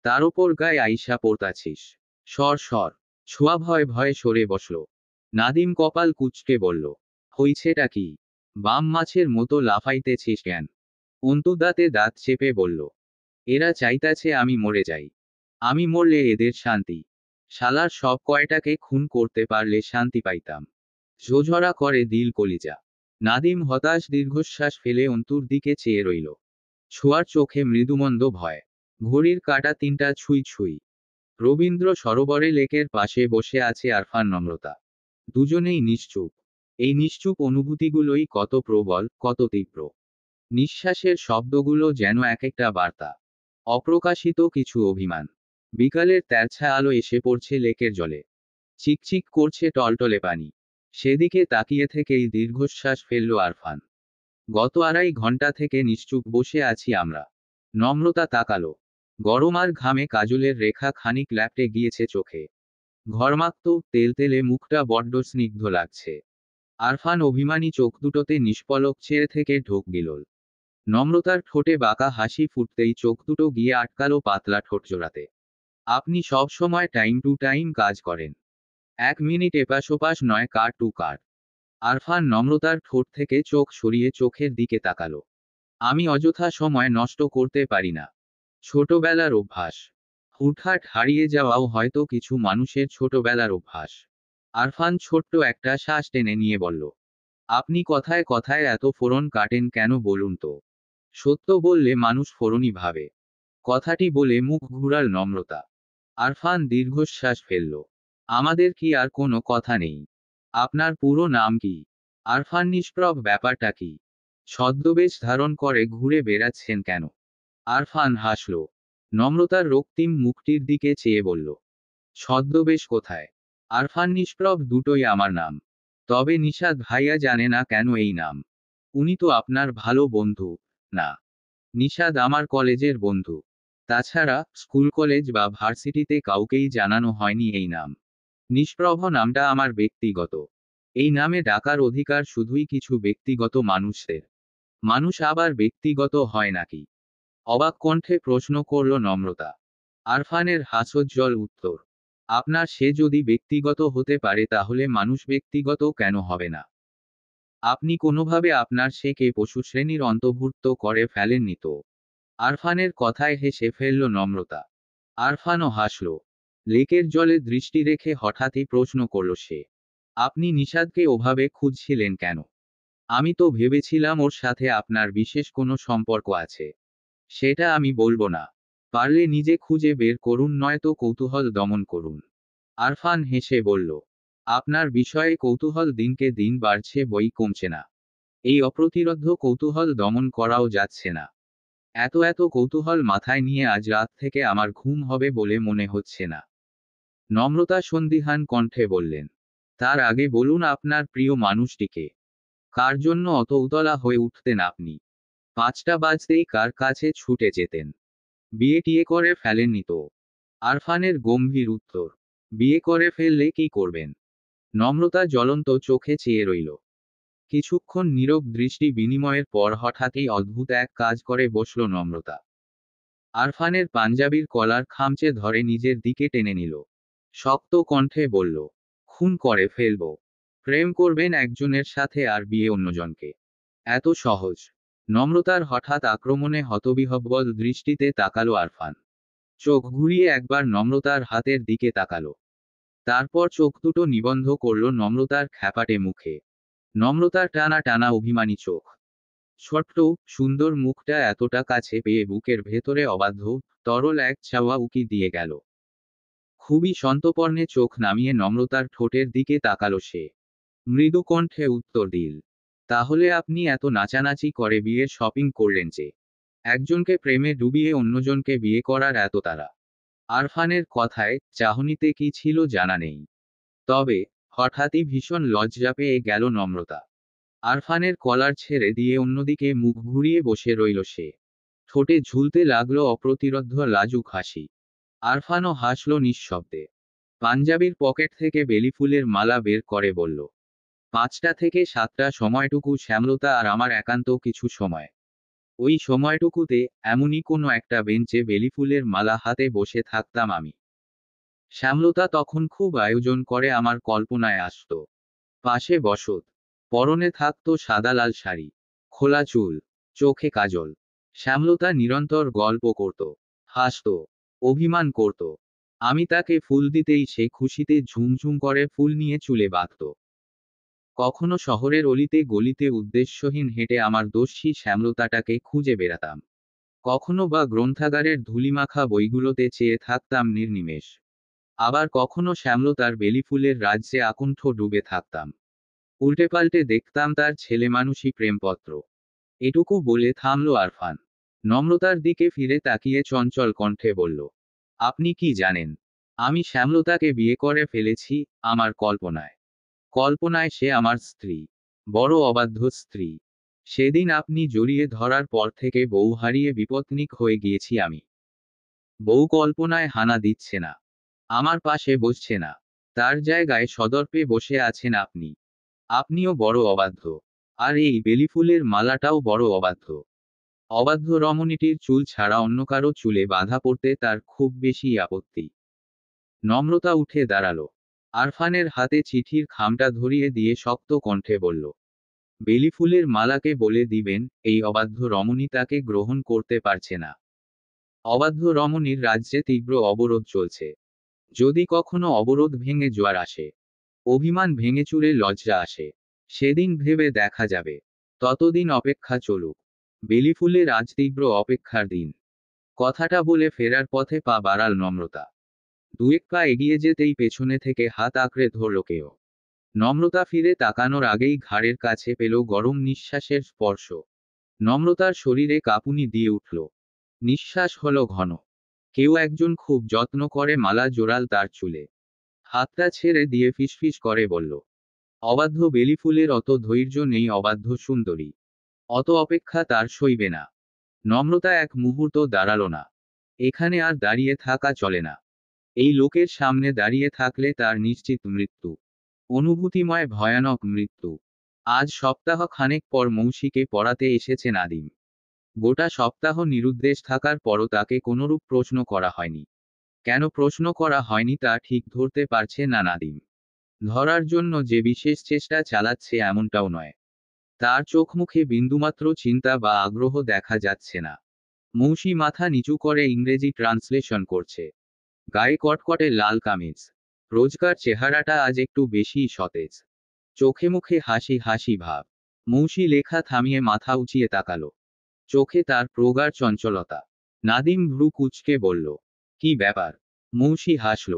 তার ওপর গায়ে আইসা পড়তাছিস। সর সর। ছোঁয়া ভয়ে ভয়ে সরে বসল। নাদিম কপাল কুঁচকে বলল, হইছেটা কি? বাম মাছের মতো লাফাইতেছিস কেন? অন্তু দাঁতে দাঁত চেপে বলল, এরা চাইতাছে আমি মরে যাই। আমি মরলে এদের শান্তি। শালার সব কয়টাকে খুন করতে পারলে শান্তি পাইতাম। ঝোঝরা করে দিল কলিজা। নাদিম হতাশ দীর্ঘশ্বাস ফেলে অন্তুর দিকে চেয়ে রইল। ছোঁয়ার চোখে মৃদুমন্দ ভয়। ঘড়ির কাঁটা ৩টা ছুঁই ছুঁই। রবীন্দ্র সরোবরে লেকের পাশে বসে আছে আরফান নম্রতা। দুজনেই নিশ্চুপ। এই নিশ্চুপ অনুভূতিগুলোই কত প্রবল, কত তীব্র। নিঃশ্বাসের শব্দগুলো যেন এক একটা বার্তা। অপ্রকাশিত কিছু অভিমান। বিকালের তেরছা আলো এসে পড়ছে লেকের জলে। চিকচিক করছে টলটলে পানি। সেদিকে তাকিয়ে থেকেই দীর্ঘশ্বাস ফেলল আরফান। গত ২.৫ ঘন্টা থেকে নিশ্চুপ বসে আছি আমরা। নম্রতা তাকালো। গরম আর ঘামে কাজলের রেখা খানিক ল্যাপটে গিয়েছে চোখে। ঘর্মাক্ত তেলতেলে মুখটা বড্ড স্নিগ্ধ লাগছে। আরফান অভিমানী চোখ দুটোতে নিষ্পলক চেয়ে থেকে ঢোক গিলল। নম্রতার ঠোঁটে বাঁকা হাসি ফুটতেই চোখ দুটো গিয়ে আটকালো পাতলা ঠোঁট জোড়াতে। আপনি সব সময় টাইম টু টাইম কাজ করেন। ১ মিনিট এপাশ-ওপাশ নয়, কার টু কার। আরফান নম্রতার ঠোঁট থেকে চোখ সরিয়ে চোখের দিকে তাকালো। আমি অযথা সময় নষ্ট করতে পারি না। ছোটবেলার অভ্যাস। হুটহাট হারিয়ে যাওয়াও হয়তো কিছু মানুষের ছোটবেলার অভ্যাস। আরফান ছোট্ট একটা শ্বাস টেনে নিয়ে বলল, আপনি কথায় কথায় এত ফোড়ন কাটেন কেন বলুন তো? সত্য বললে মানুষ ফোড়নই ভাবে। কথাটি বলে মুখ ঘুরাল নম্রতা। আরফান দীর্ঘশ্বাস ফেলল। আমাদের কি আর কোনো কথা নেই? আপনার পুরো নাম কি? আরফান নিষ্প্রভ, ব্যাপারটা কি? ছদ্মবেশ ধারণ করে ঘুরে বেড়াচ্ছেন কেন? আরফান হাসল। নম্রতার রক্তিম মুখটির দিকে চেয়ে বলল, ছদ্মবেশ কোথায়? আরফান নিষ্প্রভ, দুটোই আমার নাম। তবে নিশাদ ভাইয়া জানে না কেন এই নাম। উনি তো আপনার ভালো বন্ধু, না? নিশাদ আমার কলেজের বন্ধু। তাছাড়া স্কুল কলেজ বা ভার্সিটিতে কাউকেই জানানো হয়নি এই নাম। নিষ্প্রভ নামটা আমার ব্যক্তিগত। এই নামে ডাকার অধিকার শুধুই কিছু ব্যক্তিগত মানুষদের। মানুষ আবার ব্যক্তিগত হয় নাকি? অবাক কণ্ঠে প্রশ্ন করল নম্রতা। আরফানের হাস্যোজ্জ্বল উত্তর, আপনার সে যদি ব্যক্তিগত হতে পারে তাহলে মানুষ ব্যক্তিগত কেন হবে না? আপনি কোনোভাবে আপনার সেকে পশু শ্রেণীর অন্তর্ভুক্ত করে ফেলেননি তো? আরফানের কথায় হেসে ফেলল নম্রতা। আরফানও হাসল। লেকের জলে দৃষ্টি রেখে হঠাৎই প্রশ্ন করল সে, আপনি নিশাদকে ওভাবে খুঁজছিলেন কেন? আমি তো ভেবেছিলাম ওর সাথে আপনার বিশেষ কোনো সম্পর্ক আছে। সেটা আমি বলবো না। পারলে নিজে খুঁজে বের করুন, নয়তো কৌতূহল দমন করুন। আরফান হেসে বলল, আপনার বিষয়ে কৌতূহল দিনকে দিন বাড়ছে, বই কমছে না। এই অপ্রতিরোধ্য কৌতূহল দমন করাও যাচ্ছে না। এত এত কৌতূহল মাথায় নিয়ে আজ রাত থেকে আমার ঘুম হবে বলে মনে হচ্ছে না। নম্রতা সন্দিহান কণ্ঠে বললেন, তার আগে বলুন আপনার প্রিয় মানুষটিকে। কার জন্য অত উতলা হয়ে উঠতেন আপনি? ৫টা বাজতেই কার কাছে ছুটে যেতেন? বিয়ে টিয়ে করে ফেলেননি তো? আরফানের গম্ভীর উত্তর, বিয়ে করে ফেললে কি করবেন? নম্রতা জ্বলন্ত চোখে চেয়ে রইল। কিছুক্ষণ নীরব দৃষ্টি বিনিময়ের পর হঠাৎই অদ্ভুত এক কাজ করে বসল নম্রতা। আরফানের পাঞ্জাবির কলার খামচে ধরে নিজের দিকে টেনে নিল। শক্ত কণ্ঠে বলল, খুন করে ফেলব। প্রেম করবেন একজনের সাথে আর বিয়ে অন্যজনকে? এত সহজ? নম্রতার হঠাৎ আক্রমণে হতবিহ্বল দৃষ্টিতে তাকালো আরফান। চোখ ঘুরিয়ে একবার নম্রতার হাতের দিকে তাকালো। তারপর চোখ দুটো নিবন্ধ করল নম্রতার খ্যাপাটে মুখে। নম্রতার টানা টানা অভিমানী চোখ। ছোট্ট সুন্দর মুখটা এতটা কাছে পেয়ে বুকের ভেতরে অবাধ্য তরল এক চাওয়া উকি দিয়ে গেল। খুবই সন্তর্পণে চোখ নামিয়ে নম্রতার ঠোঁটের দিকে তাকালো সে। মৃদু কণ্ঠে উত্তর দিল, তাহলে আপনি এত নাচানাচি করে বিয়ের শপিং করলেন যে? একজনকে প্রেমে ডুবিয়ে অন্যজনকে বিয়ে করার এত তাড়া? আরফানের কথায় চাহনিতে কি ছিল জানা নেই, তবে হঠাৎই ভীষণ লজ্জা পেয়ে গেল নম্রতা। আরফানের কলার ছেড়ে দিয়ে অন্যদিকে মুখ ঘুরিয়ে বসে রইল সে। ঠোঁটে ঝুলতে লাগলো অপ্রতিরোধ্য লাজুক হাসি। আরফানও হাসল নিঃশব্দে। পাঞ্জাবির পকেট থেকে বেলি ফুলের মালা বের করে বলল, 5টা থেকে 7টা সময়টুকু শ্যামলতা আর আমার একান্ত কিছু সময়। ওই সময়টুকুতে এমনই কোনো একটা বেঞ্চে বেলি ফুলের মালা হাতে বসে থাকতাম আমি। শ্যামলতা তখন খুব আয়োজন করে আমার কল্পনায় আসত। পাশে বসত, পরনে থাকতো সাদা লাল শাড়ি, খোলা চুল, চোখে কাজল। শ্যামলতা নিরন্তর গল্প করত, হাসত, অভিমান করত। আমি তাকে ফুল দিতেই সে খুশিতে ঝুমঝুম করে ফুল নিয়ে চুলে বাঁধত। কখনো শহরের অলিতে গলিতে উদ্দেশ্যহীন হেঁটে আমার দস্যি শ্যামলতাটাকে খুঁজে বেড়াতাম। কখনো বা গ্রন্থাগারের ধূলিমাখা বইগুলোতে চেয়ে থাকতাম নির্নিমেষ। আবার কখনো শ্যামলতার বেলি ফুলের রাজ্যে আকণ্ঠ ডুবে থাকতাম। উল্টেপাল্টে দেখতাম তার ছেলেমানুষি প্রেমপত্র। এটুকু বলে থামল আরফান। নম্রতার দিকে ফিরে তাকিয়ে চঞ্চল কণ্ঠে বলল, আপনি কি জানেন, আমি শ্যামলতাকে বিয়ে করে ফেলেছি, আমার কল্পনায়। কল্পনায় সে আমার স্ত্রী, বড় অবাধ্য স্ত্রী। সেদিন আপনি জড়িয়ে ধরার পর থেকে বউ হারিয়ে বিপত্নিক হয়ে গিয়েছি আমি। বউ কল্পনায় হানা দিচ্ছে না, আমার পাশে বসছে না, তার জায়গায় সদর্পে বসে আছেন আপনি। আপনিও বড় অবাধ্য, আর এই বেলিফুলের মালাটাও বড় অবাধ্য। অবাধ্য রমণীটির চুল ছাড়া অন্য কারো চুলে বাধা পড়তে তার খুব বেশি আপত্তি। নম্রতা উঠে দাঁড়ালো, আরফানের হাতে চিঠির খামটা ধরিয়ে দিয়ে শক্ত কণ্ঠে বলল, বেলিফুলের মালাকে বলে দিবেন, এই অবাধ্য রমণী তাকে গ্রহণ করতে পারছে না। অবাধ্য রমণীর রাজ্যে তীব্র অবরোধ চলছে। যদি কখনো অবরোধ ভেঙে জোয়ার আসে, অভিমান ভেঙে চুরে লজ্জা আসে, সেদিন ভেবে দেখা যাবে। ততদিন অপেক্ষা চলুক। বেলিফুলের আজ তীব্র অপেক্ষার দিন। কথাটা বলে ফেরার পথে পা বাড়াল নম্রতা। 2-1 পা এগিয়ে যেতেই পেছনে থেকে হাত আঁকড়ে ধরল কেউ। নম্রতা ফিরে তাকানোর আগেই ঘাড়ের কাছে পেল গরম নিঃশ্বাসের স্পর্শ। নম্রতার শরীরে কাঁপুনি দিয়ে উঠল। নিঃশ্বাস হলো ঘন। কেউ একজন খুব যত্ন করে মালা জোড়াল তার চুলে। হাতটা ছেড়ে দিয়ে ফিসফিস করে বলল, অবাধ্য বেলিফুলের অত ধৈর্য নেই অবাধ্য সুন্দরী। অত অপেক্ষা তার সইবে না। নম্রতা এক মুহূর্ত দাঁড়ালো না। এখানে আর দাঁড়িয়ে থাকা চলে না। এই লোকের সামনে দাঁড়িয়ে থাকলে তার নিশ্চিত মৃত্যু। অনুভূতিময় ভয়ানক মৃত্যু। আজ সপ্তাহ খানেক পর মৌসিকে পড়াতে এসেছে নাদিম। গোটা সপ্তাহ নিরুদ্দেশ থাকার পরও তাকে কোনরূপ প্রশ্ন করা হয়নি। কেন প্রশ্ন করা হয়নি তা ঠিক ধরতে পারছে না নাদিম। ধরার জন্য যে বিশেষ চেষ্টা চালাচ্ছে এমনটাও নয়। তার চোখ মুখে বিন্দুমাত্র চিন্তা বা আগ্রহ দেখা যাচ্ছে না। মৌসি মাথা নিচু করে ইংরেজি ট্রান্সলেশন করছে। গায়ে কটকটে লাল কামিজ। রোজকার চেহারাটা আজ একটু বেশিই সতেজ। চোখে মুখে হাসি হাসি ভাব। মৌসি লেখা থামিয়ে মাথা উঁচিয়ে তাকালো। চোখে তার প্রগাঢ় চঞ্চলতা। নাদিম ভ্রু কুঁচকে বলল, কি ব্যাপার? মৌসি হাসল।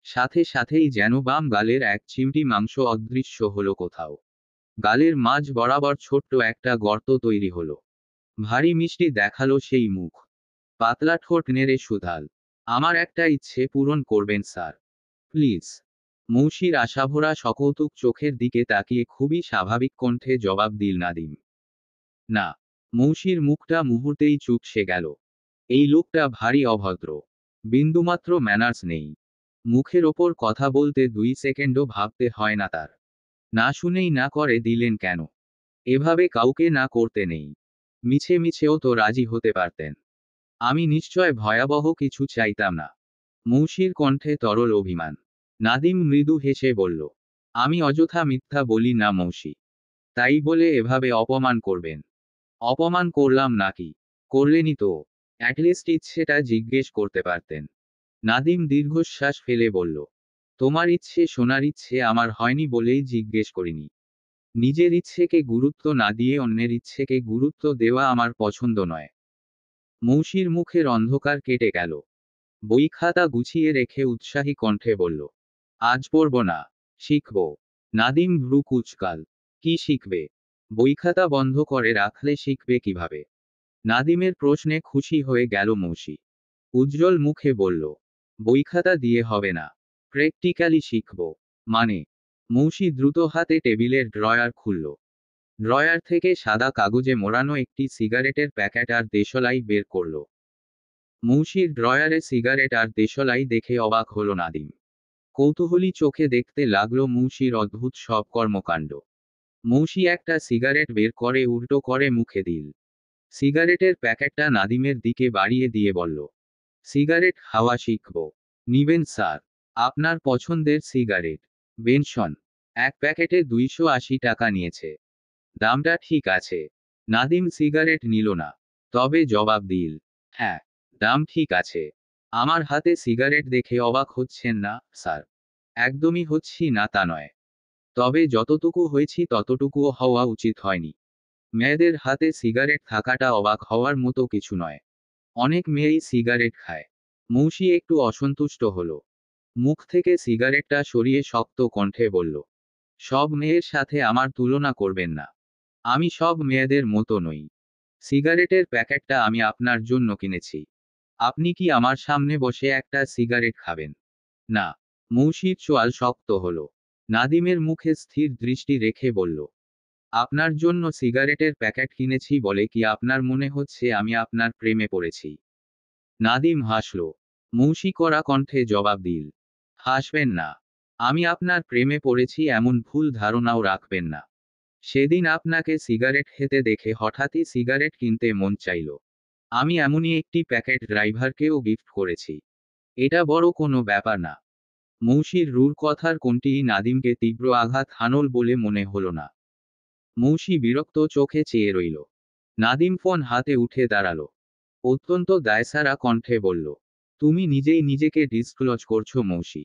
সাথে সাথেই যেন বাম গালের এক চিমটি মাংস অদৃশ্য হলো কোথাও। গালের মাঝ বরাবর ছোট্ট একটা গর্ত তৈরি হলো। ভারী মিষ্টি দেখালো সেই মুখ। পাতলা ঠোঁট নেড়ে শুধাল, আমার একটা ইচ্ছে পূরণ করবেন স্যার, প্লিজ। মৌসির আশাভরা সকৌতুক চোখের দিকে তাকিয়ে খুবই স্বাভাবিক কণ্ঠে জবাব দিল নাদিম, না। মৌসির মুখটা মুহূর্তেই চুপসে গেল। এই লোকটা ভারী অভদ্র। বিন্দুমাত্র ম্যানার্স নেই। মুখের ওপর কথা বলতে 2 সেকেন্ডও ভাবতে হয় না তার। না শুনেই না করে দিলেন কেন? এভাবে কাউকে না করতে নেই। মিছে মিছেও তো রাজি হতে পারতেন। আমি নিশ্চয় ভয়াবহ কিছু চাইতাম না। মৌসির কণ্ঠে তরল অভিমান। নাদিম মৃদু হেসে বলল, আমি অযথা মিথ্যা বলি না মৌসি। তাই বলে এভাবে অপমান করবেন? অপমান করলাম নাকি? করলেনই তো। অ্যাটলিস্ট ইচ্ছেটা জিজ্ঞেস করতে পারতেন। নাদিম দীর্ঘশ্বাস ফেলে বলল, তোমার ইচ্ছে শোনার ইচ্ছে আমার হয়নি বলেই জিজ্ঞেস করিনি। নিজের ইচ্ছেকে গুরুত্ব না দিয়ে অন্যের ইচ্ছেকে গুরুত্ব দেওয়া আমার পছন্দ নয়। মৌসির মুখের অন্ধকার কেটে গেল। বই খাতা গুছিয়ে রেখে উৎসাহী কণ্ঠে বলল, আজ পড়ব না, শিখব। নাদিম ভ্রু কুঁচকাল। কি শিখবে? বই খাতা বন্ধ করে রাখলে শিখবে কিভাবে? নাদিমের প্রশ্নে খুশি হয়ে গেল মৌসি। উজ্জ্বল মুখে বলল, বই খাতা দিয়ে হবে না, প্র্যাকটিক্যালি শিখব। মানে? মৌসি দ্রুত হাতে টেবিলের ড্রয়ার খুলল। ড্রয়ার থেকে সাদা কাগজে মোড়ানো একটি সিগারেটের প্যাকেট আর দেশলাই বের করল। মৌসির ড্রয়ারে সিগারেট আর দেশলাই দেখে অবাক হলো নাদিম। কৌতূহলী চোখে দেখতে লাগলো মৌসির অদ্ভুত সব কর্মকাণ্ড। মৌসি একটা সিগারেট বের করে উল্টো করে মুখে দিল। সিগারেটের প্যাকেটটা নাদিমের দিকে বাড়িয়ে দিয়ে বলল, সিগারেট খাওয়া শিখব। নিবেন স্যার? আপনার পছন্দের সিগারেট। বেনসন। এক প্যাকেটে 280 টাকা নিয়েছে। দামটা ঠিক আছে। নাদিম সিগারেট নিল না, তবে জবাব দিল, হ্যাঁ, দাম ঠিক আছে। আমার হাতে সিগারেট দেখে অবাক হচ্ছেন না, স্যার? একদমই হচ্ছি না তা নয়। তবে যতটুকু হয়েছি ততটুকুও হওয়া উচিত হয়নি। মেয়েদের হাতে সিগারেট থাকাটা অবাক হওয়ার মতো কিছু নয়। অনেক মেয়েই সিগারেট খায়। মৌসি একটু অসন্তুষ্ট হলো। মুখ থেকে সিগারেটটা সরিয়ে শক্ত কণ্ঠে বলল, সব মেয়ের সাথে আমার তুলনা করবেন না। আমি সব মেয়েদের মতো নই। সিগারেটের প্যাকেটটা আমি আপনার জন্য কিনেছি। আপনি কি আমার সামনে বসে একটা সিগারেট খাবেন? না। মৌসির চোয়াল শক্ত হলো। নাদিমের মুখে স্থির দৃষ্টি রেখে বলল, আপনার জন্য সিগারেটের প্যাকেট কিনেছি বলে কি আপনার মনে হচ্ছে আমি আপনার প্রেমে পড়েছি? নাদিম হাসল। মৌসি কড়া কণ্ঠে জবাব দিল, হাসবেন না। আমি আপনার প্রেমে পড়েছি এমন ভুল ধারণাও রাখবেন না। সেদিন আপনাকে সিগারেট খেতে দেখে হঠাৎই সিগারেট কিনতে মন চাইল। আমি এমনই একটি প্যাকেট ড্রাইভারকেও গিফট করেছি। এটা বড় কোনো ব্যাপার না। মৌসির রূঢ় কথার কোনটিই নাদিমকে তীব্র আঘাত হানল বলে মনে হলো না। মৌসি বিরক্ত চোখে চেয়ে রইল। নাদিম ফোন হাতে উঠে দাঁড়ালো। অত্যন্ত দায়সারা কণ্ঠে বলল, তুমি নিজেই নিজেকে ডিসক্লোজ করছো মৌসি।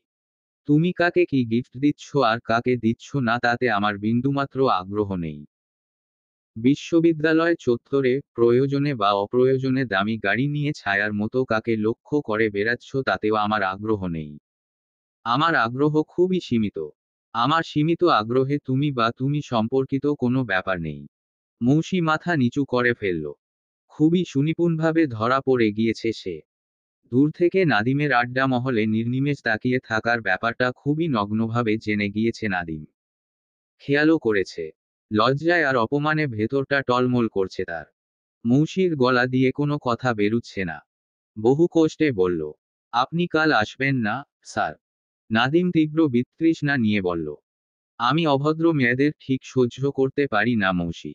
তুমি কাকে কি গিফট দিচ্ছ আর কাকে দিচ্ছ না তাতে আমার বিন্দুমাত্র আগ্রহ নেই। বিশ্ববিদ্যালয় চত্বরে প্রয়োজনে বা অপ্রয়োজনে দামি গাড়ি নিয়ে ছায়ার মতো কাকে লক্ষ্য করে বেড়াচ্ছ তাতেও আমার আগ্রহ নেই। আমার আগ্রহ খুবই সীমিত। আমার সীমিত আগ্রহে তুমি বা তুমি সম্পর্কিত কোনো ব্যাপার নেই। মৌসি মাথা নিচু করে ফেলল। খুবই সুনিপুণভাবে ধরা পড়ে গিয়েছে সে। দূর থেকে নাদিমের আড্ডা মহলে নির্নিমেষ তাকিয়ে থাকার ব্যাপারটা খুবই নগ্নভাবে জেনে গিয়েছে নাদিম। খেয়ালও করেছে। লজ্জায় আর অপমানে ভেতরটা টলমল করছে তার। মৌসির গলা দিয়ে কোনো কথা বেরুচ্ছে না। বহু কষ্টে বলল, আপনি কাল আসবেন না, স্যার? নাদিম তীব্র বিতৃষ্ণা নিয়ে বলল, আমি অভদ্র মেয়েদের ঠিক সহ্য করতে পারি না মৌসি।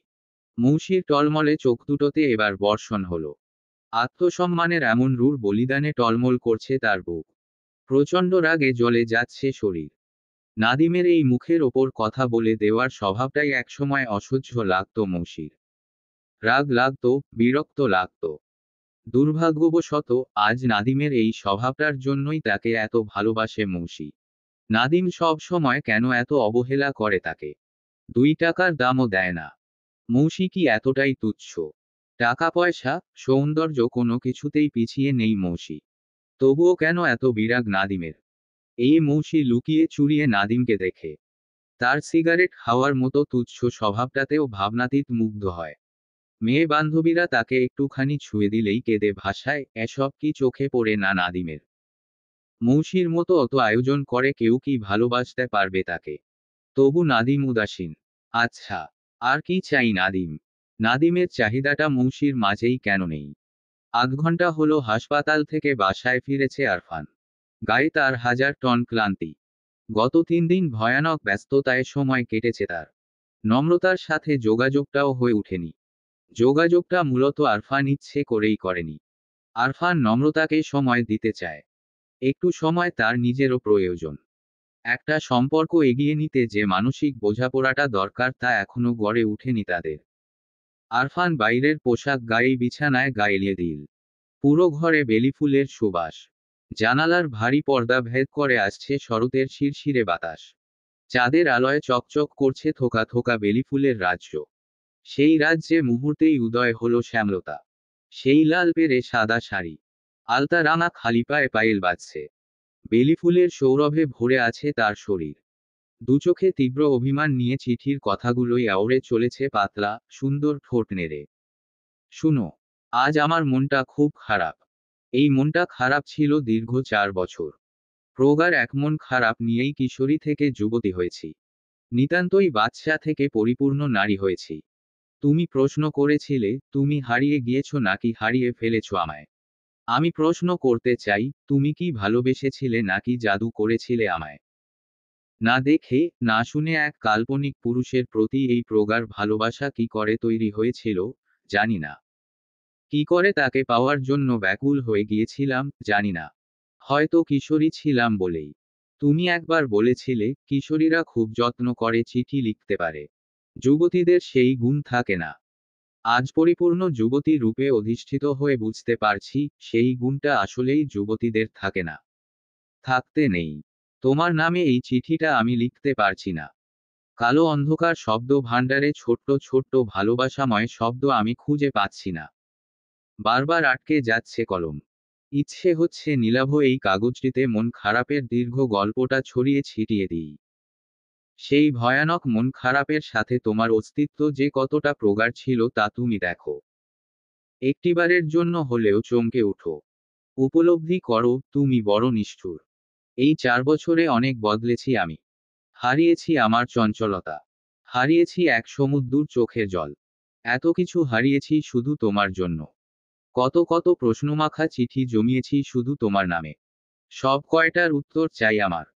মৌসির টলমলে চোখ দুটোতে এবার বর্ষণ হলো। আত্মসম্মানের এমন রূঢ় বলিদানে টলমল করছে তার বুক। প্রচণ্ড রাগে জ্বলে যাচ্ছে শরীর। নাদিমের এই মুখের ওপর কথা বলে দেওয়ার স্বভাবটাই একসময় অসহ্য লাগতো মৌসির। রাগ লাগতো, বিরক্ত লাগতো। দুর্ভাগ্যবশত আজ নাদিমের এই স্বভাবটার জন্যই তাকে এত ভালোবাসে মৌসি। নাদিম সব সময় কেন এত অবহেলা করে তাকে? 2 টাকার দামও দেয় না। মৌসি কি এতটাই তুচ্ছ? টাকা পয়সা, সৌন্দর্য কোনো কিছুতেই পিছিয়ে নেই মৌসি। তবুও কেন এত বিরাগ নাদিমের? এই মৌসি লুকিয়ে চুরিয়ে নাদিমকে দেখে। তার সিগারেট খাওয়ার মতো তুচ্ছ স্বভাবটাতেও ভাবনাতীত মুগ্ধ হয়। মেয়ে বান্ধবীরা তাকে একটুখানি ছুঁয়ে দিলেই কেঁদে ভাসায়, এসব কি চোখে পড়ে না নাদিমের? মৌসির মতো অত আয়োজন করে কেউ কি ভালোবাসতে পারবে তাকে? তবু নাদিম উদাসীন। আচ্ছা, আর কি চাই নাদিম? নাদিমের চাহিদাটা মৌসির মাঝেই কেন নেই? 8 ঘন্টা হলো হাসপাতাল থেকে বাসায় ফিরেছে আরফান। গায়ে তার 1000 টন ক্লান্তি। গত 3 দিন ভয়ানক ব্যস্ততায় সময় কেটেছে তার। নম্রতার সাথে যোগাযোগটাও হয়ে ওঠেনি। যোগাযোগটা মূলত আরফান ইচ্ছে করেই করেনি। আরফান নম্রতাকে সময় দিতে চায়। একটু সময় তার নিজেরও প্রয়োজন। একটা সম্পর্ক এগিয়ে নিতে যে মানসিক বোঝাপড়াটা দরকার তা এখনো গড়ে ওঠেনি তাদের। আরফান বাইরের পোশাক গায়েই বিছানায় গায়ে দিল। পুরো ঘরে বেলিফুলের সুবাস। জানালার ভারী পর্দা ভেদ করে আসছে শরতের শিরশিরে বাতাস। চাঁদের আলোয় চকচক করছে থোকা থোকা বেলিফুলের রাজ্য। সেই রাজ্যে মুহূর্তেই উদয় হলো শ্যামলতা। সেই লাল পেরে সাদা শাড়ি। আলতা রাঙা খালি পায়ে পায়েল বাজছে। বেলি ফুলের সৌরভে ভরে আছে তার শরীর। দুচোখে তীব্র অভিমান নিয়ে চিঠির কথাগুলোই আওড়ে চলেছে পাতলা সুন্দর ঠোঁট নেড়ে। শুনো, আজ আমার মনটা খুব খারাপ। এই মনটা খারাপ ছিল দীর্ঘ 4 বছর। প্রগাঢ় এক মন খারাপ নিয়েই কিশোরী থেকে যুবতী হয়েছি। নিতান্তই বাদশা থেকে পরিপূর্ণ নারী হয়েছি। তুমি প্রশ্ন করেছিলে তুমি হারিয়ে গিয়েছ নাকি হারিয়ে ফেলেছ আমায়। আমি প্রশ্ন করতে চাই, তুমি কি ভালোবেসেছিলে নাকি জাদু করেছিলে আমায়। না দেখে না শুনে এক কাল্পনিক পুরুষের প্রতি এই প্রগাঢ় ভালোবাসা কি করে তৈরি হয়েছিল, জানি না। কি করে তাকে পাওয়ার জন্য ব্যাকুল হয়ে গিয়েছিলাম, জানি না। হয়তো কিশোরী ছিলাম বলেই। তুমি একবার বলেছিলে কিশোরীরা খুব যত্ন করে চিঠি লিখতে পারে। যুবতীদের সেই গুণ থাকে না। আজ পরিপূর্ণ যুবতী রূপে অধিষ্ঠিত হয়ে বুঝতে পারছি সেই গুণটা আসলেই যুবতীদের থাকে না। থাকতে নেই। তোমার নামে এই চিঠিটা আমি লিখতে পারছি না। কালো অন্ধকার শব্দ ভাণ্ডারে ছোট্ট ছোট্ট ভালোবাসাময় শব্দ আমি খুঁজে পাচ্ছি না। বারবার আটকে যাচ্ছে কলম। ইচ্ছে হচ্ছে নীলাভ এই কাগজটিতে মন খারাপের দীর্ঘ গল্পটা ছড়িয়ে ছিটিয়ে দিই। সেই ভয়ানক মন খারাপের সাথে তোমার অস্তিত্ব যে কতটা প্রগাঢ় ছিল তা তুমি দেখো। একটিবারের জন্য হলেও চমকে উঠো। উপলব্ধি করো তুমি বড় নিষ্ঠুর। এই 4 বছরে অনেক বদলেছি আমি। হারিয়েছি আমার চঞ্চলতা। হারিয়েছি এক সমুদ্র চোখের জল। এত কিছু হারিয়েছি শুধু তোমার জন্য। কত কত প্রশ্নমাখা চিঠি জমিয়েছি শুধু তোমার নামে। সব কয়টার উত্তর চাই আমার।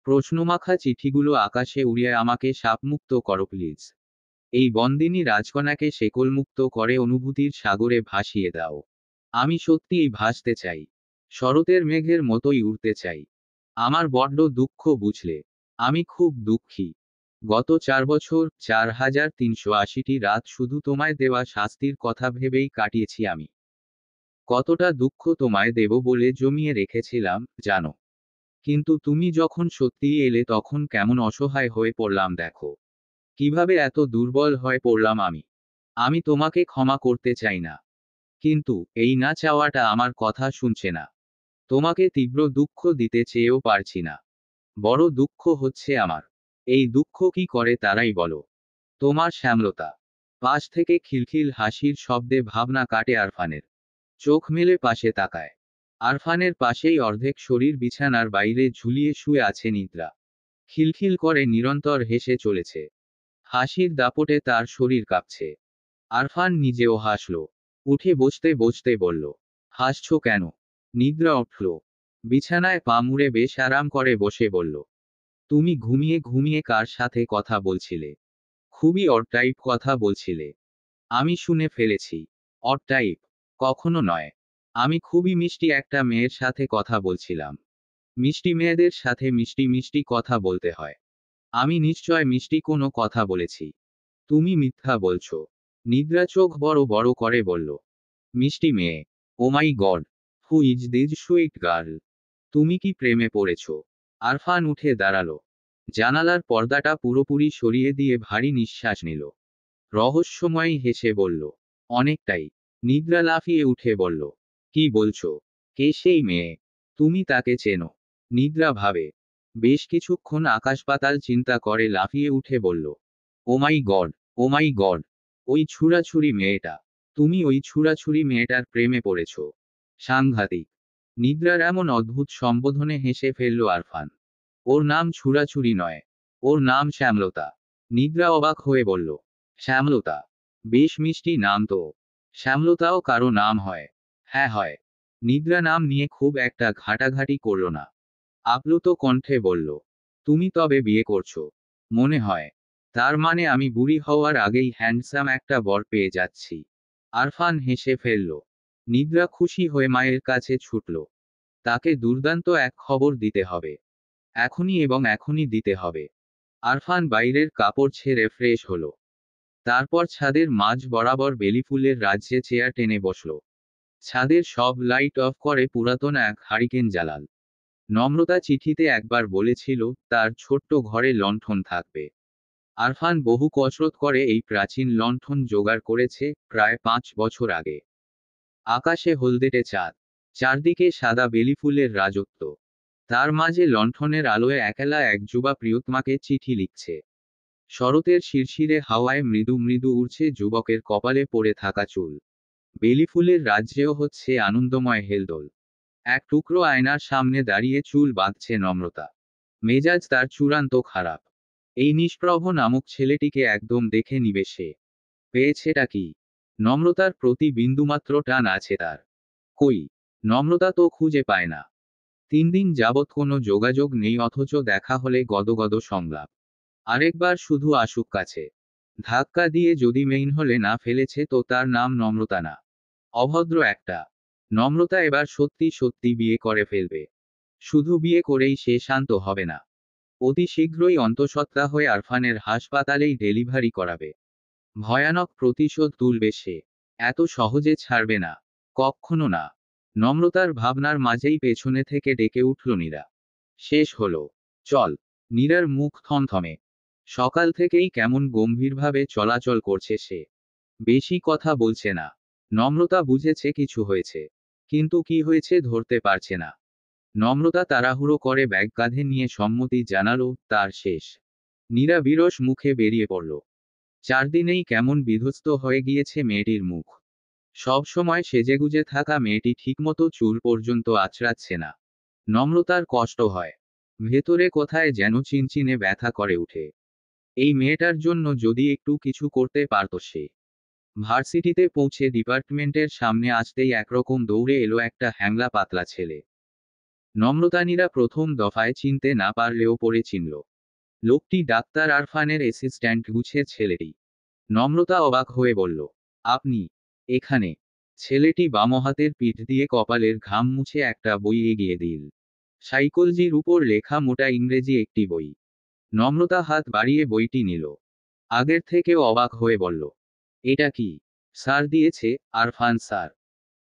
প্রশ্নমাখা চিঠিগুলো আকাশে উড়িয়ে আমাকে শাপমুক্ত করো প্লিজ। এই বন্দিনী রাজকন্যাকে শেকলমুক্ত করে অনুভূতির সাগরে ভাসিয়ে দাও। আমি সত্যিই ভাসতে চাই। শরতের মেঘের মতোই উড়তে চাই। আমার বড্ড দুঃখ বুঝলে। আমি খুব দুঃখী। গত 4 বছর 4380টি রাত শুধু তোমায় দেওয়া শাস্তির কথা ভেবেই কাটিয়েছি আমি। কতটা দুঃখ তোমায় দেব বলে জমিয়ে রেখেছিলাম, জানো। কিন্তু তুমি যখন সত্যিই এলে তখন কেমন অসহায় হয়ে পড়লাম দেখো। কিভাবে এত দুর্বল হয়ে পড়লাম আমি। আমি তোমাকে ক্ষমা করতে চাই না। কিন্তু এই না চাওয়াটা আমার কথা শুনছে না। তোমাকে তীব্র দুঃখ দিতে চেয়েও পারছি না। বড় দুঃখ হচ্ছে আমার। এই দুঃখ কি করে তারাই বলো। তোমার শ্যামলতা। পাশ থেকে খিলখিল হাসির শব্দে ভাবনা কাটে আরফানের। চোখ মেলে পাশে তাকায়। আরফানের পাশেই অর্ধেক শরীর বিছানার বাইরে ঝুলিয়ে শুয়ে আছে নিদ্রা। খিলখিল করে নিরন্তর হেসে চলেছে। হাসির দাপটে তার শরীর কাঁপছে। আরফান নিজেও হাসল। উঠে বসতে বসতে বলল, হাসছো কেন। নিদ্রা উঠল। বিছানায় পা মুড়ে বেশ আরাম করে বসে বলল, তুমি ঘুমিয়ে ঘুমিয়ে কার সাথে কথা বলছিলে। খুবই অড টাইপ কথা বলছিলে। আমি শুনে ফেলেছি। Odd type? কখনো নয়। আমি খুবই মিষ্টি একটা মেয়ের সাথে কথা বলছিলাম। মিষ্টি মেয়েদের সাথে মিষ্টি মিষ্টি কথা বলতে হয়। আমি নিশ্চয় মিষ্টি কোনো কথা বলেছি। তুমি মিথ্যা বলছো। নিদ্রা চোখ বড় বড় করে বলল, মিষ্টি মেয়ে? Oh my god, who is this sweet girl. তুমি কি প্রেমে পড়েছো? আরফান উঠে দাঁড়ালো। জানালার পর্দাটা পুরোপুরি সরিয়ে দিয়ে ভারী নিঃশ্বাস নিল। রহস্যময়ী হেসে বলল, অনেকটাই। নিদ্রা লাফিয়ে উঠে বলল, কি বলছো? কে সেই মেয়ে? তুমি তাকে চেনো? নিদ্রা ভাবে। বেশ কিছুক্ষণ আকাশ পাতাল চিন্তা করে লাফিয়ে উঠে বলল, ও my god, O my god. ওই ছুরাছুরি মেয়েটা। তুমি ওই ছুরাছুরি মেয়েটার প্রেমে পড়েছ। সাংঘাতিক। নিদ্রার এমন অদ্ভুত সম্বোধনে হেসে ফেলল আরফান। ওর নাম ছুরাছুরি নয়। ওর নাম শ্যামলতা। নিদ্রা অবাক হয়ে বলল, শ্যামলতা? বেশ মিষ্টি নাম তো। শ্যামলতাও কারো নাম হয়? হ্যাঁ হয়। নিদ্রা নাম নিয়ে খুব একটা ঘাটাঘাটি করল না। আপ্লুত কণ্ঠে বলল, তুমি তবে বিয়ে করছো? মনে হয়। তার মানে আমি বুড়ি হওয়ার আগেই হ্যান্ডসাম একটা বর পেয়ে যাচ্ছি। আরফান হেসে ফেলল। নিদ্রা খুশি হয়ে মায়ের কাছে ছুটল। তাকে দুর্দান্ত এক খবর দিতে হবে। এখনই এবং এখনই দিতে হবে। আরফান বাইরের কাপড় ছেড়ে ফ্রেশ হলো। তারপর ছাদের মাঝ বরাবর বেলিফুলের রাজ্যে চেয়ার টেনে বসল। ছাদের সব লাইট অফ করে পুরাতন এক হারিকেন জ্বালাল। নম্রতা চিঠিতে একবার বলেছিল তার ছোট্ট ঘরে লণ্ঠন থাকবে। আরফান বহু কসরত করে এই প্রাচীন লণ্ঠন জোগাড় করেছে প্রায় 5 বছর আগে। আকাশে হলদেটে চাঁদ। চারদিকে সাদা বেলি ফুলের রাজত্ব। তার মাঝে লণ্ঠনের আলোয় একলা এক যুবা প্রিয়তমাকে চিঠি লিখছে। শরতের শিরশিরে হাওয়ায় মৃদু মৃদু উড়ছে যুবকের কপালে পড়ে থাকা চুল। বেলি ফুলের রাজ্যেও হচ্ছে আনন্দময় হেলদোল। এক টুকরো আয়নার সামনে দাঁড়িয়ে চুল বাঁধছে নম্রতা। মেজাজ তার চূড়ান্ত খারাপ। এই নিষ্প্রভ নামক ছেলেটিকে একদম দেখে নিবে সে। পেয়েছেটা কি? নম্রতার প্রতি বিন্দুমাত্র টান আছে তার? কই, নম্রতা তো খুঁজে পায় না। 3 দিন যাবৎ কোনো যোগাযোগ নেই, অথচ দেখা হলে গদগদ সংলাপ। আরেকবার শুধু আসুক কাছে। ধাক্কা দিয়ে যদি মেইন হলে না ফেলেছে তো তার নাম নম্রতা না, অভদ্র একটা। নম্রতা এবার সত্যি সত্যি বিয়ে করে ফেলবে। শুধু বিয়ে করেই সে শান্ত হবে না, অতি শীঘ্রই অন্তঃসত্ত্বা হয়ে আরফানের হাসপাতালেই ডেলিভারি করাবে। ভয়ানক প্রতিশোধ তুলবে সে। এত সহজে ছাড়বে না, কক্ষনো না। নম্রতার ভাবনার মাঝেই পেছনে থেকে ডেকে উঠল নীরা। শেষ হলো। চল। নীরার মুখ থমথমে। সকাল থেকেই কেমন গম্ভীরভাবে চলাচল করছে সে। বেশি কথা বলছে না। নম্রতা বুঝেছে কিছু হয়েছে, কিন্তু কি হয়েছে ধরতে পারছে না। নম্রতা তাড়াহুড়ো করে ব্যাগ কাঁধে নিয়ে সম্মতি জানালো, তার শেষ। নীরা বিরস মুখে বেরিয়ে পড়ল। 4 দিনেই কেমন বিধ্বস্ত হয়ে গিয়েছে মেয়েটির মুখ। সব সময় সেজেগুজে থাকা মেয়েটি ঠিকমতো চুল পর্যন্ত আঁচড়াচ্ছে না। নম্রতার কষ্ট হয়। ভেতরে কোথায় যেন চিনচিনে ব্যথা করে উঠে। এই মেয়েটার জন্য যদি একটু কিছু করতে পারত সে। ভার্সিটিতে পৌঁছে ডিপার্টমেন্টের সামনে আসতেই একরকম দৌড়ে এলো একটা হ্যাংলা পাতলা ছেলে। নম্রতানীরা প্রথম দফায় চিনতে না পারলেও পরে চিনল। লোকটি ডাক্তার আরফানের অ্যাসিস্ট্যান্ট গুছের ছেলেটি। নম্রতা অবাক হয়ে বলল, আপনি এখানে? ছেলেটি বামহাতের পিঠ দিয়ে কপালের ঘাম মুছে একটা বই এগিয়ে দিল। সাইকোলজির উপর লেখা মোটা ইংরেজি একটি বই। নম্রতা হাত বাড়িয়ে বইটি নিল। আগের থেকেও অবাক হয়ে বলল, এটা কি? স্যার দিয়েছে, আরফান স্যার।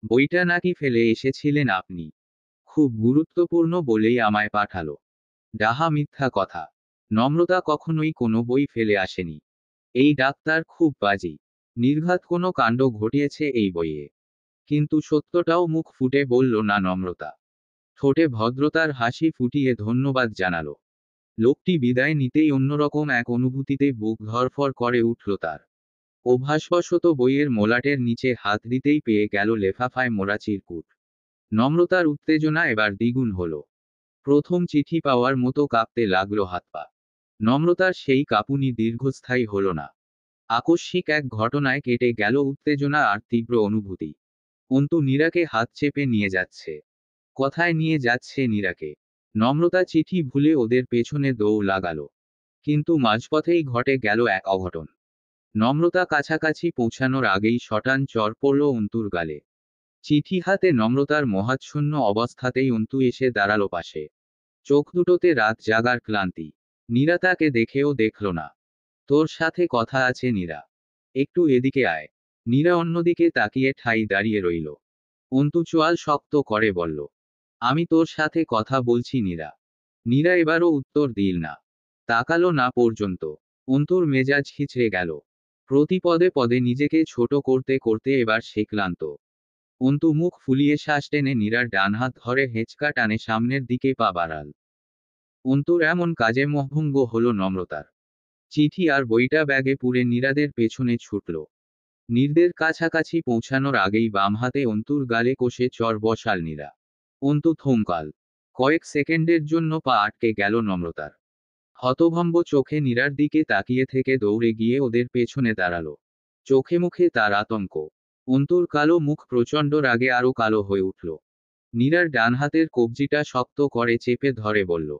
বইটা নাকি ফেলে এসেছিলেন আপনি? খুব গুরুত্বপূর্ণ বলেই আমায় পাঠালো। ডাহা মিথ্যা কথা। নম্রতা কখনোই কোনো বই ফেলে আসেনি। এই ডাক্তার খুব বাজি। নির্ঘাত কোনো কাণ্ড ঘটিয়েছে এই বইয়ে। কিন্তু সত্যটাও মুখ ফুটে বলল না নম্রতা। ঠোঁটে ভদ্রতার হাসি ফুটিয়ে ধন্যবাদ জানালো। লোকটি বিদায় নিতেই অন্যরকম এক অনুভূতিতে বুক ধড়ফড় করে উঠল তার। অভ্যাসবশত বইয়ের মোলাটের নিচে হাত দিতেই পেয়ে গেল লেফাফায় মোড়া চিরকুট। নম্রতার উত্তেজনা এবার দ্বিগুণ হলো। প্রথম চিঠি পাওয়ার মতো কাঁপতে লাগলো হাত পা। নম্রতার সেই কাঁপুনি দীর্ঘস্থায়ী হলো না। আকস্মিক এক ঘটনায় কেটে গেল উত্তেজনা আর তীব্র অনুভূতি। অন্তু নীরাকে হাত চেপে নিয়ে যাচ্ছে। কথায় নিয়ে যাচ্ছে নীরাকে? নম্রতা চিঠি ভুলে ওদের পেছনে দৌড় লাগালো। কিন্তু মাঝপথেই ঘটে গেল এক অঘটন। নম্রতা কাছাকাছি পৌঁছানোর আগেই শটান চর পড়ল অন্তুর গালে। চিঠি হাতে নম্রতার মোহাচ্ছন্ন অবস্থাতেই অন্তু এসে দাঁড়ালো পাশে। চোখ দুটোতে রাত জাগার ক্লান্তি। নীরা তাকে দেখেও দেখল না। তোর সাথে কথা আছে নীরা, একটু এদিকে আয়। নীরা অন্যদিকে তাকিয়ে ঠাই দাঁড়িয়ে রইল। অন্তু চোয়াল শক্ত করে বলল, আমি তোর সাথে কথা বলছি নীরা। নীরা এবারও উত্তর দিল না। তাকালো না পর্যন্ত। অন্তুর মেজাজ খিচড়ে গেল। প্রতি পদে পদে নিজেকে ছোট করতে করতে এবার সে ক্লান্ত। অন্তু মুখ ফুলিয়ে শ্বাস টেনে নীরার ডান হাত ধরে হেঁচকা টানে সামনের দিকে পা বাড়াল। অন্তুর এমন কাজে মোহভঙ্গ হলো নম্রতার। চিঠি আর বইটা ব্যাগে পুরে নীরাদের পেছনে ছুটল। নীরদের কাছাকাছি পৌঁছানোর আগেই বাম হাতে অন্তুর গালে কষে চর বসাল নীরা। অন্তু থমকাল। কয়েক সেকেন্ডের জন্য পা আটকে গেল নম্রতার। হতভম্ব চোখে নীরার দিকে তাকিয়ে থেকে দৌড়ে গিয়ে ওদের পেছনে দাঁড়ালো। চোখে মুখে তার আতঙ্ক। অন্তুর কালো মুখ প্রচণ্ড রাগে আরো কালো হয়ে উঠল। নীরার ডান হাতের কবজিটা শক্ত করে চেপে ধরে বলল,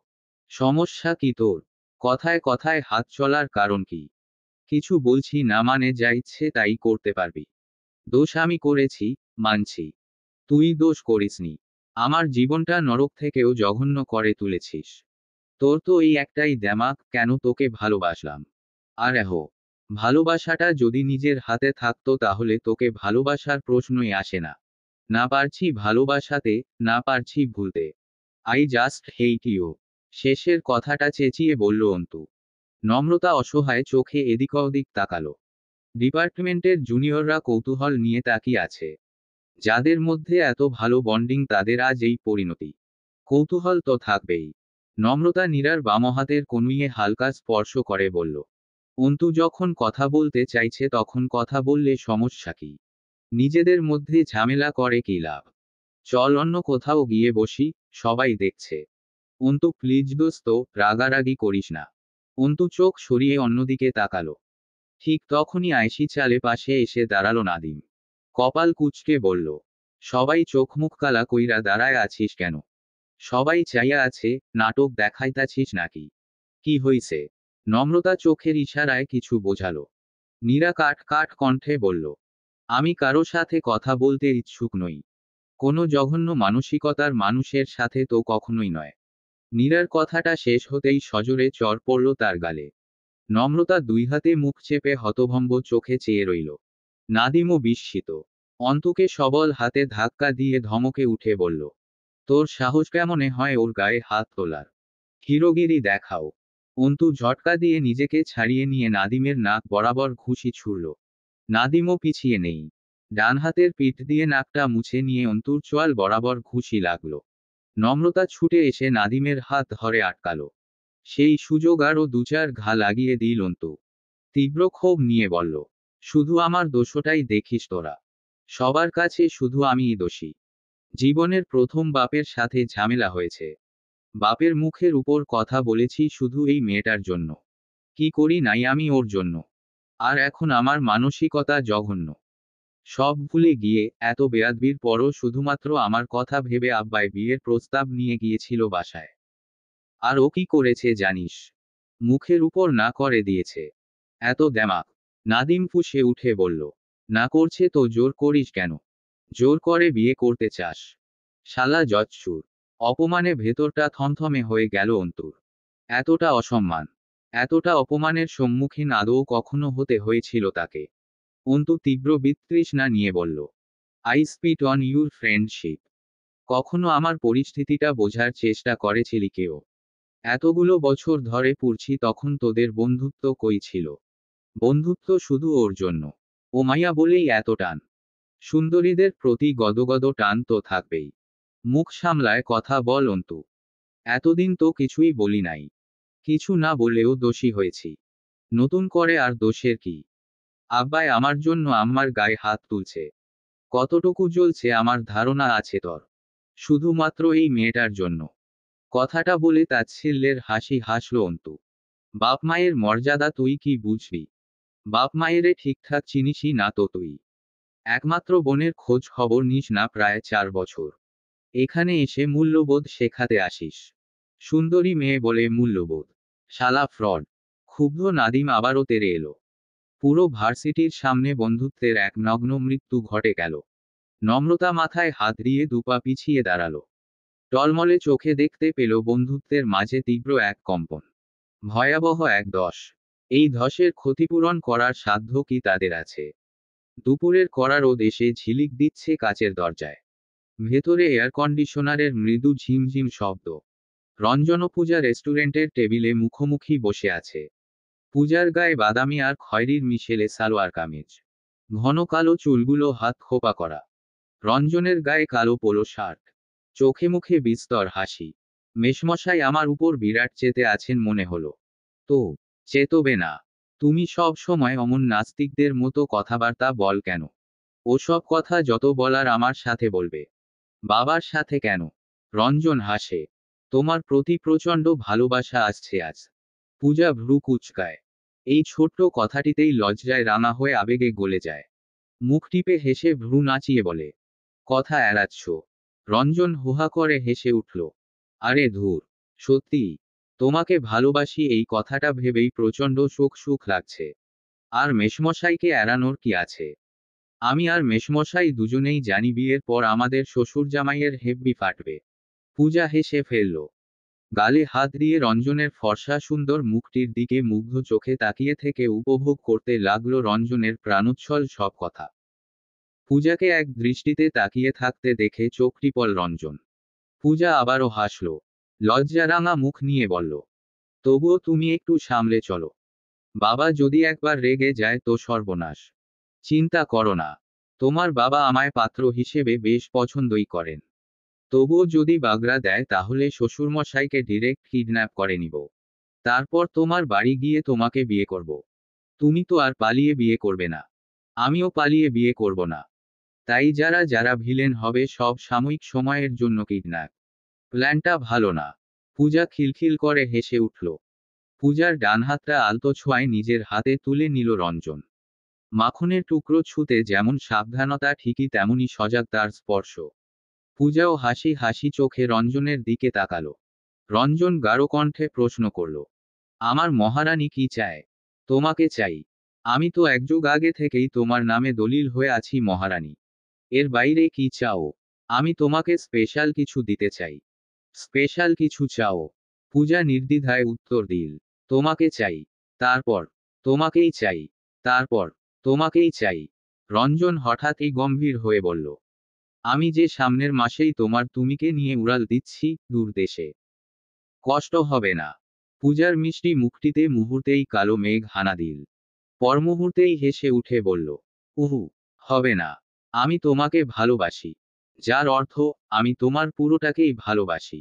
সমস্যা কি তোর? কথায় কথায় হাত চলার কারণ কি? কিছু বলছি না মানে যা ইচ্ছে তাই করতে পারবি? দোষ আমি করেছি, মানছি। তুই দোষ করিসনি। আমার জীবনটা নরক থেকেও জঘন্য করে তুলেছিস। তোর তো এই একটাই দেমাক, কেন তোকে ভালোবাসলাম। আর ভালোবাসাটা যদি নিজের হাতে থাকতো তাহলে তোকে ভালোবাসার প্রশ্নই আসে না। না পারছি ভালোবাসাতে, না পারছি ভুলতে। I just hate you. শেষের কথাটা চেঁচিয়ে বলল অন্তু। নম্রতা অসহায় চোখে এদিক ওদিক তাকালো। ডিপার্টমেন্টের জুনিয়ররা কৌতূহল নিয়ে তাকিয়ে আছে। যাদের মধ্যে এত ভালো বন্ডিং তাদের আজ এই পরিণতি। কৌতূহল তো থাকবেই। নম্রতা নীরার বাম হাতের কনুইয়ে হালকা স্পর্শ করে বলল, অন্তু যখন কথা বলতে চাইছে তখন কথা বললে সমস্যা কি? নিজেদের মধ্যে ঝামেলা করে কি লাভ? চল অন্য কোথাও গিয়ে বসি, সবাই দেখছে। অন্তু প্লিজ দোস্ত, রাগারাগি করিস না। অন্তু চোখ সরিয়ে অন্যদিকে তাকালো। ঠিক তখনই আয়েশি চালে পাশে এসে দাঁড়ালো নাদিম। কপাল কুঁচকে বলল, সবাই চোখ মুখ কালা কইরা দাঁড়ায় আছিস কেন? সবাই চাইয়া আছে, নাটক দেখাইতাছিস নাকি? কি হইছে? নম্রতা চোখের ইশারায় কিছু বোঝালো। নীরা কাট কাট কণ্ঠে বলল, আমি কারো সাথে কথা বলতে ইচ্ছুক নই। কোনো জঘন্য মানসিকতার মানুষের সাথে তো কখনোই নয়। নীরার কথাটা শেষ হতেই সজোরে চড় পড়ল তার গালে। নম্রতা দুই হাতে মুখ চেপে হতভম্ব চোখে চেয়ে রইল। নাদিমও বিস্মিত। অন্তুকে সবল হাতে ধাক্কা দিয়ে ধমকে উঠে বলল, তোর সাহস কেমনে হয় ওর গায়ে হাত তোলার? হিরোগিরি দেখাও। অন্তু ঝটকা দিয়ে নিজেকে ছাড়িয়ে নিয়ে নাদিমের নাক বরাবর ঘুষি ছুড়ল। নাদিমও পিছিয়ে নেই। ডান হাতের পিঠ দিয়ে নাকটা মুছে নিয়ে অন্তুর চোয়াল বরাবর ঘুষি লাগল। নম্রতা ছুটে এসে নাদিমের হাত ধরে আটকালো। সেই সুযোগ আরও দু চার ঘা লাগিয়ে দিল অন্তু। তীব্র ক্ষোভ নিয়ে বলল, শুধু আমার দোষটাই দেখিস তোরা। সবার কাছে শুধু আমিই দোষী। জীবনের প্রথম বাপের সাথে ঝামেলা হয়েছে। বাপের মুখের উপর কথা বলেছি শুধু এই মেয়েটার জন্য। কি করি নাই আমি ওর জন্য? আর এখন আমার মানসিকতা জঘন্য। সব ভুলে গিয়ে এত বেয়াদবির পরও শুধুমাত্র আমার কথা ভেবে আব্বাই বিয়ের প্রস্তাব নিয়ে গিয়েছিল বাসায়। আর ও কি করেছে জানিস? মুখের উপর না করে দিয়েছে। এত দেমাক! নাদিম ফুঁসে উঠে বলল, না করছে তো জোর করিস কেন? জোর করে বিয়ে করতে চাস? শালা জচ্চুর! অপমানে ভেতরটা থমথমে হয়ে গেল অন্তুর। এতটা অসম্মান, এতটা অপমানের সম্মুখীন আদৌ কখনো হতে হয়েছিল তাকে? অন্তু তীব্র বিতৃষ্ণা নিয়ে বলল, আই স্পিট অন ইউর ফ্রেন্ডশিপ। কখনো আমার পরিস্থিতিটা বোঝার চেষ্টা করেছিলি কেউ? এতগুলো বছর ধরে পড়ছি তখন তোদের বন্ধুত্ব কই ছিল? বন্ধুত্ব শুধু ওর জন্য। ও মাইয়া বলেই এত টান। সুন্দরীদের প্রতি গদগদ টান তো থাকবেই। মুখ সামলায় কথা বল অন্তু। এতদিন তো কিছুই বলি নাই। কিছু না বলেও দোষী হয়েছি। নতুন করে আর দোষের কি? আব্বাই আমার জন্য আম্মার গায়ে হাত তুলছে। কতটুকু জ্বলছে আমার ধারণা আছে তোর। শুধুমাত্র এই মেয়েটার জন্য। কথাটা বলে তাচ্ছিল্যের হাসি হাসল অন্তু। বাপ মায়ের মর্যাদা তুই কি বুঝবি? বাপ মায়েরে ঠিকঠাক চিনিসই না তো তুই। একমাত্র বোনের খোঁজ খবর নিস না প্রায় 4 বছর। এখানে এসে মূল্যবোধ শেখাতে আসিস। সুন্দরী মেয়ে বলে মূল্যবোধ? শালা ফ্রড! ক্ষুব্ধ নাদিম আবারও তেড়ে এলো। পুরো ভার্সিটির সামনে বন্ধুত্বের এক নগ্ন মৃত্যু ঘটে গেল। নম্রতা মাথায় হাত দিয়ে দুপা পিছিয়ে দাঁড়ালো। টলমলে চোখে দেখতে পেল বন্ধুত্বের মাঝে তীব্র এক কম্পন। ভয়াবহ এক ধস। এই ধসের ক্ষতিপূরণ করার সাধ্য কি তাদের আছে? দুপুরের কড়া রোদ এসে ঝিলিক দিচ্ছে কাচের দরজায়। ভেতরে এয়ার কন্ডিশনারের মৃদু ঝিমঝিম শব্দ। রঞ্জন পূজা রেস্টুরেন্টের টেবিলে মুখোমুখি বসে আছে। পূজার গায়ে বাদামি আর খয়েরির মিশেলে সালোয়ার কামিজ। ঘন কালো চুলগুলো হাত খোপা করা। রঞ্জনের গায়ে কালো পোলো শার্ট। চোখে মুখে বিস্তর হাসি। মেশমশাই আমার উপর বিরাট চেতে আছেন মনে হলো। তো চেতবে না? তুমি সব সময় অমন নাস্তিকদের মতো কথাবার্তা বল কেন? ওসব কথা যত বলার আমার সাথে বলবে। বাবার সাথে কেন? রঞ্জন হাসে। তোমার প্রতি প্রচণ্ড ভালোবাসা আসছে আজ। পূজা ভ্রু কুঁচকায়। এই ছোট্ট কথাটিতেই লজ্জায় রাঙা হয়ে আবেগে গলে যায়। মুখ টিপে হেসে ভ্রু নাচিয়ে বলে, কথা এড়াচ্ছ? রঞ্জন হুহা করে হেসে উঠল। আরে ধুর! সত্যি, তোমাকে ভালোবাসি এই কথাটা ভেবেই প্রচণ্ড সুখ লাগছে। আর মেশমশাইকে এড়ানোর কি আছে? আমি আর মেশমশাই দুজনেই জানি বিয়ের পর আমাদের শ্বশুর জামাইয়ের হেব্বি ফাটবে। পূজা হেসে ফেলল। গালে হাত দিয়ে রঞ্জনের ফর্সা সুন্দর মুখটির দিকে মুগ্ধ চোখে তাকিয়ে থেকে উপভোগ করতে লাগলো রঞ্জনের প্রাণোচ্ছল সব কথা। পূজাকে এক দৃষ্টিতে তাকিয়ে থাকতে দেখে চোখ টিপল রঞ্জন। পূজা আবারও হাসল। লজ্জারাঙা মুখ নিয়ে বলল, তবুও তুমি একটু সামলে চলো। বাবা যদি একবার রেগে যায় তো সর্বনাশ। চিন্তা করো না। তোমার বাবা আমায় পাত্র হিসেবে বেশ পছন্দই করেন। তবুও যদি বাগড়া দেয় তাহলে শ্বশুরমশাইকে ডিরেক্ট কিডন্যাপ করে নিব। তারপর তোমার বাড়ি গিয়ে তোমাকে বিয়ে করব। তুমি তো আর পালিয়ে বিয়ে করবে না। আমিও পালিয়ে বিয়ে করব না। তাই যারা যারা ভিলেন হবে সব সাময়িক সময়ের জন্য কিডন্যাপ। প্ল্যানটা ভালো না। পূজা খিলখিল করে হেসে উঠল। পূজার ডান হাতটা আলতো ছোঁয়ায় নিজের হাতে তুলে নিল রঞ্জন। মাখনের টুকরো ছুঁতে যেমন সাবধানতা ঠিকই তেমনি সজাগ তার স্পর্শ। পূজাও হাসি হাসি চোখে রঞ্জনের দিকে তাকালো। রঞ্জন গাঢ় কণ্ঠে প্রশ্ন করল, আমার মহারানী কি চায়? তোমাকে চাই। আমি তো এক যুগ আগে থেকেই তোমার নামে দলিল হয়ে আছি মহারানী। এর বাইরে কি চাও? আমি তোমাকে স্পেশাল কিছু দিতে চাই। স্পেশাল কিছু চাও? পূজা নির্দ্বিধায় উত্তর দিল, তোমাকে চাই। তারপর, তোমাকেই চাই। তারপর, তোমাকেই চাই। রঞ্জন হঠাৎই গম্ভীর হয়ে বলল, আমি যে সামনের মাসেই তোমার তুমিকে নিয়ে উড়াল দিচ্ছি দূর দেশে। কষ্ট হবে না? পূজার মিষ্টি মুখটিতে মুহূর্তেই কালো মেঘ হানা দিল। পরমুহূর্তেই হেসে উঠে বলল, উহু, হবে না। আমি তোমাকে ভালোবাসি। যার অর্থ, আমি তোমার পুরোটাকেই ভালোবাসি।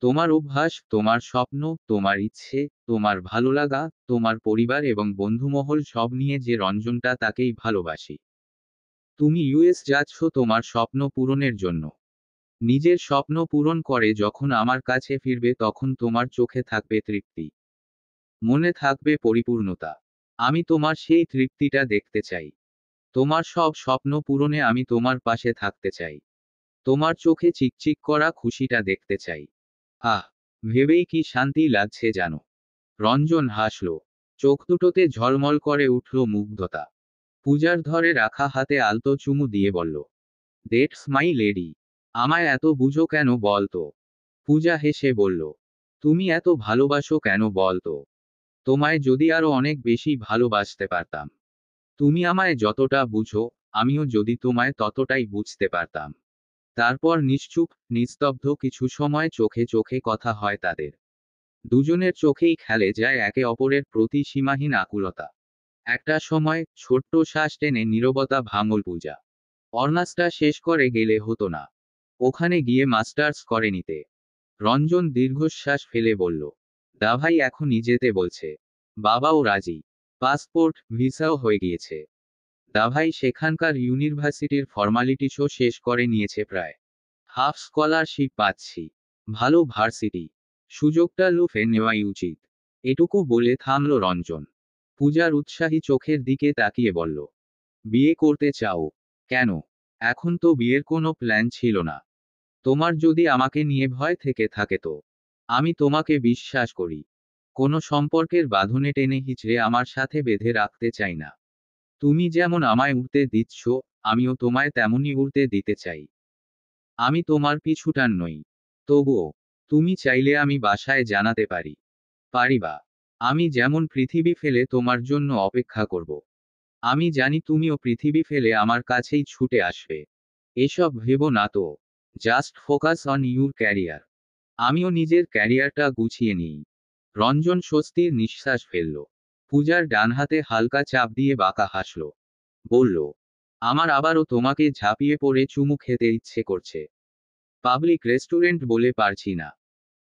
তোমার অভ্যাস, তোমার স্বপ্ন, তোমার ইচ্ছে, তোমার ভালো লাগা, তোমার পরিবার এবং বন্ধুমহল সব নিয়ে যে রঞ্জনটা তাকেই ভালোবাসি। তুমি ইউএস যাচ্ছ তোমার স্বপ্ন পূরণের জন্য। নিজের স্বপ্ন পূরণ করে যখন আমার কাছে ফিরবে তখন তোমার চোখে থাকবে তৃপ্তি। মনে থাকবে পরিপূর্ণতা। আমি তোমার সেই তৃপ্তিটা দেখতে চাই। তোমার সব স্বপ্ন পূরণে আমি তোমার পাশে থাকতে চাই। তোমার চোখে চিকচিক করা খুশিটা দেখতে চাই। আহ, ভেবেই কি শান্তি লাগছে জানো। রঞ্জন হাসল। চোখ দুটোতে ঝলমল করে উঠল মুগ্ধতা। পূজার ধরে রাখা হাতে আলতো চুমু দিয়ে বলল, দ্যাটস মাই লেডি। আমায় এত বুঝো কেন বলতো? পূজা হেসে বলল, তুমি এত ভালোবাসো কেন বলতো? তোমায় যদি আরো অনেক বেশি ভালোবাসতে পারতাম। তুমি আমায় যতটা বুঝো, আমিও যদি তোমায় ততটাই বুঝতে পারতাম। তারপর নিশ্চুপ, নিস্তব্ধ কিছু সময় চোখে চোখে কথা হয় তাদের। দুজনের চোখেই খেলে যায় একে অপরের প্রতি সীমাহীন আকুলতা। একটা সময় ছোট্ট শ্বাস টেনে নীরবতা ভাঙল পূজা। অনার্সটা শেষ করে গেলে হতো না? ওখানে গিয়ে মাস্টার্স করে নিতে। রঞ্জন দীর্ঘশ্বাস ফেলে বলল, দাভাই এখনই যেতে বলছে। বাবাও রাজি। পাসপোর্ট, ভিসাও হয়ে গিয়েছে। দাভাই সেখানকার ইউনিভার্সিটির ফর্মালিটিসও শেষ করে নিয়েছে প্রায়। হাফ স্কলারশিপ পাচ্ছি। ভালো ভার্সিটি। সুযোগটা লুফে নেওয়াই উচিত। এটুকু বলে থামল রঞ্জন। পূজার উৎসাহী চোখের দিকে তাকিয়ে বলল, বিয়ে করতে চাও? কেন? এখন তো বিয়ের কোনো প্ল্যান ছিল না। তোমার যদি আমাকে নিয়ে ভয় থেকে থাকে তো? আমি তোমাকে বিশ্বাস করি। কোনো সম্পর্কের বাঁধনে টেনে হিচড়ে আমার সাথে বেঁধে রাখতে চাই না। তুমি যেমন আমায় উড়তে দিচ্ছ, আমিও তোমায় তেমনই উড়তে দিতে চাই। আমি তোমার পিছুটান নই। তবুও, তুমি চাইলে আমি বাসায় জানাতে পারি। পারিবা? আমি যেমন পৃথিবী ফেলে তোমার জন্য অপেক্ষা করব। আমি জানি তুমিও পৃথিবী ফেলে আমার কাছেই ছুটে আসবে। এসব ভেবো না তো। Just focus on your career. আমিও নিজের ক্যারিয়ারটা গুছিয়ে নিই। রঞ্জন স্বস্তির নিঃশ্বাস ফেলল। পূজার ডান হাতে হালকা চাপ দিয়ে বাঁকা হাসল। বলল, আমার আবারও তোমাকে ঝাঁপিয়ে পড়ে চুমু খেতে ইচ্ছে করছে। পাবলিক রেস্টুরেন্ট বলে পারছি না।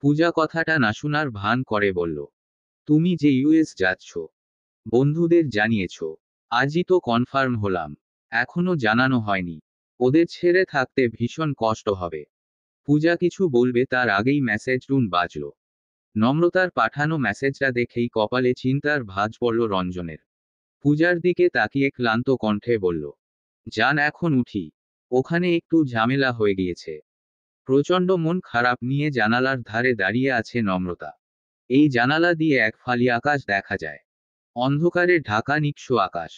পূজা কথাটা না শোনার ভান করে বলল, তুমি যে ইউএস যাচ্ছ, বন্ধুদের জানিয়েছ? আজই তো কনফার্ম হলাম। এখনো জানানো হয়নি। ওদের ছেড়ে থাকতে ভীষণ কষ্ট হবে। পূজা কিছু বলবে তার আগেই মেসেজ টুন বাজল। নম্রতার পাঠানো মেসেজটা দেখেই কপালে চিন্তার ভাঁজ পড়ল রঞ্জনের। পূজার দিকে তাকিয়ে ক্লান্ত কণ্ঠে বলল, যান এখন উঠি। ওখানে একটু ঝামেলা হয়ে গিয়েছে। প্রচণ্ড মন খারাপ নিয়ে জানালার ধারে দাঁড়িয়ে আছে নম্রতা। এই জানালা দিয়ে এক ফালি আকাশ দেখা যায়। অন্ধকারে ঢাকা নিঃস্ব আকাশ।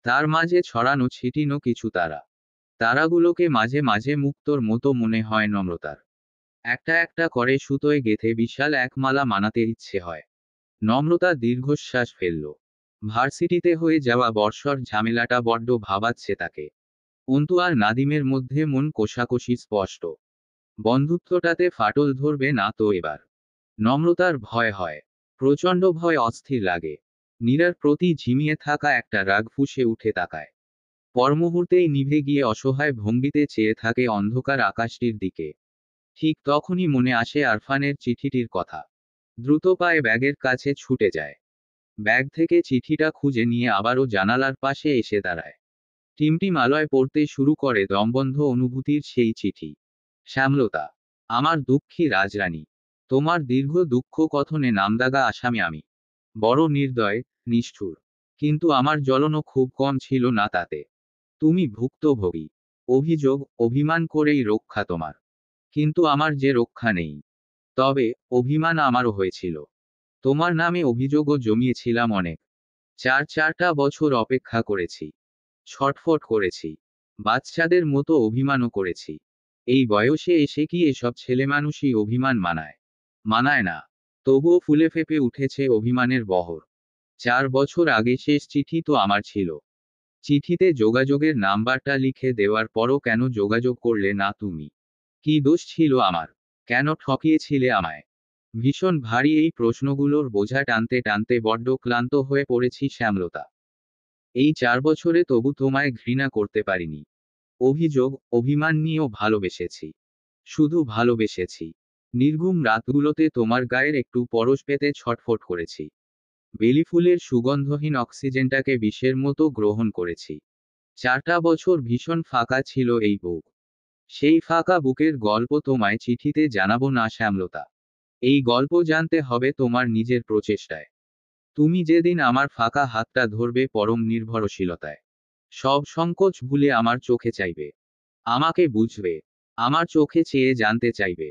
তার মাঝে ছড়ানো ছিটিনো কিছু তারা। তারাগুলোকে মাঝে মাঝে মুক্তোর মতো মনে হয় নম্রতার। একটা একটা করে সুতোয় গেথে বিশাল এক মালা মানাতে ইচ্ছে হয়। নম্রতা দীর্ঘশ্বাস ফেলল। ভার্সিটিতে হয়ে যাওয়া বর্ষর ঝামেলাটা বড্ড ভাবাচ্ছে তাকে। অন্তু আর নাদিমের মধ্যে মন কোষাকষি স্পষ্ট। বন্ধুত্বটাতে ফাটল ধরবে না তো এবার? নম্রতার ভয় হয়। প্রচণ্ড ভয়, অস্থির লাগে। নীরার প্রতি ঝিমিয়ে থাকা একটা রাগ ফুঁসে উঠে তাকায়। পরমুহূর্তেই নিভে গিয়ে অসহায় ভঙ্গিতে চেয়ে থাকে অন্ধকার আকাশটির দিকে। ঠিক তখনই মনে আসে আরফানের চিঠিটির কথা। দ্রুত পায়ে ব্যাগের কাছে ছুটে যায়। ব্যাগ থেকে চিঠিটা খুঁজে নিয়ে আবারও জানালার পাশে এসে দাঁড়ায়। টিমটিম আলোয় পড়তে শুরু করে দমবন্ধ অনুভূতির সেই চিঠি। শ্যামলতা, আমার দুঃখী রাজরানী, তোমার দীর্ঘ দুঃখ কথনে নামদাগা আসামি আমি। বড় নির্দয়, নিষ্ঠুর। কিন্তু আমার জ্বলনও খুব কম ছিল না তাতে। তুমি ভুক্তভোগী। অভিযোগ, অভিমান করেই রক্ষা তোমার। কিন্তু আমার যে রক্ষা নেই। তবে অভিমান আমারও হয়েছিল। তোমার নামে অভিযোগও জমিয়েছিলাম অনেক। চারটা বছর অপেক্ষা করেছি। ছটফট করেছি। বাচ্চাদের মতো অভিমানও করেছি। এই বয়সে এসে কি এসব ছেলেমানুষই অভিমান মানায়? মানায় না। তবুও ফুলে ফেঁপে উঠেছে অভিমানের বহর। 4 বছর আগে শেষ চিঠি তো আমার ছিল। চিঠিতে যোগাযোগের নাম্বারটা লিখে দেওয়ার পরও কেন যোগাযোগ করলে না তুমি? কি দোষ ছিল আমার? কেন ঠকিয়েছিলে আমায়? ভীষণ ভারী এই প্রশ্নগুলোর বোঝা টানতে টানতে বড্ড ক্লান্ত হয়ে পড়েছি শ্যামলতা। এই 4 বছরে তবু তোমায় ঘৃণা করতে পারিনি। অভিযোগ, অভিমান নিয়েও ভালোবেসেছি। শুধু ভালোবেসেছি। নির্ঘুম রাতগুলোতে তোমার গায়ের একটু পরশ পেতে ছটফট করেছি। বেলিফুলের সুগন্ধহীন অক্সিজেনটাকে বিষের মতো গ্রহণ করেছি। 4টা বছর ভীষণ ফাঁকা ছিল এই বুক। সেই ফাঁকা বুকের গল্প তোমায় চিঠিতে জানাবো না শ্যামলতা। এই গল্প জানতে হবে তোমার নিজের প্রচেষ্টায়। তুমি যেদিন আমার ফাঁকা হাতটা ধরবে পরম নির্ভরশীলতায়। সব সংকোচ ভুলে আমার চোখে চাইবে। আমাকে বুঝবে। আমার চোখে চেয়ে জানতে চাইবে।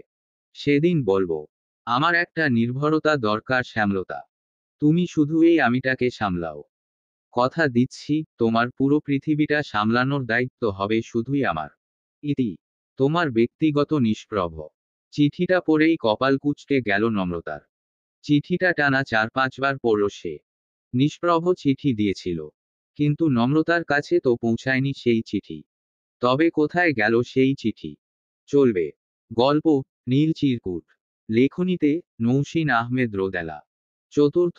সেদিন বলবো, আমার একটা নির্ভরতা দরকার শ্যামলতা। তুমি শুধু এই আমিটাকে সামলাও। কথা দিচ্ছি, তোমার পুরো পৃথিবীটা সামলানোর দায়িত্ব হবে শুধুই আমার। ইতি। তোমার ব্যক্তিগত নিষ্প্রভ। চিঠিটা পড়েই কপাল কুঁচকে গেল নম্রতার। চিঠিটা টানা 4-5 বার পড়ল সে। নিষ্প্রভ চিঠি দিয়েছিল। কিন্তু নম্রতার কাছে তো পৌঁছায়নি সেই চিঠি। তবে কোথায় গেল সেই চিঠি? চলবে। গল্প, নীল চিরকুট। লেখনীতে, নৌসীন আহমেদ রোদেলা। চতুর্থ